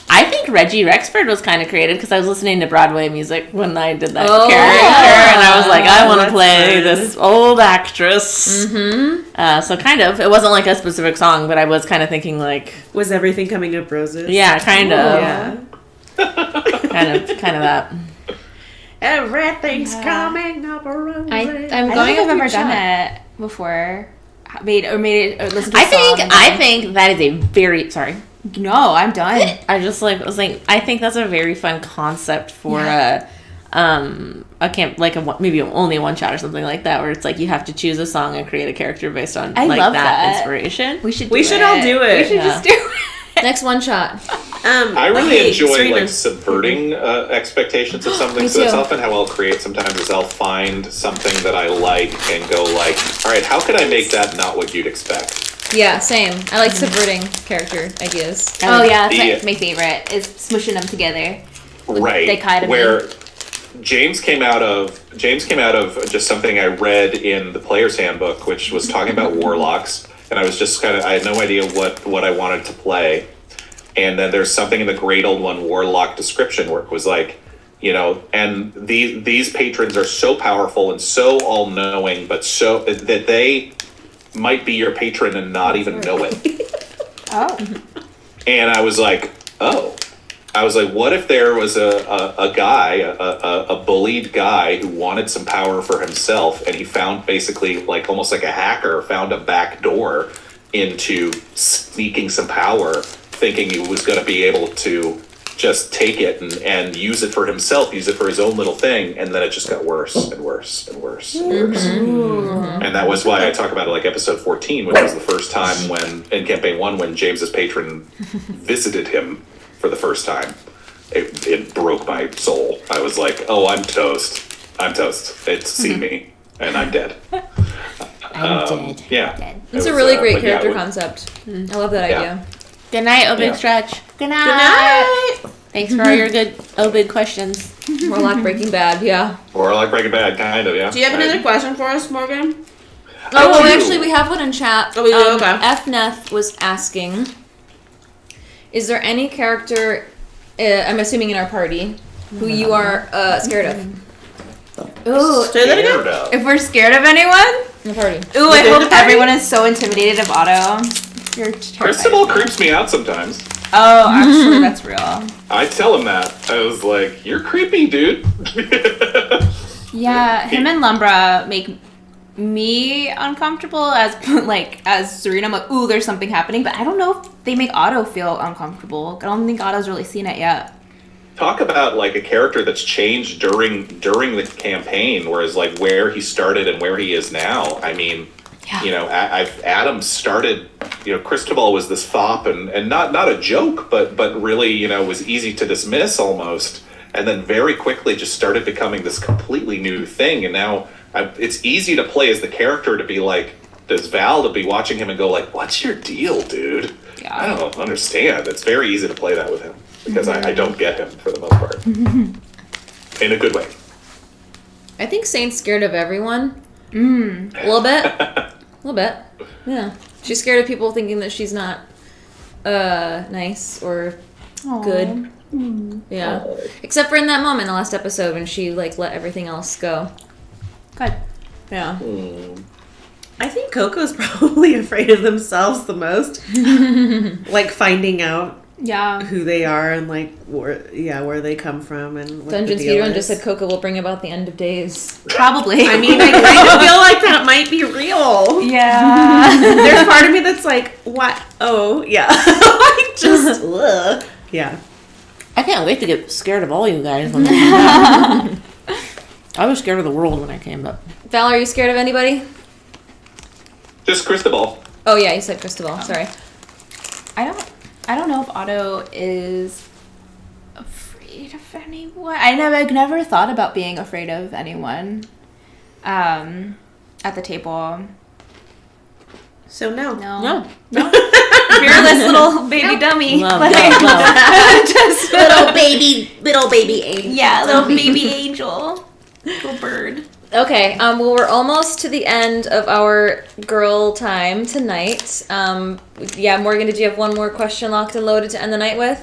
I think Reggie Rexford was kind of created because I was listening to Broadway music when I did that Oh. character, and I was like, I want to That's play fun. this old actress. Mm-hmm. So kind of, it wasn't like a specific song, but I was kind of thinking like, Was everything coming up roses? yeah, kind of, Yeah. kind of that. Everything's coming up roses. I'm I going don't think with I've your ever done shot. it before. Made it or listened to a I think song. I think that is a very sorry. No, I'm done. I just like was like I think that's a very fun concept for a camp like maybe only a one shot or something like that, where it's like you have to choose a song and create a character based on I like love that that. inspiration. We should. We should all do it. We should Yeah. just do it. Next one shot. I really okay, enjoy Serena. like subverting expectations of something. Me So that's too. often how I'll create. Sometimes is I'll find something that I like and go like, all right, how could I make that not what you'd expect? Yeah, same. I like subverting character ideas. Oh yeah, that's Yeah. my favorite is smushing them together. Right. dichotomy. Where James came out of just something I read in the player's handbook, which was talking about warlocks, and I was just I had no idea what I wanted to play. And then there's something in the Great Old One warlock description where it was like, and these patrons are so powerful and so all-knowing, but so that they might be your patron and not even know it. Oh. And I was like, what if there was a guy, a bullied guy who wanted some power for himself, and he found basically like almost like a hacker found a back door into sneaking some power, thinking he was going to be able to just take it and use it for himself, use it for his own little thing, and then it just got worse and worse and worse and worse. And that was why I talk about it like episode 14, which was the first time when in campaign 1 when James's patron visited him for the first time. it broke my soul. I was like, oh, I'm toast. It's see me, and I'm dead. I'm dead. Yeah. It's a really great character concept. I love that Yeah. idea. Good night, Big Stretch. Good night. Thanks for all your good big questions. Warlock Breaking Bad, yeah. Or like Breaking Bad, kind of, yeah. Do you have another question for us, Morgan? Oh, well, actually, we have one in chat. Oh, we do? Okay. FNeth was asking, is there any character, I'm assuming in our party, who you are scared of? Ooh, Say that again? if we're scared of anyone? In the party. Ooh, I Within hope the party? everyone is so intimidated of Otto. You're terrified. Cristobal creeps me out sometimes. Oh, actually, that's real. I tell him that. I was like, you're creepy, dude. Yeah, him and Lumbra make me uncomfortable as Surena. I'm like, ooh, there's something happening, but I don't know if they make Otto feel uncomfortable. I don't think Otto's really seen it yet. Talk about like a character that's changed during the campaign, whereas like where he started and where he is now. I mean, you know, Adam started. You know, Cristobal was this fop and not a joke, but really, you know, was easy to dismiss almost, and then very quickly just started becoming this completely new thing. And now it's easy to play as the character, to be like, does Val to be watching him and go like, what's your deal, dude? Yeah. I don't understand. It's very easy to play that with him because I don't get him for the most part. In a good way. I think Saint's scared of everyone. A little bit. A little bit. Yeah. She's scared of people thinking that she's not nice or good. Yeah. Except for in that moment in the last episode when she like let everything else go. Good. Yeah. I think Coco's probably afraid of themselves the most. Like finding out Yeah. who they are and like where they come from and what Dungeon the deal Speedrun is. just said Coco will bring about the end of days. Probably. I mean, I kind of feel like that might be real. yeah. There's part of me that's like, what? Oh, yeah. Like, just, ugh. Yeah. I can't wait to get scared of all you guys when I come back. I was scared of the world when I came up. Val, are you scared of anybody? Just Cristobal. Oh yeah, you said Cristobal. Sorry. I don't know if Otto is afraid of anyone. I've never thought about being afraid of anyone at the table. So, no. No. Fearless little baby dummy. Love, Like, love, love. just Little baby angel. yeah, little baby angel. Little bird. Okay, well, we're almost to the end of our girl time tonight. Yeah, Morgan, did you have one more question locked and loaded to end the night with?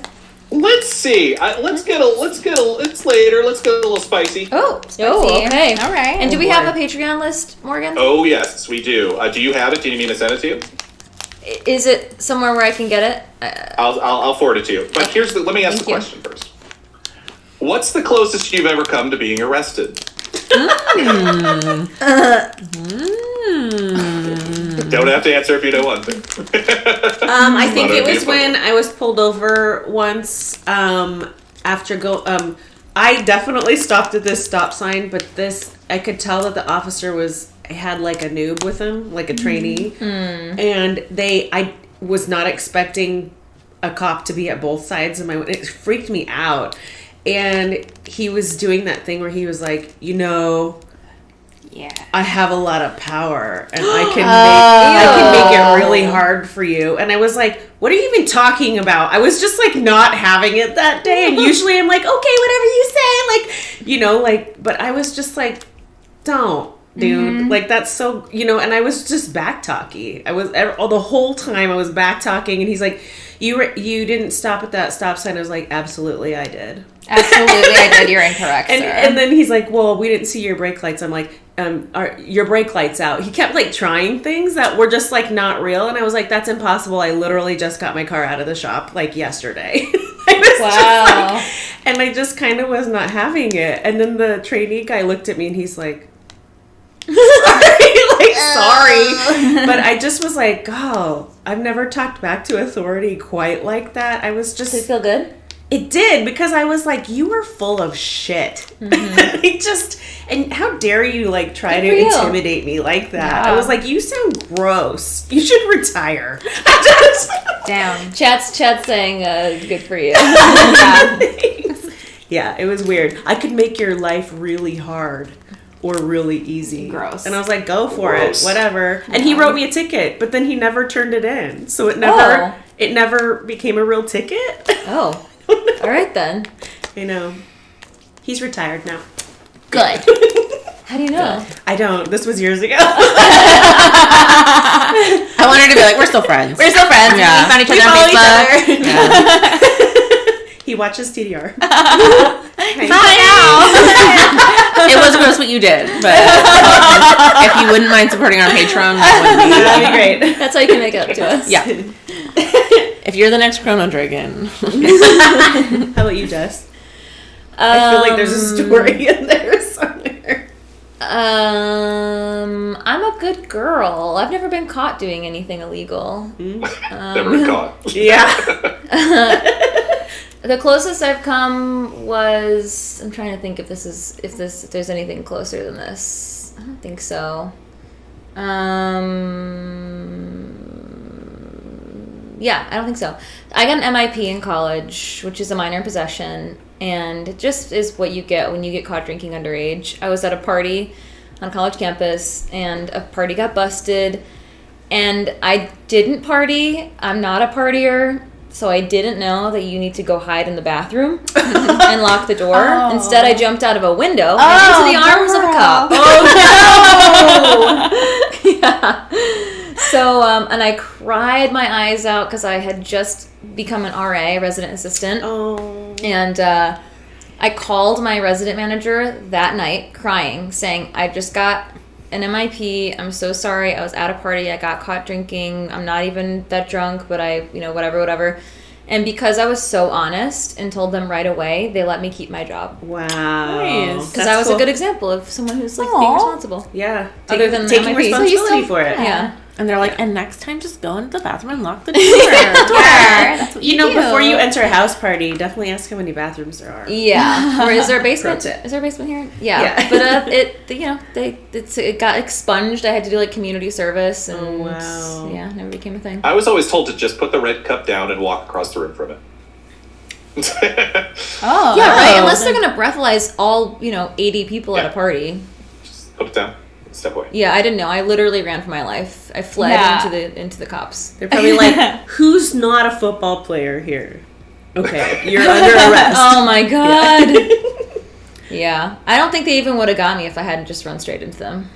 Let's see. It's later. Let's get a little spicy. Oh, spicy. Oh, okay. All right. And do we boy. have a Patreon list, Morgan? Oh yes, we do. Do you have it? Do you need me to send it to you? Is it somewhere where I can get it? I'll forward it to you. But let me ask the Thank you. question first. What's the closest you've ever come to being arrested? Don't have to answer if you don't want to. I think But it it'd be was fun. when I was pulled over once after I definitely stopped at this stop sign, but I could tell that the officer had like a noob with him, like a trainee. And I was not expecting a cop to be at both sides of it freaked me out. And he was doing that thing where he was like, Yeah. I have a lot of power and I can make it really hard for you. And I was like, what are you even talking about? I was just like not having it that day. And usually I'm like, okay, whatever you say. But I was just like, don't, dude. Like that's so, and I was just back talky. I was the whole time I was back talking and he's like, you didn't stop at that stop sign. I was like, absolutely I did. Absolutely, I did. You're incorrect, sir. And then he's like, well, we didn't see your brake lights. I'm like, are your brake lights out? He kept like trying things that were just like not real. And I was like, that's impossible. I literally just got my car out of the shop like yesterday. Wow. And I just kind of was not having it. And then the trainee guy looked at me and he's like, sorry. But I just was like, oh, I've never talked back to authority quite like that. I was just... Does it feel good? It did, because I was like, you are full of shit. And how dare you like try to intimidate me like that? Yeah. I was like, you sound gross. You should retire. Down. Chat's saying good for you. Yeah. Yeah, it was weird. I could make your life really hard or really easy. Gross. And I was like, go for Gross. it, whatever. And he wrote me a ticket, but then he never turned it in. So it never became a real ticket. Oh. All right then. You know. He's retired now. Good. How do you know? I don't. This was years ago. I want her to be like, we're still friends. We're still friends. Yeah. We found each We other on follow each Facebook. Yeah. He watches TDR. It was gross what you did, but if you wouldn't mind supporting our Patron, That'd be great. That's how you can make it up to us. Yeah. If you're the next Chrono Dragon. How about you, Jess? I feel like there's a story in there somewhere. I'm a good girl. I've never been caught doing anything illegal. Never caught. Yeah. The closest I've come was, I'm trying to think if there's anything closer than this. I don't think so. Yeah, I don't think so. I got an MIP in college, which is a minor in possession, and it just is what you get when you get caught drinking underage. I was at a party on a college campus, and a party got busted, and I didn't party. I'm not a partier, so I didn't know that you need to go hide in the bathroom and lock the door. Oh. Instead, I jumped out of a window and into the arms of a cop. Oh, Yeah. So, and I cried my eyes out because I had just become an RA, resident assistant. Oh. And I called my resident manager that night crying, saying, I just got an MIP. I'm so sorry. I was at a party. I got caught drinking. I'm not even that drunk, but whatever. And because I was so honest and told them right away, they let me keep my job. Wow. Nice. Because I was a good example of someone who's like being Aw. responsible. Yeah. Other than the taking MIP. responsibility for it. Yeah. And they're like, and next time just go into the bathroom and lock the door. That's what You know, do. before you enter a house party, definitely ask how many bathrooms there are. Yeah. Or is there a basement? Pro tip. Is there a basement here? Yeah. Yeah. But it got expunged. I had to do like community service, and Oh, wow. yeah, never became a thing. I was always told to just put the red cup down and walk across the room from it. Oh. Yeah, right. Unless they're gonna breathalyze all 80 people at a party. Just put it down. Step away. Yeah, I didn't know. I literally ran for my life. I fled Yeah. into the cops. They're probably like, who's not a football player here? Okay, you're under arrest. Oh my god. Yeah, I don't think they even would have got me if I hadn't just run straight into them.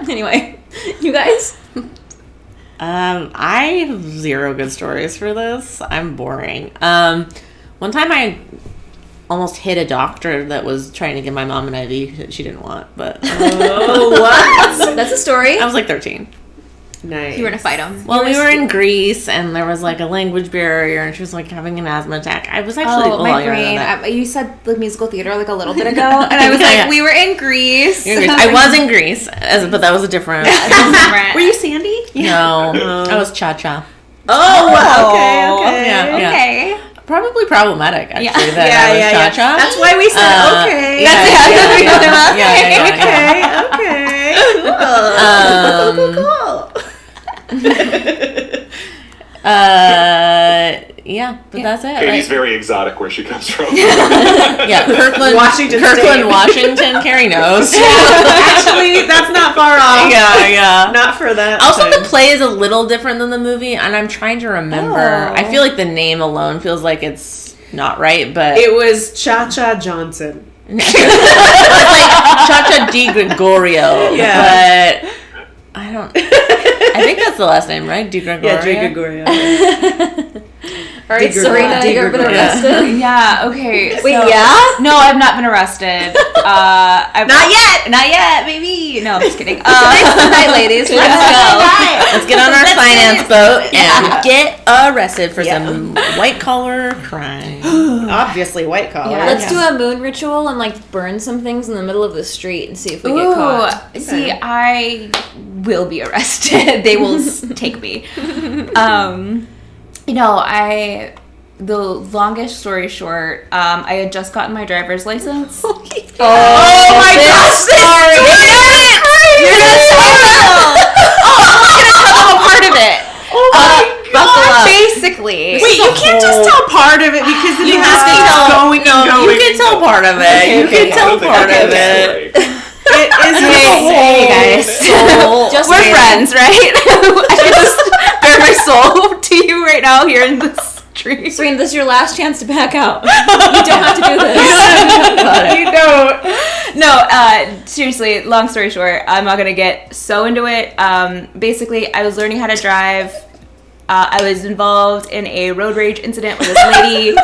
Anyway, you guys. I have zero good stories for this. I'm boring. One time I almost hit a doctor that was trying to give my mom an IV that she didn't want, but Oh, what? That's a story. I was like 13. Nice. You were to fight him. Well, we were in Greece, and there was like a language barrier, and she was like having an asthma attack. I was actually Oh, a my little younger brain. than that. You said like musical theater like a little bit ago, and I was Yeah, like, yeah. we were in Greece. You're in Greece. I was in Greece, but that was a different. Were you Sandy? No, I was cha-cha. Oh, wow. Okay, okay. Yeah, yeah. Okay. Probably problematic, actually. Yeah. That I was cha-cha. That's why we said okay. Yeah, but that's it. Katie's very exotic where she comes from. Yeah, Kirkland, Washington State. Washington. Carrie knows. Actually, that's not far off. Yeah. Not for that. Also, thing. the play is a little different than the movie, and I'm trying to remember. Oh. I feel like the name alone feels like it's not right, but It was Cha-Cha Johnson. it's like Cha-Cha Di Gregorio. Yeah. But I don't. I think that's the last name, right? Di Gregorio. Yeah, Jay Gregorio. All right, Digger- Serena, you ever been Digger- arrested? Yeah. Okay. Wait, so- yeah? No, I've not been arrested. Not yet. Not yet. Maybe. No, I'm just kidding. Night, ladies. Let's go. Let's get on our finance boat and get arrested for some white collar crime. Obviously, white collar. Yeah. Let's do a moon ritual and like burn some things in the middle of the street and see if we get caught. Ooh, see, I will be arrested. They will take me. The longest story short, I had just gotten my driver's license. Oh my gosh, Sorry. You're gonna tell a part of it. Oh my Basically. Wait, you can't just tell part of it because then You you have to tell we know. You can tell part of it. You can tell part of it. It is Hey guys, Just we're friends, right? I should just bare my soul to you right now here in this stream. Serena, this is your last chance to back out. You don't have to do this. You don't. No, seriously, long story short, I'm not going to get so into it. Basically, I was learning how to drive. I was involved in a road rage incident where this lady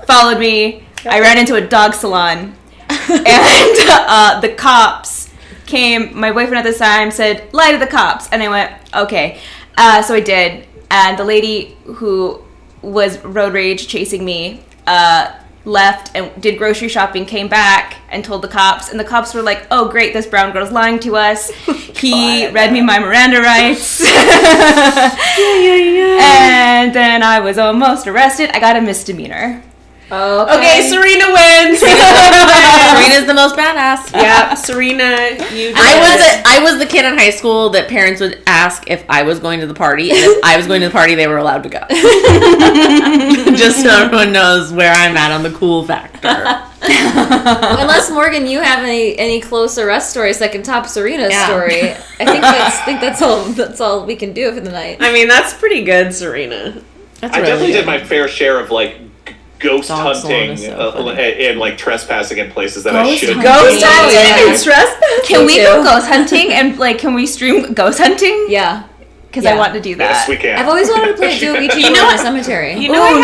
followed me. I ran into a dog salon. And the cops came. My boyfriend at this time said, "Lie to the cops." And I went, "Okay." So I did. And the lady who was road rage chasing me left and did grocery shopping, came back and told the cops. And the cops were like, "Oh, great, this brown girl's lying to us." He read me my Miranda rights. And then I was almost arrested. I got a misdemeanor. Okay, Serena wins. Serena's the most badass. Yeah, Serena, you. I was the kid in high school that parents would ask if I was going to the party, and if I was going to the party, they were allowed to go. Just so everyone knows where I'm at on the cool factor. Unless Morgan, you have any close arrest stories that can top Serena's story. I think that's all we can do for the night. I mean, that's pretty good, Serena. That's I really definitely good. did my fair share of like ghost Dog hunting salon is so funny. and like trespassing in places that I should. Ghost hunting yeah. and trespassing. Can we go ghost hunting and can we stream ghost hunting? Yeah. Because Yeah. I want to do that. Yes, we can. I've always wanted to play Geoguesser in a cemetery. You know, Ooh, I no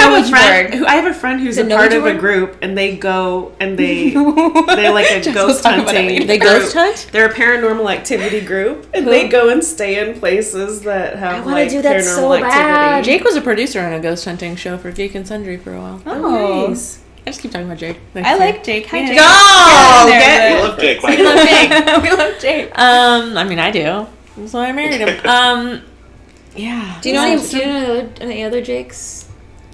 have a friend who's Is it a part of a Ouija board? group, and they go and they're like a ghost talking about hunting. it. They ghost hunt? They're a paranormal activity group, and they go and stay in places that have wanna like do that paranormal so bad. activity. Jake was a producer on a ghost hunting show for Geek and Sundry for a while. Oh. Nice. I just keep talking about Jake. I like Jake. Hi, Jake. Go! There, Get- I love Jake. We love Jake. We love Jake. I mean, I do. That's why I married him. Yeah. Do you know any other Jakes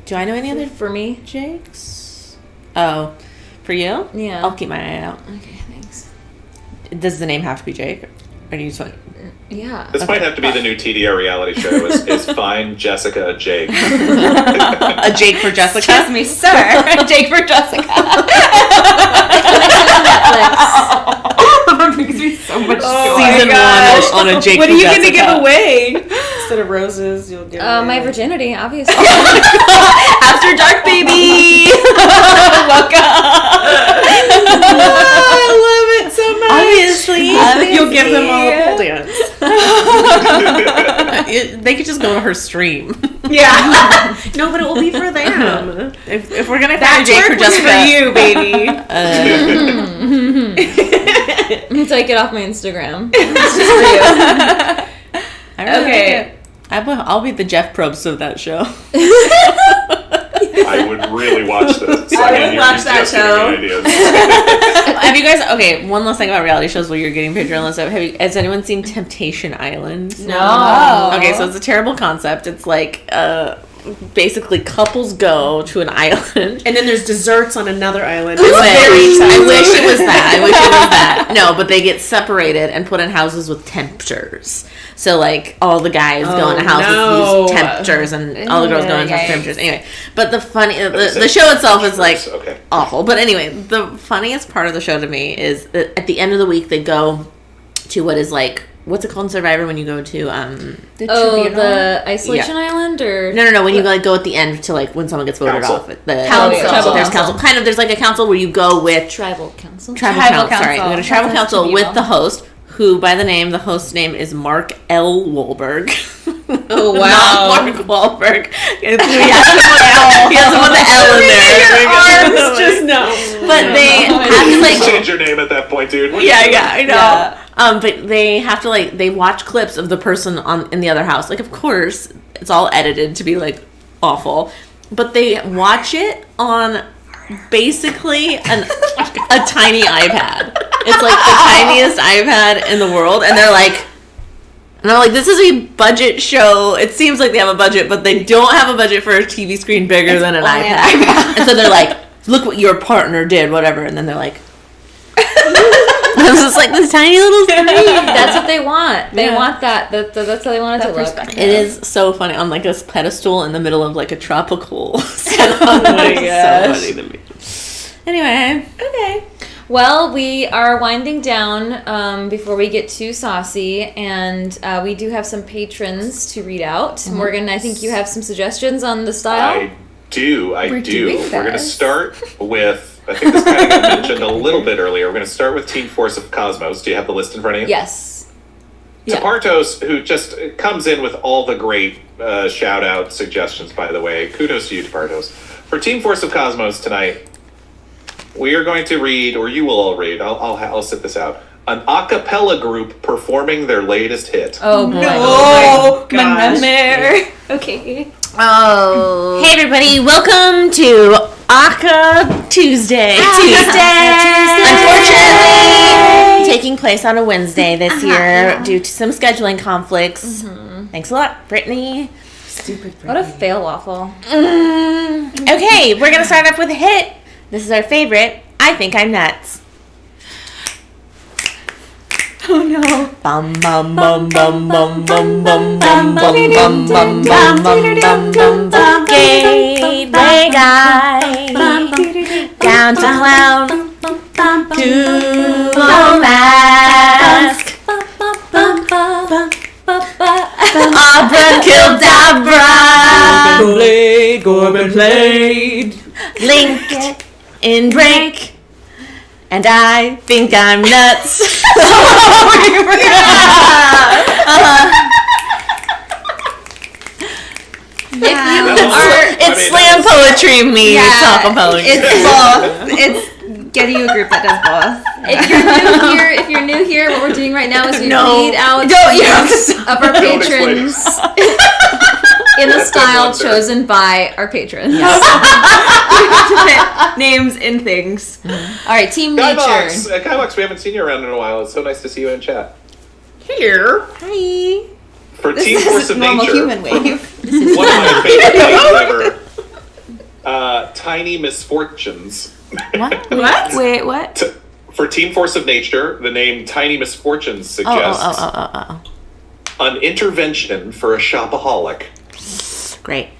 Do I know any other for me? Jakes? Oh, for you? Yeah. I'll keep my eye out. Okay, thanks. Does the name have to be Jake? Or do you just want... Yeah. This might have to be the new TDR reality show. Is Find Jessica Jake. a Jake for Jessica? Excuse me, sir. Jake for Jessica. That makes me so much joy. Season 1 on a Jake What for are you Jessica. gonna give away? Instead of roses, you'll give away. My virginity, obviously. After dark, baby. I love it so much. Obviously. You'll give them all a pole dance. They could just go to her stream. Yeah. No, but it will be for them. If we're gonna find a That Jake for twerk was Jessica, for you, baby. Take it off my Instagram. It's just for you. I really Okay. like it. I'll be the Jeff Probst of that show. I would really watch this. I would watch that show. Have you guys? Okay, one last thing about reality shows while you're getting Patreon list up. Has anyone seen Temptation Island? No. Okay, so it's a terrible concept. It's like basically couples go to an island. And then there's desserts on another island. I It's very wish it was that. I wish it was that. No, but they get separated and put in houses with tempters. So like all the guys go into houses with these tempters, and all the girls go into tempters. Anyway, but the show itself is like Okay. awful. But anyway, the funniest part of the show to me is that at the end of the week they go to what is like, what's it called in Survivor when you go to The isolation island, or no when you like go at the end to like when someone gets voted Council. off. The Council. There's council. Kind of there's like a council where you go with tribal council. Tribal Tribal council. Sorry, council. we go to tribal That's council us with to the host, who by the host's name is Mark L. Wahlberg. Oh, wow. Not Mark Wahlberg. He has to put the L in there. arms just no. But they have to like Change your name at that point, dude. yeah, I know. But they have to like they watch clips of the person in the other house. Like, of course, it's all edited to be like awful, but they watch it on basically a tiny iPad. It's like the tiniest iPad in the world, and they're like. And I'm like, this is a budget show. It seems like they have a budget, but they don't have a budget for a TV screen bigger than an iPad. And so they're like, look what your partner did, whatever. And then they're like, this is like this tiny little screen. That's what they want. They want that. That's how they want it to look. perspective. It is so funny on like this pedestal in the middle of like a tropical setup. Oh my It's gosh. so funny to me. Anyway. Okay. Well, we are winding down before we get too saucy, and we do have some patrons to read out. Morgan, I think you have some suggestions on the style. I do. We're doing We're going to this. start with, I think this kind of got mentioned a little bit earlier. We're going to start with Team Force of Cosmos. Do you have the list in front of you? Yes. To Partos, who just comes in with all the great shout-out suggestions, by the way. Kudos to you, Partos. For Team Force of Cosmos tonight, we are going to read, or you will all read, I'll sit this out, an a cappella group performing their latest hit. Oh, boy. Oh, my nightmare. Okay. Oh. Hey, everybody. Welcome to Aka Tuesday. Unfortunately, taking place on a Wednesday this year due to some scheduling conflicts. Thanks a lot, Brittany. Stupid. What a fail waffle. Okay, we're going to start off with a hit. This is our favorite. I Think I'm Nuts. Oh no. Bum bum bum bum bum bum bum bum bum bum bum bum bum bum bum. Gateway guy down to clown to mask. Abracadabra. Corbin played. Link in break. And I think I'm nuts. It's slam poetry meets talk poetry. It's both. It's getting you a group that does both. If you're new here, what we're doing right now is we read out names of our patrons in the style chosen by our patrons. Names and things. All right, Team Nature. Kybox, we haven't seen you around in a while. It's so nice to see you in chat. Here. Hi. For Team Force of normal Nature, human wave. one of my favorite names ever, Tiny Misfortunes. What? Wait, what? For Team Force of Nature, the name Tiny Misfortunes suggests an intervention for a shopaholic. Great.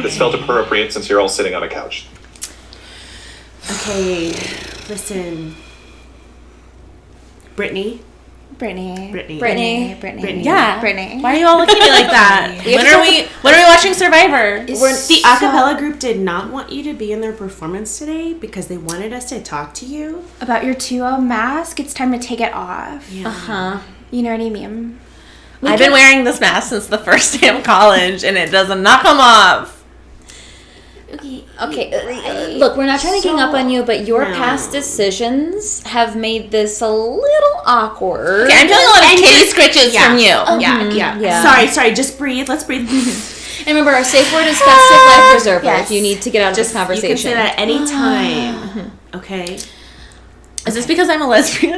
This felt appropriate since you're all sitting on a couch. Okay, listen. Brittany. Yeah. Brittany. Why are you all looking at me like that? When are we watching Survivor? The acapella group did not want you to be in their performance today because they wanted us to talk to you. About your 2-0 mask, it's time to take it off. Yeah. You know what I mean? I've been wearing this mask since the first day of college, and it doesn't knock them off. Okay, look, we're not trying to gang up on you, but your past decisions have made this a little awkward. Okay, I'm feeling a lot of kitty scritches from you. Yeah. Sorry, just breathe. Let's breathe. And remember, our safe word is festive life preserver. Yes. If you need to get out of this conversation. You can say that any time. Okay. Is this because I'm a lesbian?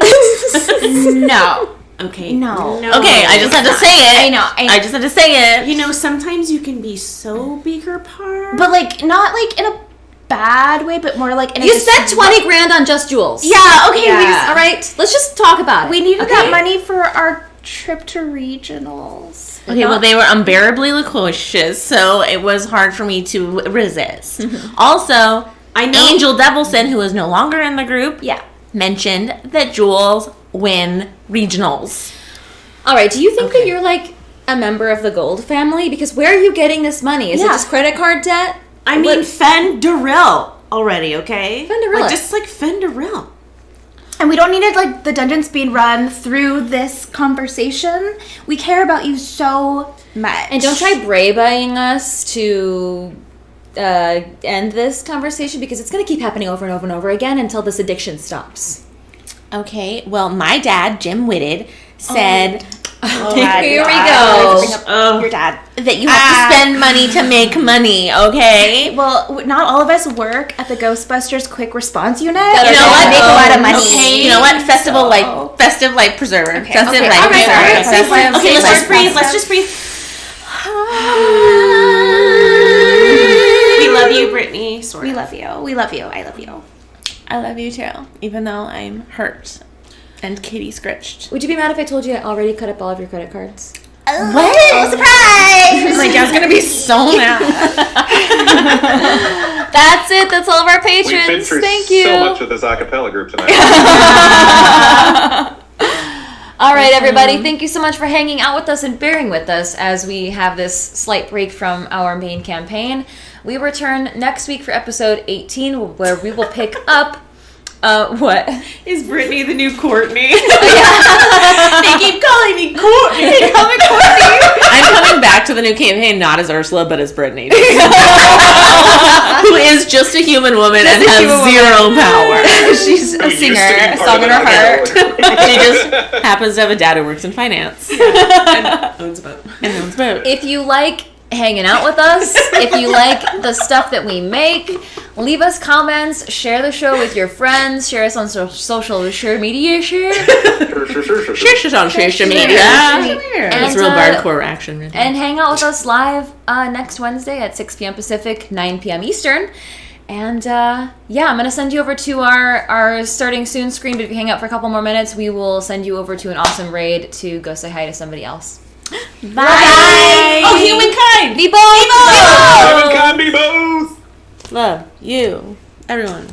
No. Okay. No. Okay, I just had to say it. I know. I just had to say it. You know, sometimes you can be so bigger part. But, like, not, like, in a bad way, but more, like, in a... You spent $20,000 on Just Jewels. Yeah, okay. All right, let's just talk about it. We needed that money for our trip to regionals. Okay, well, they were unbearably loquacious, so it was hard for me to resist. Also, I know. Angel Devilson, who is no longer in the group, mentioned that Jules win regionals. All right, do you think that you're, like, a member of the Gold family? Because where are you getting this money? Is it just credit card debt? I mean, Fenderil already, okay? Fenderil. Like, just like Fenderil. And we don't need it, like, the dungeons being run through this conversation. We care about you so much. And don't try braying us to end this conversation, because it's going to keep happening over and over and over again until this addiction stops. Okay, well, my dad, Jim Whitted, said... Here we go. Your dad. That you have to spend money to make money, okay? Well, not all of us work at the Ghostbusters Quick Response Unit. You know what? Make a lot of money. Okay. You know what? Festive light preserver. Okay. Festive Okay. light All right. preserver. All right. Okay, Let's just breathe. Let's just breathe. We love you, Brittany. We love you. We love you. I love you. I love you too, even though I'm hurt and kitty scritched. Would you be mad if I told you I already cut up all of your credit cards? What? Surprise! My dad's gonna be so mad. That's it. That's all of our We've been patrons. through Thank you. so much with this acapella group tonight. All right, everybody. Thank you so much for hanging out with us and bearing with us as we have this slight break from our main campaign. We return next week for episode 18, where we will pick up. What? Is Brittany the new Courtney? They keep calling me Courtney. They call me Courtney. I'm coming back to the new campaign not as Ursula, but as Brittany. Who is just a human woman and has zero power. She's a Who used to singer, be a part song of in the her heart. She just happens to have a dad who works in finance. And owns a boat. And owns a boat. If you like hanging out with us, if you like the stuff that we make, leave us comments, share the show with your friends, share us on social media. Sure, on social media. That's real hardcore action. Right and hang out with us live next Wednesday at 6 p.m. Pacific, 9 p.m. Eastern. And I'm going to send you over to our starting soon screen, but if you hang out for a couple more minutes, we will send you over to an awesome raid to go say hi to somebody else. Bye. Oh, humankind! Be bold! Humankind be both! Love you, everyone.